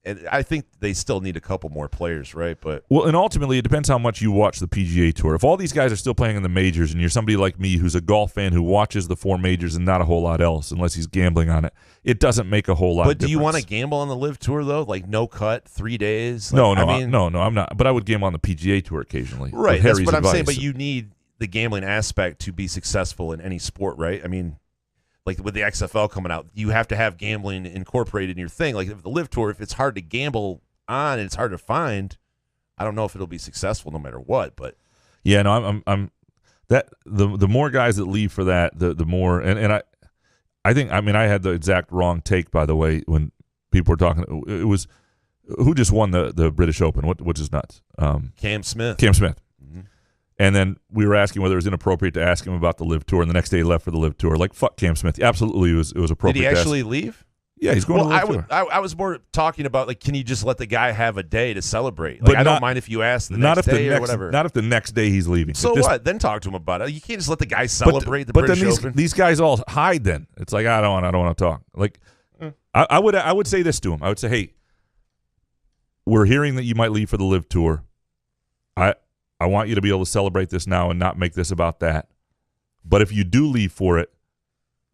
and I think they still need a couple more players, right? But well, and ultimately, it depends how much you watch the PGA Tour. If all these guys are still playing in the majors, and you're somebody like me who's a golf fan who watches the 4 majors and not a whole lot else, unless he's gambling on it, it doesn't make a whole lot. But do you want to gamble on the Live Tour though? Like no cut, 3 days? Like, No, I'm not. But I would gamble on the PGA Tour occasionally. Right, that's what I'm saying. But you need the gambling aspect to be successful in any sport, right? I mean, like with the XFL coming out, you have to have gambling incorporated in your thing. Like if the Live Tour, if it's hard to gamble on and it's hard to find, I don't know if it'll be successful no matter what. But yeah, no, I'm that the more guys that leave for that, the more, and I think, I mean, I had the exact wrong take, by the way, when people were talking. It was who just won the British Open, which is nuts. Cam Smith. Mm-hmm. And then we were asking whether it was inappropriate to ask him about the Live Tour, and the next day he left for the Live Tour. Like, fuck Cam Smith. Absolutely, it was appropriate. Did he actually leave? Yeah, he's going to the Live Tour. I was more talking about, like, can you just let the guy have a day to celebrate? Like, I don't mind if you ask the next day or whatever. Not if the next day he's leaving. So what? Then talk to him about it. You can't just let the guy celebrate the British Open. But then these guys all hide then. It's like, I don't want to talk. Like, I would say this to him. I would say, hey, we're hearing that you might leave for the Live Tour. I want you to be able to celebrate this now and not make this about that. But if you do leave for it,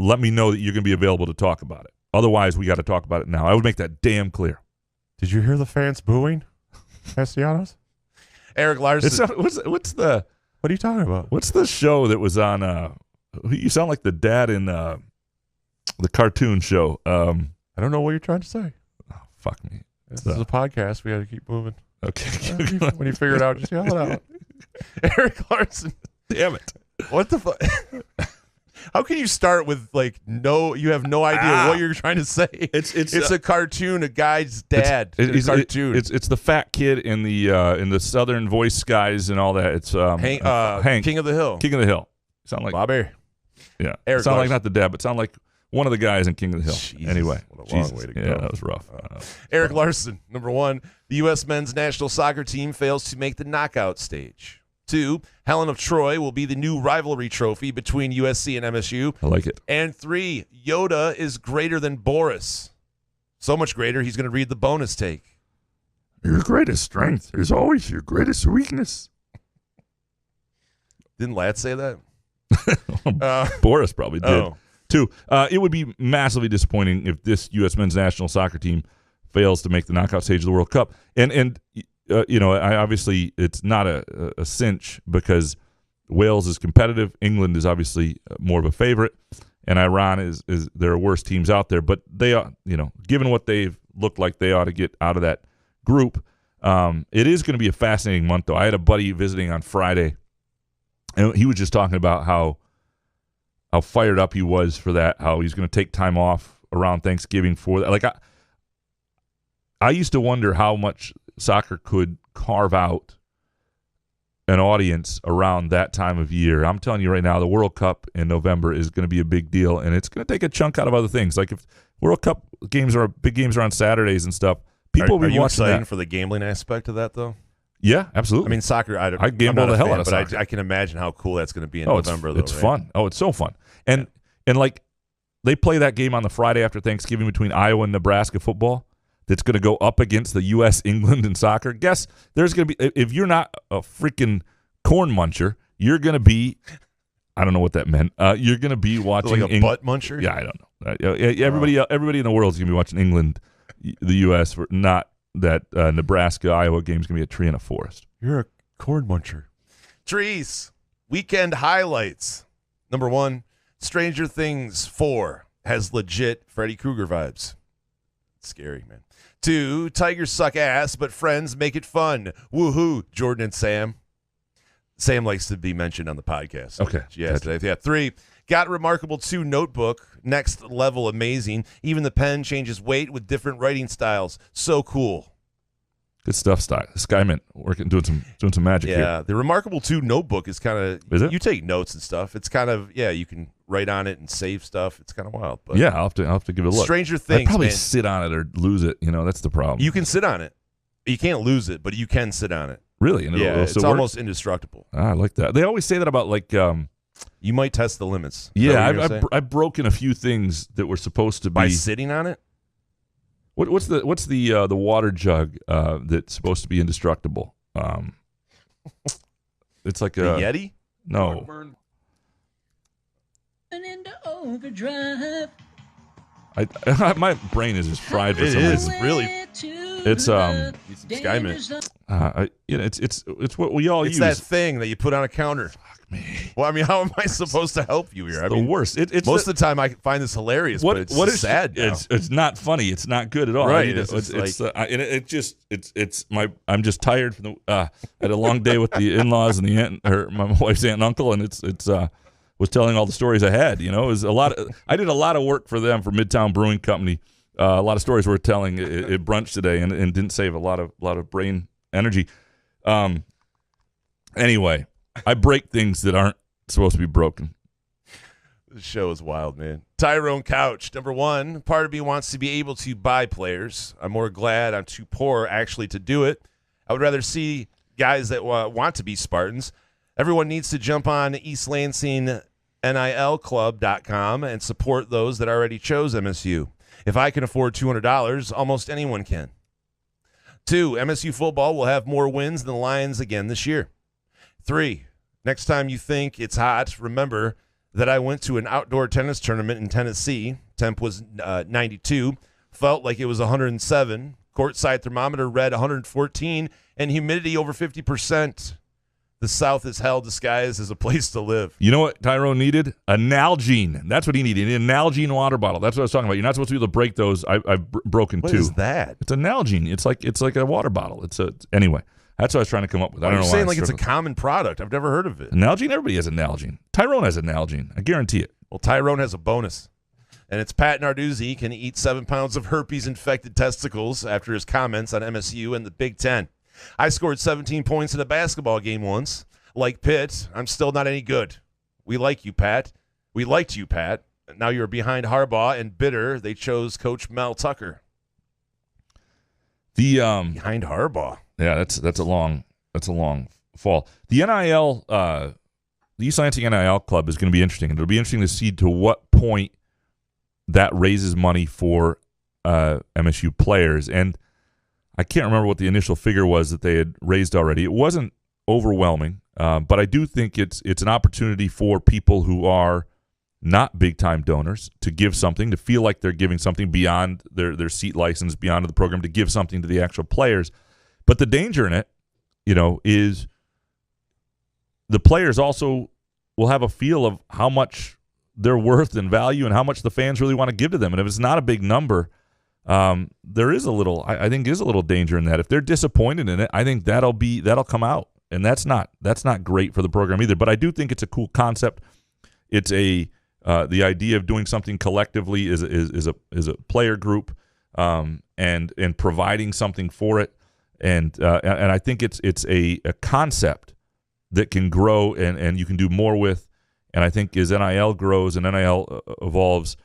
let me know that you're going to be available to talk about it. Otherwise, we got to talk about it now. I would make that damn clear. Did you hear the fans booing, Castellanos? Eric Larson. What's the? What are you talking about? What's the show that was on? You sound like the dad in the cartoon show. I don't know what you're trying to say. Oh, fuck me. This is a podcast. We got to keep moving. Okay. When you figure it out, just yell it out. Eric Larson. Damn it. What the fuck? How can you start with you have no idea what you're trying to say? It's a cartoon, a guy's dad. It's a cartoon. It's the fat kid in the Southern voice guys and all that. It's Hank, King of the Hill. King of the Hill. Sound like Bobby. Yeah. Eric sound Larson. like not the dad, but sound like one of the guys in King of the Hill. Jesus, anyway, what a long way to go. Yeah, that was rough. Eric Larson, number 1, the U.S. men's national soccer team fails to make the knockout stage. 2, Helen of Troy will be the new rivalry trophy between USC and MSU. I like it. And 3, Yoda is greater than Boris. So much greater, he's going to read the bonus take. Your greatest strength is always your greatest weakness. Didn't Lat say that? Boris probably did. Oh. 2, it would be massively disappointing if this U.S. men's national soccer team fails to make the knockout stage of the World Cup. And obviously it's not a cinch because Wales is competitive. England is obviously more of a favorite, and Iran is there are worse teams out there. But they are, given what they've looked like, they ought to get out of that group. It is going to be a fascinating month, though. I had a buddy visiting on Friday, and he was just talking about how fired up he was for that, how he's going to take time off around Thanksgiving for that. Like, I used to wonder how much soccer could carve out an audience around that time of year. I'm telling you right now, the World Cup in November is going to be a big deal, and it's going to take a chunk out of other things. Like if World Cup big games are on Saturdays and stuff, people will be watching that. For the gambling aspect of that, though? Yeah, absolutely. I mean, soccer, I gamble the hell out of soccer. But I can imagine how cool that's going to be in November. It's fun. Oh, it's so fun. And like they play that game on the Friday after Thanksgiving between Iowa and Nebraska football. That's going to go up against the U.S., England, and soccer. Guess there's going to be, if you're not a freaking corn muncher, you're going to be, I don't know what that meant. You're going to be watching. Like a butt muncher? Yeah, I don't know. Everybody in the world is going to be watching England, the U.S., for not that Nebraska-Iowa game is going to be a tree in a forest. You're a corn muncher. Trees, weekend highlights. Number 1, Stranger Things 4 has legit Freddy Krueger vibes. Scary, man. 2, Tigers suck ass, but friends make it fun. Woohoo, Jordan and Sam. Sam likes to be mentioned on the podcast. Okay. Yeah. Yeah. 3, got remarkable 2 notebook. Next level amazing. Even the pen changes weight with different writing styles. So cool. Good stuff, Skyman. Doing some magic here. Yeah. The remarkable 2 notebook is kind of. Is it? You take notes and stuff. It's kind of you can write on it and save stuff. It's kind of wild. But Yeah, I'll have to give it a look. Stranger Things. I'd probably man. sit on it or lose it. That's the problem. You can sit on it. You can't lose it, but you can sit on it. Really? And it'll it's still almost work? indestructible. I like that. They always say that about you might test the limits. Yeah, I've broken a few things that were supposed to be by sitting on it. What's the water jug that's supposed to be indestructible? It's like the Yeti. No. Into overdrive. My brain is just fried for some It is reason. really. It's Skyman. It's what we all It's use. that thing that you put on a counter. Fuck me. Well, I mean, how am I supposed to help you here? It's the worst. It's most of the time I find this hilarious, but it's sad. Now. It's not funny. It's not good at all. Right. I'm just tired from I had a long day with the in-laws and my wife's aunt and uncle, and was telling all the stories I had. It was I did a lot of work for them for Midtown Brewing Company. A lot of stories we're telling at brunch today, and didn't save a lot of brain energy. Anyway, I break things that aren't supposed to be broken. This show is wild, man. Tyrone Couch, number 1. Part of me wants to be able to buy players. I'm more glad I'm too poor actually to do it. I would rather see guys that want to be Spartans. Everyone needs to jump on East Lansing NILclub.com and support those that already chose MSU. If I can afford $200, almost anyone can. 2, MSU football will have more wins than the Lions again this year. 3, next time you think it's hot, remember that I went to an outdoor tennis tournament in Tennessee. Temp was 92, felt like it was 107. Courtside thermometer read 114, and humidity over 50%. The South is hell disguised as a place to live. You know what Tyrone needed? A Nalgene. That's what he needed. He needed a Nalgene water bottle. That's what I was talking about. You're not supposed to be able to break those. I've broken 2. What is that? It's a Nalgene. It's like a water bottle. Anyway. That's what I was trying to come up with. I don't know why. You're saying it's a common product. I've never heard of it. Nalgene? Everybody has a Nalgene. Tyrone has a Nalgene. I guarantee it. Well, Tyrone has a bonus. And it's Pat Narduzzi can eat 7 pounds of herpes-infected testicles after his comments on MSU and the Big Ten. I scored 17 points in a basketball game once. Like Pitt, I'm still not any good. We like you, Pat. We liked you, Pat. Now you're behind Harbaugh and bitter. They chose Coach Mel Tucker. Behind Harbaugh. Yeah, that's a long fall. The NIL, the East Lansing NIL Club is going to be interesting, and it'll be interesting to see to what point that raises money for MSU players. And I can't remember what the initial figure was that they had raised already. It wasn't overwhelming, but I do think it's an opportunity for people who are not big-time donors to give something, to feel like they're giving something beyond their seat license, beyond the program, to give something to the actual players. But the danger in it, is the players also will have a feel of how much they're worth and value and how much the fans really want to give to them. And if it's not a big number, there is a little, I think, is a little danger in that. If they're disappointed in it, I think that'll come out, and that's not great for the program either. But I do think it's a cool concept. It's the idea of doing something collectively is a player group, and providing something for it, and I think it's a concept that can grow and you can do more with. And I think as NIL grows and NIL evolves,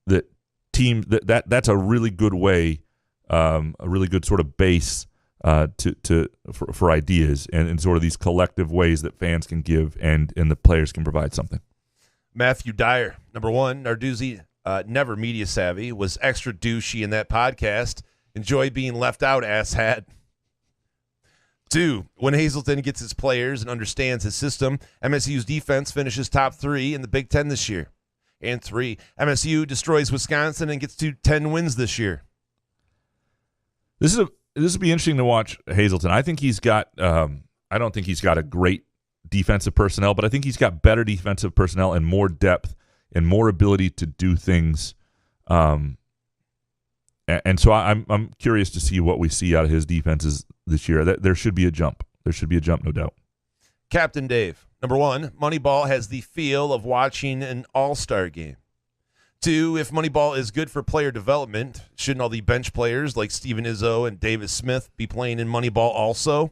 that's a really good way, a really good sort of base for ideas and sort of these collective ways that fans can give and the players can provide something. Matthew Dyer, number 1, Narduzzi, never media savvy, was extra douchey in that podcast. Enjoy being left out, asshat. 2, when Hazelton gets his players and understands his system, MSU's defense finishes top 3 in the Big Ten this year. And 3, MSU destroys Wisconsin and gets to 10 wins this year. This will be interesting to watch Hazelton. I think he's got. I don't think he's got a great defensive personnel, but I think he's got better defensive personnel and more depth and more ability to do things. And so I'm curious to see what we see out of his defenses this year. There should be a jump. There should be a jump, no doubt. Captain Dave. Number 1, Moneyball has the feel of watching an all-star game. 2, if Moneyball is good for player development, shouldn't all the bench players like Steven Izzo and Davis Smith be playing in Moneyball also?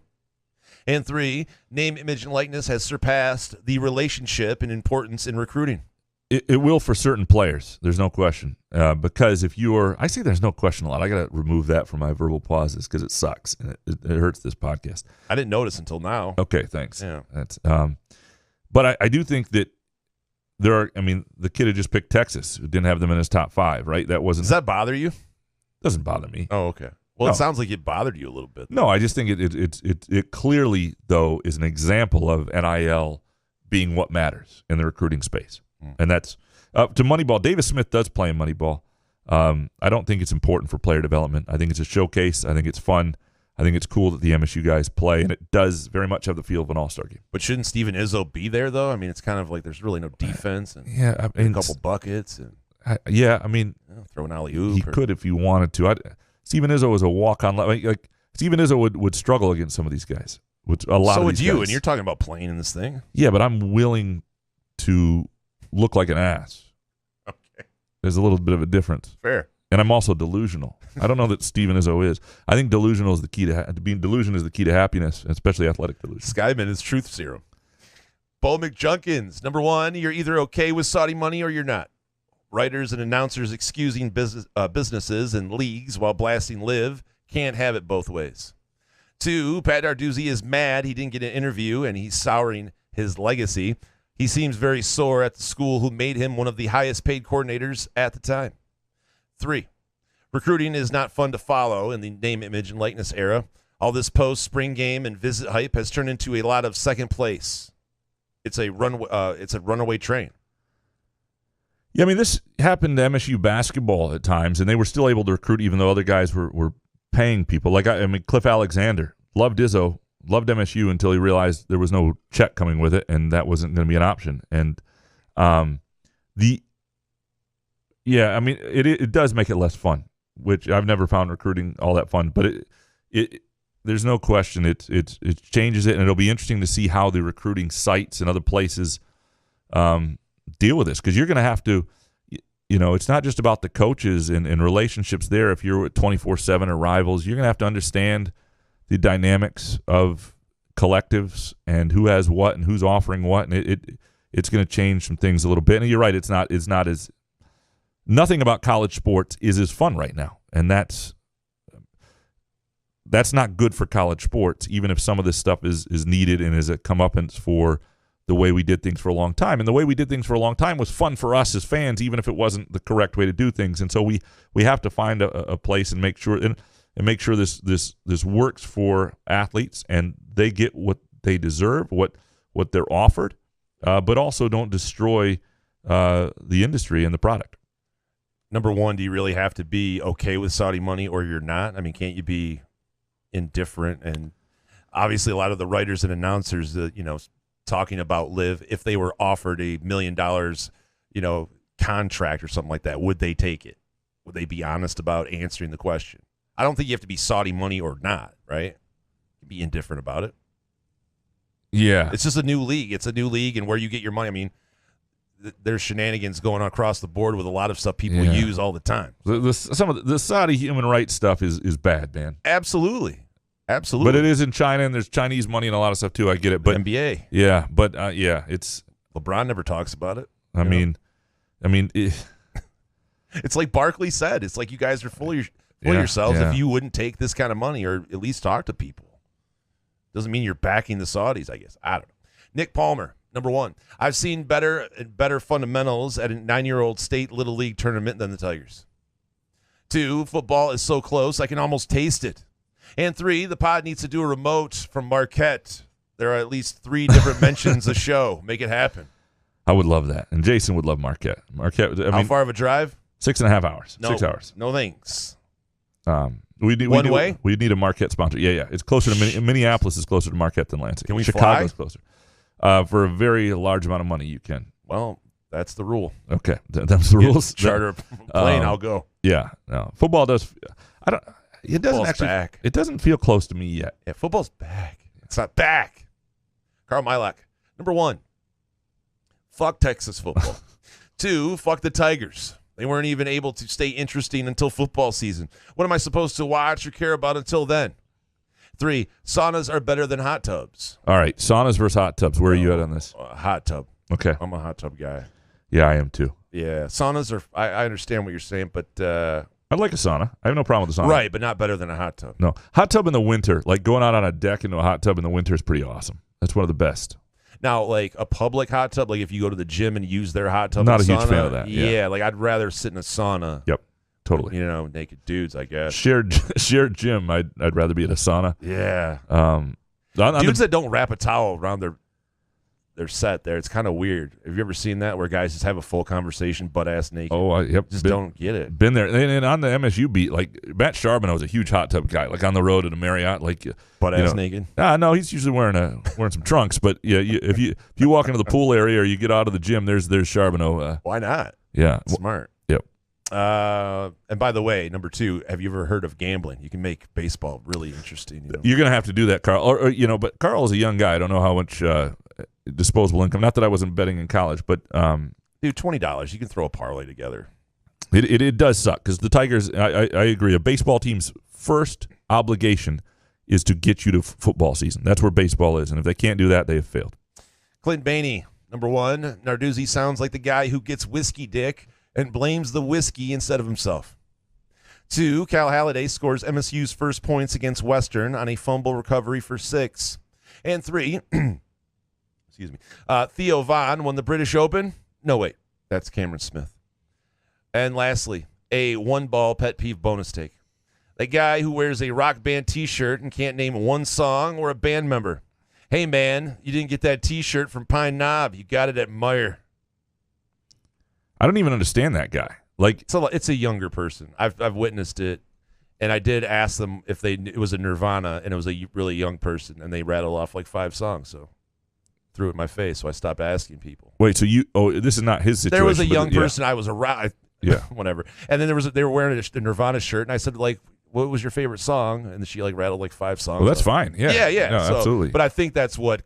And 3, name, image, and likeness has surpassed the relationship in importance in recruiting. It will for certain players. There's no question. Because if you're, I say there's no question a lot. I got to remove that from my verbal pauses because it sucks. And it hurts this podcast. I didn't notice until now. Okay, thanks. Yeah. That's, but I do think that there are, I mean, the kid who just picked Texas, who didn't have them in his top 5, right? That wasn't. Does that bother you? Doesn't bother me. Oh, okay. Well, No. It sounds like it bothered you a little bit. No, I just think it clearly, though, is an example of NIL being what matters in the recruiting space. And that's to Moneyball. Davis Smith does play in Moneyball. I don't think it's important for player development. I think it's a showcase. I think it's fun. I think it's cool that the MSU guys play, and it does very much have the feel of an all-star game. But shouldn't Steven Izzo be there, though? I mean, it's kind of like there's really no defense and Yeah, I mean, a couple buckets. And I mean, throw an alley-oop. He could if he wanted to. Steven Izzo was a walk-on. Like Steven Izzo would struggle against some of these guys. Which a lot. So of would these you, guys. and you're talking about playing in this thing. Yeah, but I'm willing to look like an ass. Okay. There's a little bit of a difference. Fair. And I'm also delusional. I don't know that Steven Izzo is. I think delusional is the key to being delusion is the key to happiness, especially athletic delusion. Skyman is truth serum. Bo McJunkins. Number 1, you're either okay with Saudi money or you're not. Writers and announcers excusing businesses and leagues while blasting Liv can't have it both ways. 2, Pat Narduzzi is mad he didn't get an interview and he's souring his legacy. He seems very sore at the school who made him one of the highest paid coordinators at the time. 3, recruiting is not fun to follow in the name, image, and likeness era. All this post-spring game and visit hype has turned into a lot of second place. It's a runaway train. Yeah, I mean, this happened to MSU basketball at times, and they were still able to recruit even though other guys were paying people. Like, I mean, Cliff Alexander loved Izzo, loved MSU until he realized there was no check coming with it, and that wasn't going to be an option. And yeah, I mean, it does make it less fun, which I've never found recruiting all that fun. But there's no question it changes it, and it'll be interesting to see how the recruiting sites and other places deal with this, because you're going to have to, it's not just about the coaches and relationships there. If you're at 24/7 or rivals, you're going to have to understand the dynamics of collectives and who has what and who's offering what, and it's going to change some things a little bit. And you're right, it's not as nothing about college sports is as fun right now, and that's not good for college sports, even if some of this stuff is needed and is a comeuppance for the way we did things for a long time. And the way we did things for a long time was fun for us as fans, even if it wasn't the correct way to do things. And so we have to find a place and make sure make sure this works for athletes and they get what they deserve, what they're offered, but also don't destroy the industry and the product. Number 1, do you really have to be okay with Saudi money or you're not? I mean, can't you be indifferent? And obviously a lot of the writers and announcers talking about Liv, if they were offered $1 million, contract or something like that, would they take it? Would they be honest about answering the question? I don't think you have to be Saudi money or not, right? Be indifferent about it. Yeah. It's just a new league. It's a new league, and where you get your money. I mean, there's shenanigans going on across the board with a lot of stuff people use all the time. Some of the Saudi human rights stuff is bad, man. Absolutely. But it is in China, and there's Chinese money and a lot of stuff too. I get it, but NBA. Yeah, but it's LeBron never talks about it. I mean, it's like Barkley said. It's like you guys are full of yourselves if you wouldn't take this kind of money or at least talk to people. Doesn't mean you're backing the Saudis, I guess. I don't know. Nick Palmer, number 1. I've seen better fundamentals at a 9-year-old state Little League tournament than the Tigers. 2, football is so close I can almost taste it. And 3, the pod needs to do a remote from Marquette. There are at least 3 different mentions a show. Make it happen. I would love that. And Jason would love Marquette. How far of a drive? 6.5 hours. No, 6 hours. No thanks. We way? We need a Marquette sponsor. Yeah. It's closer to Minneapolis is closer to Marquette than Lansing. Can we Chicago's fly? closer. For a very large amount of money, you can. Well, that's the rule. Okay, that's the rules. Charter a plane, I'll go. Yeah. No. Football does. I don't. It doesn't Football's actually. back. It doesn't feel close to me yet. Yeah, football's back. It's not back. Carl Milak. Number 1, fuck Texas football. 2, fuck the Tigers. They weren't even able to stay interesting until football season. What am I supposed to watch or care about until then? 3, saunas are better than hot tubs. All right, saunas versus hot tubs. Where are you at on this? Hot tub. Okay. I'm a hot tub guy. Yeah, I am too. Yeah, saunas are. I understand what you're saying, but I'd like a sauna. I have no problem with the sauna. Right, but not better than a hot tub. No, hot tub in the winter, like going out on a deck into a hot tub in the winter is pretty awesome. That's one of the best. Now, like a public hot tub, like if you go to the gym and use their hot tub, Not a sauna, huge fan of that. Yeah, like I'd rather sit in a sauna. Yep, totally. You know, naked dudes, I guess. Shared gym. I'd rather be at a sauna. Yeah. Dudes that don't wrap a towel around their set there, it's kind of weird. Have you ever seen that where guys just have a full conversation butt ass naked? Oh, yep. Don't get it. Been there. And on the MSU beat, like Matt Charbonneau was a huge hot tub guy, like on the road at a Marriott, like butt ass naked. No, he's usually wearing some trunks. But yeah, if you walk into the pool area or you get out of the gym, there's Charbonneau. Why not? Yeah, smart. Yep. And by the way, number 2, have you ever heard of gambling? You can make baseball really interesting. You're gonna have to do that, Carl. Or but Carl is a young guy. I don't know how much disposable income. Not that I wasn't betting in college, but dude, $20, you can throw a parlay together. It does suck because the Tigers. I agree. A baseball team's first obligation is to get you to football season. That's where baseball is, and if they can't do that, they have failed. Clint Bainey, number 1, Narduzzi sounds like the guy who gets whiskey dick and blames the whiskey instead of himself. 2, Cal Halliday scores MSU's first points against Western on a fumble recovery for 6. And 3. Excuse me. Theo Vaughn won the British Open. No, wait. That's Cameron Smith. And lastly, a one-ball pet peeve bonus take. The guy who wears a rock band T-shirt and can't name one song or a band member. Hey, man, you didn't get that T-shirt from Pine Knob. You got it at Meyer. I don't even understand that guy. Like it's a younger person. I've witnessed it, and I did ask them if it was a Nirvana, and it was a really young person, and they rattled off like 5 songs. So threw it in my face, so I stopped asking people. Wait, so this is not his situation. There was a young person. I was around. Yeah, whatever. And then they were wearing a Nirvana shirt, and I said like, "What was your favorite song?" And she like rattled like 5 songs. Well, that's fine. Yeah, yeah. No, so, absolutely. But I think that's what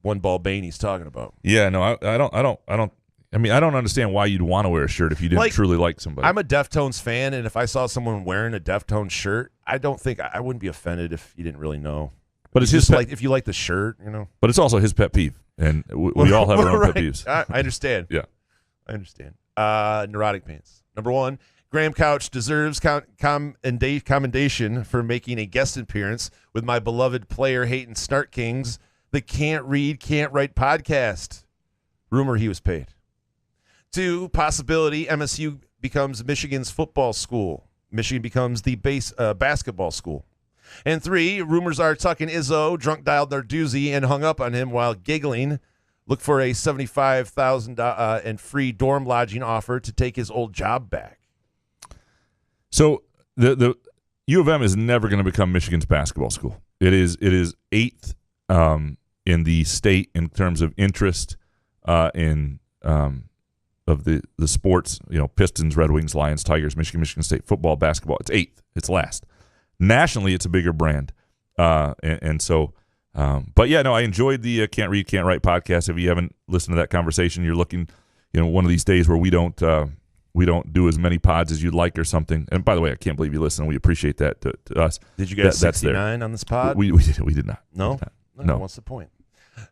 One Ball Bainey's talking about. Yeah, no, I don't. I mean, I don't understand why you'd want to wear a shirt if you didn't truly like somebody. I'm a Deftones fan, and if I saw someone wearing a Deftones shirt, I wouldn't be offended if you didn't really know. But it's just like if you like the shirt, you know. But it's also his pet peeve, and we all have our own pet peeves. I understand. Yeah, I understand. Neurotic pants. Number 1, Graham Couch deserves commendation for making a guest appearance with my beloved player-hating Snark Kings, the Can't Read, Can't Write podcast. Rumor he was paid. 2, possibility MSU becomes Michigan's football school. Michigan becomes the basketball school. And 3, rumors are Tuck and Izzo drunk dialed Narduzzi and hung up on him while giggling. Look for a $75,000 and free dorm lodging offer to take his old job back. So the U of M is never going to become Michigan's basketball school. It is 8th in the state in terms of interest of the sports, Pistons, Red Wings, Lions, Tigers, Michigan State, football, basketball. It's 8th. It's last. Nationally, it's a bigger brand. So, but yeah, no, I enjoyed the Can't Read, Can't Write podcast. If you haven't listened to that conversation, you're looking, one of these days where we don't do as many pods as you'd like or something. And by the way, I can't believe you listen. We appreciate that to us. Did you get 69 on this pod? We did not. No? No. What's the point?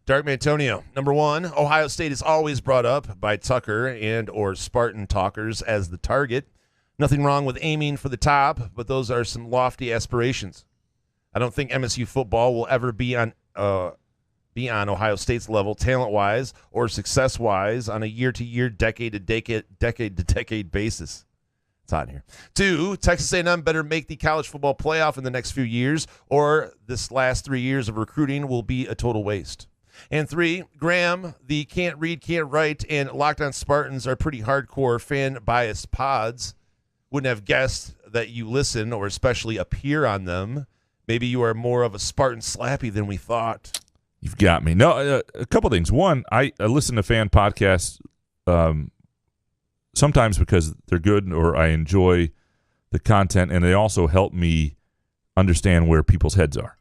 Dark Mantonio, number 1, Ohio State is always brought up by Tucker and or Spartan talkers as the target. Nothing wrong with aiming for the top, but those are some lofty aspirations. I don't think MSU football will ever be on Ohio State's level talent-wise or success-wise on a year-to-year, decade-to-decade basis. It's hot in here. 2, Texas A&M better make the college football playoff in the next few years, or this last 3 years of recruiting will be a total waste. And 3, Graham, the Can't Read, Can't Write, and Locked On Spartans are pretty hardcore fan-biased pods. Wouldn't have guessed that you listen or especially appear on them. Maybe you are more of a Spartan slappy than we thought. You've got me. No, a couple things. One, I listen to fan podcasts sometimes because they're good or I enjoy the content, and they also help me understand where people's heads are.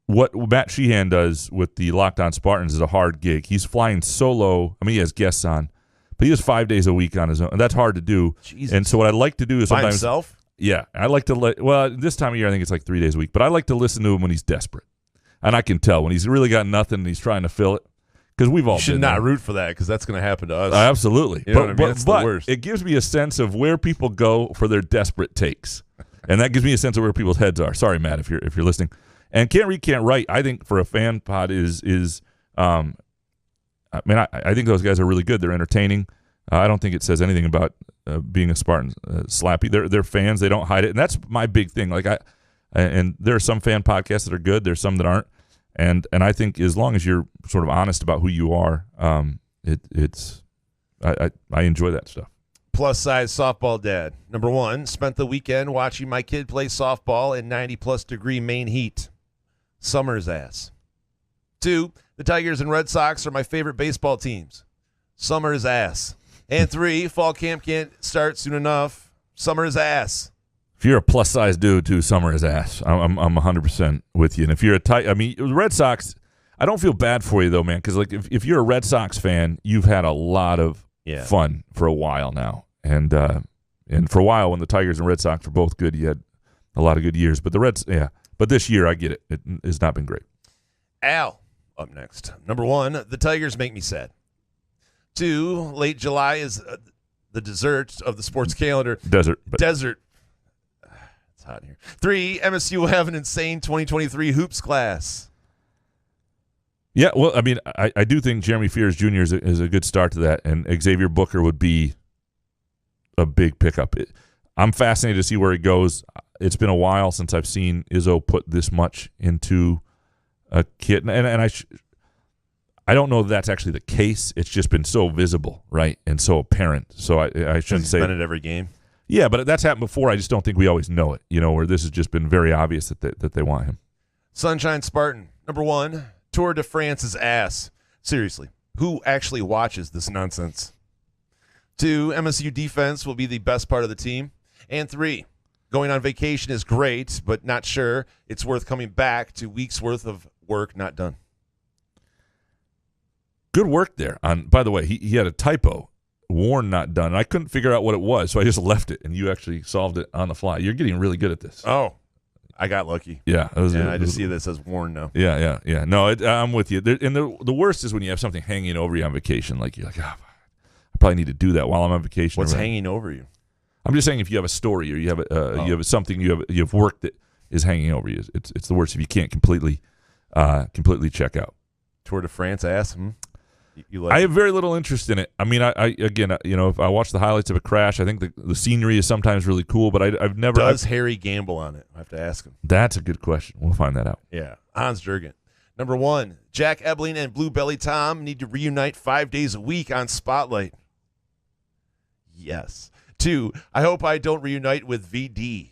what Matt Sheehan does with the Locked On Spartans is a hard gig. He's flying solo. I mean, he has guests on, but he does 5 days a week on his own, and that's hard to do. Jesus. And so what I like to do is By sometimes himself? Yeah, I like to well, this time of year I think it's like 3 days a week, but I like to listen to him when he's desperate, and I can tell when he's really got nothing and he's trying to fill it. Because we've all you should been not there. root for that because that's going to happen to us. Absolutely. You know what I mean? It's the But worst. it gives me a sense of where people go for their desperate takes, and that gives me a sense of where people's heads are. Sorry, Matt, if you're listening. And Can't Read, Can't Write, I think for a fan pod is I think those guys are really good. They're entertaining. I don't think it says anything about being a Spartan slappy. They're fans. They don't hide it, and that's my big thing. And there are some fan podcasts that are good. There's some that aren't. And I think as long as you're sort of honest about who you are, I enjoy that stuff. Plus size softball dad. Number 1, spent the weekend watching my kid play softball in 90-plus degree Maine heat. Summer's ass. 2, the Tigers and Red Sox are my favorite baseball teams. Summer's ass. And 3, fall camp can't start soon enough. Summer's ass. If you're a plus-size dude, too, summer is ass. I'm 100% with you. And if you're the Red Sox, I don't feel bad for you, though, man, because if you're a Red Sox fan, you've had a lot of fun for a while now. And for a while, when the Tigers and Red Sox were both good, you had a lot of good years. But the Reds, but this year, I get it. It has not been great. Al, up next. Number 1, the Tigers make me sad. 2, late July is the dessert of the sports calendar. Desert. Hot here. 3, MSU will have an insane 2023 hoops class. Yeah, well, I mean, I do think Jeremy Fears Jr. is a good start to that, and Xavier Booker would be a big pickup. I'm fascinated to see where he goes. It's been a while since I've seen Izzo put this much into a kid, and I don't know if that's actually the case. It's just been so visible, right, and so apparent. So I shouldn't say been at every game. Yeah, but that's happened before. I just don't think we always know it, where this has just been very obvious that they want him. Sunshine Spartan. Number 1, Tour de France's ass. Seriously, who actually watches this nonsense? 2, MSU defense will be the best part of the team. And 3, going on vacation is great, but not sure it's worth coming back to weeks' worth of work not done. Good work there. By the way, he had a typo. Warn not done. And I couldn't figure out what it was, so I just left it, and you actually solved it on the fly. You're getting really good at this. Oh, I got lucky. Yeah. I just see this as warn now. Yeah. No, I'm with you. And the worst is when you have something hanging over you on vacation. Like you're like, I probably need to do that while I'm on vacation. What's hanging over you? I'm just saying if you have a story or you have something you have work that is hanging over you. It's the worst if you can't completely check out. Tour de France ass. I have very little interest in it. I mean, if I watch the highlights of a crash, I think the scenery is sometimes really cool, but I've never. Does Harry gamble on it? I have to ask him. That's a good question. We'll find that out. Yeah. Hans Jurgen. Number 1, Jack Ebling and Blue Belly Tom need to reunite 5 days a week on Spotlight. Yes. 2, I hope I don't reunite with VD.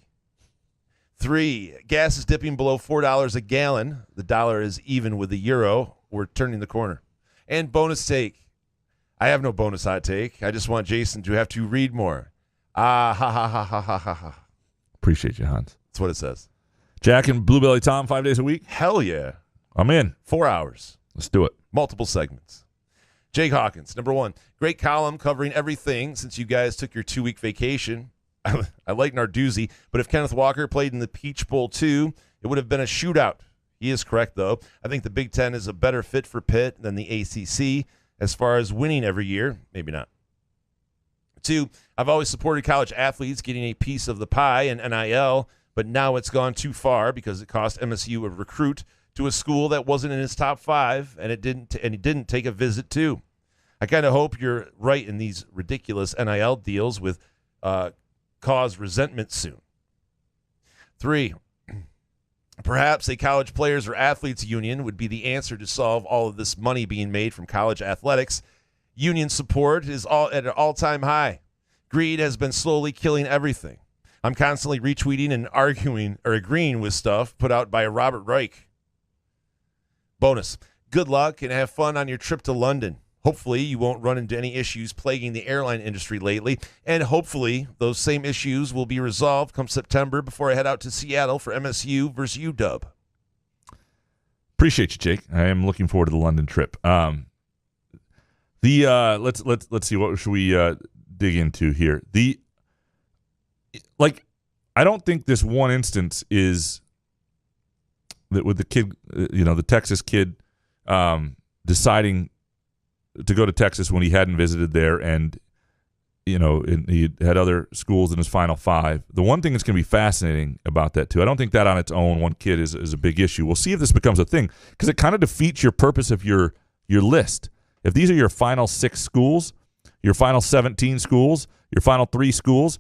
3, gas is dipping below $4 a gallon. The dollar is even with the euro. We're turning the corner. And bonus take. I have no bonus hot take. I just want Jason to have to read more. Ha ha ha ha ha ha ha. Appreciate you, Hans. That's what it says. Jack and Blue Belly Tom 5 days a week? Hell yeah. I'm in. 4 hours. Let's do it. Multiple segments. Jake Hawkins, number 1. Great column covering everything since you guys took your 2-week vacation. I like Narduzzi, but if Kenneth Walker played in the Peach Bowl too, it would have been a shootout. He is correct, though. I think the Big Ten is a better fit for Pitt than the ACC as far as winning every year. Maybe not. 2, I've always supported college athletes getting a piece of the pie in NIL, but now it's gone too far because it cost MSU a recruit to a school that wasn't in his top 5, and he didn't take a visit to. I kind of hope you're right in these ridiculous NIL deals with cause resentment soon. 3, perhaps a college players or athletes union would be the answer to solve all of this money being made from college athletics. Union support is at an all-time high. Greed has been slowly killing everything. I'm constantly retweeting and arguing or agreeing with stuff put out by Robert Reich. Bonus. Good luck and have fun on your trip to London. Hopefully you won't run into any issues plaguing the airline industry lately, and hopefully those same issues will be resolved come September before I head out to Seattle for MSU versus UW. Appreciate you, Jake. I am looking forward to the London trip. Let's see, what should we dig into here? I don't think this one instance is that with the kid, the Texas kid deciding to go to Texas when he hadn't visited there, and he had other schools in his Final Five. The one thing that's going to be fascinating about that too, I don't think that on its own, one kid is a big issue. We'll see if this becomes a thing, because it kind of defeats your purpose of your list. If these are your final 6 schools, your final 17 schools, your final 3 schools,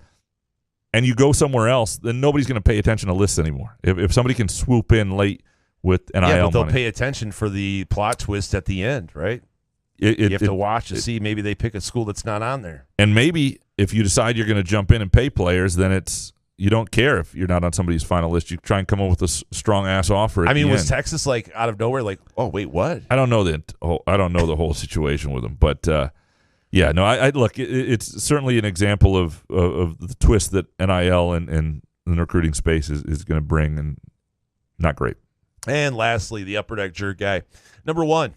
and you go somewhere else, then nobody's going to pay attention to lists anymore. If somebody can swoop in late with NIL but they'll money. pay attention for the plot twist at the end, right? You have to watch to see maybe they pick a school that's not on there. And maybe if you decide you're going to jump in and pay players, then you don't care if you're not on somebody's final list. You try and come up with a strong-ass offer at the was end. Texas out of nowhere oh, wait, what? I don't know the whole situation with them, but I look. It's certainly an example of the twist that NIL and the recruiting space is going to bring, and not great. And lastly, the Upper Deck Jerk guy. Number 1,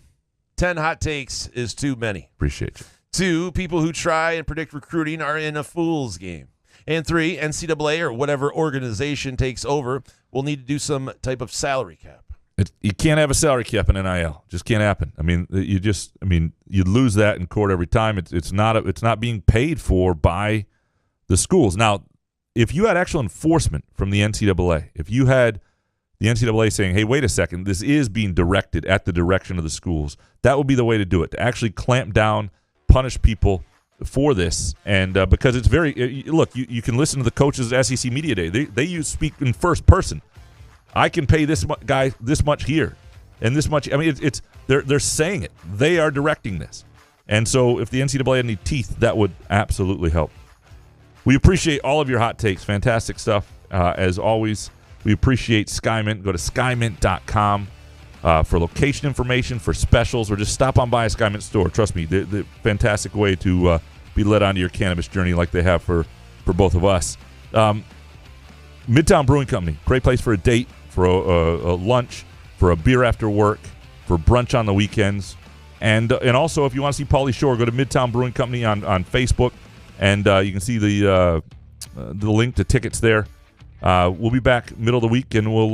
10 hot takes is too many. Appreciate you. 2, people who try and predict recruiting are in a fool's game. And 3, NCAA or whatever organization takes over will need to do some type of salary cap. You can't have a salary cap in NIL. Just can't happen. You lose that in court every time. It's not being paid for by the schools. Now, if you had actual enforcement from the NCAA, if you had the NCAA saying, hey, wait a second, this is being directed at the direction of the schools, that would be the way to do it, to actually clamp down, punish people for this. And because it's very look, you can listen to the coaches at SEC Media Day. They speak in first person. I can pay this guy this much here and this much. They're saying it. They are directing this. And so if the NCAA had any teeth, that would absolutely help. We appreciate all of your hot takes. Fantastic stuff. As always, we appreciate SkyMint. Go to skymint.com for location information, for specials, or just stop on by a SkyMint store. Trust me, the fantastic way to be led onto your cannabis journey like they have for both of us. Midtown Brewing Company, great place for a date, for a lunch, for a beer after work, for brunch on the weekends. And also, if you want to see Pauly Shore, go to Midtown Brewing Company on Facebook, and you can see the link to tickets there. We'll be back middle of the week, and we'll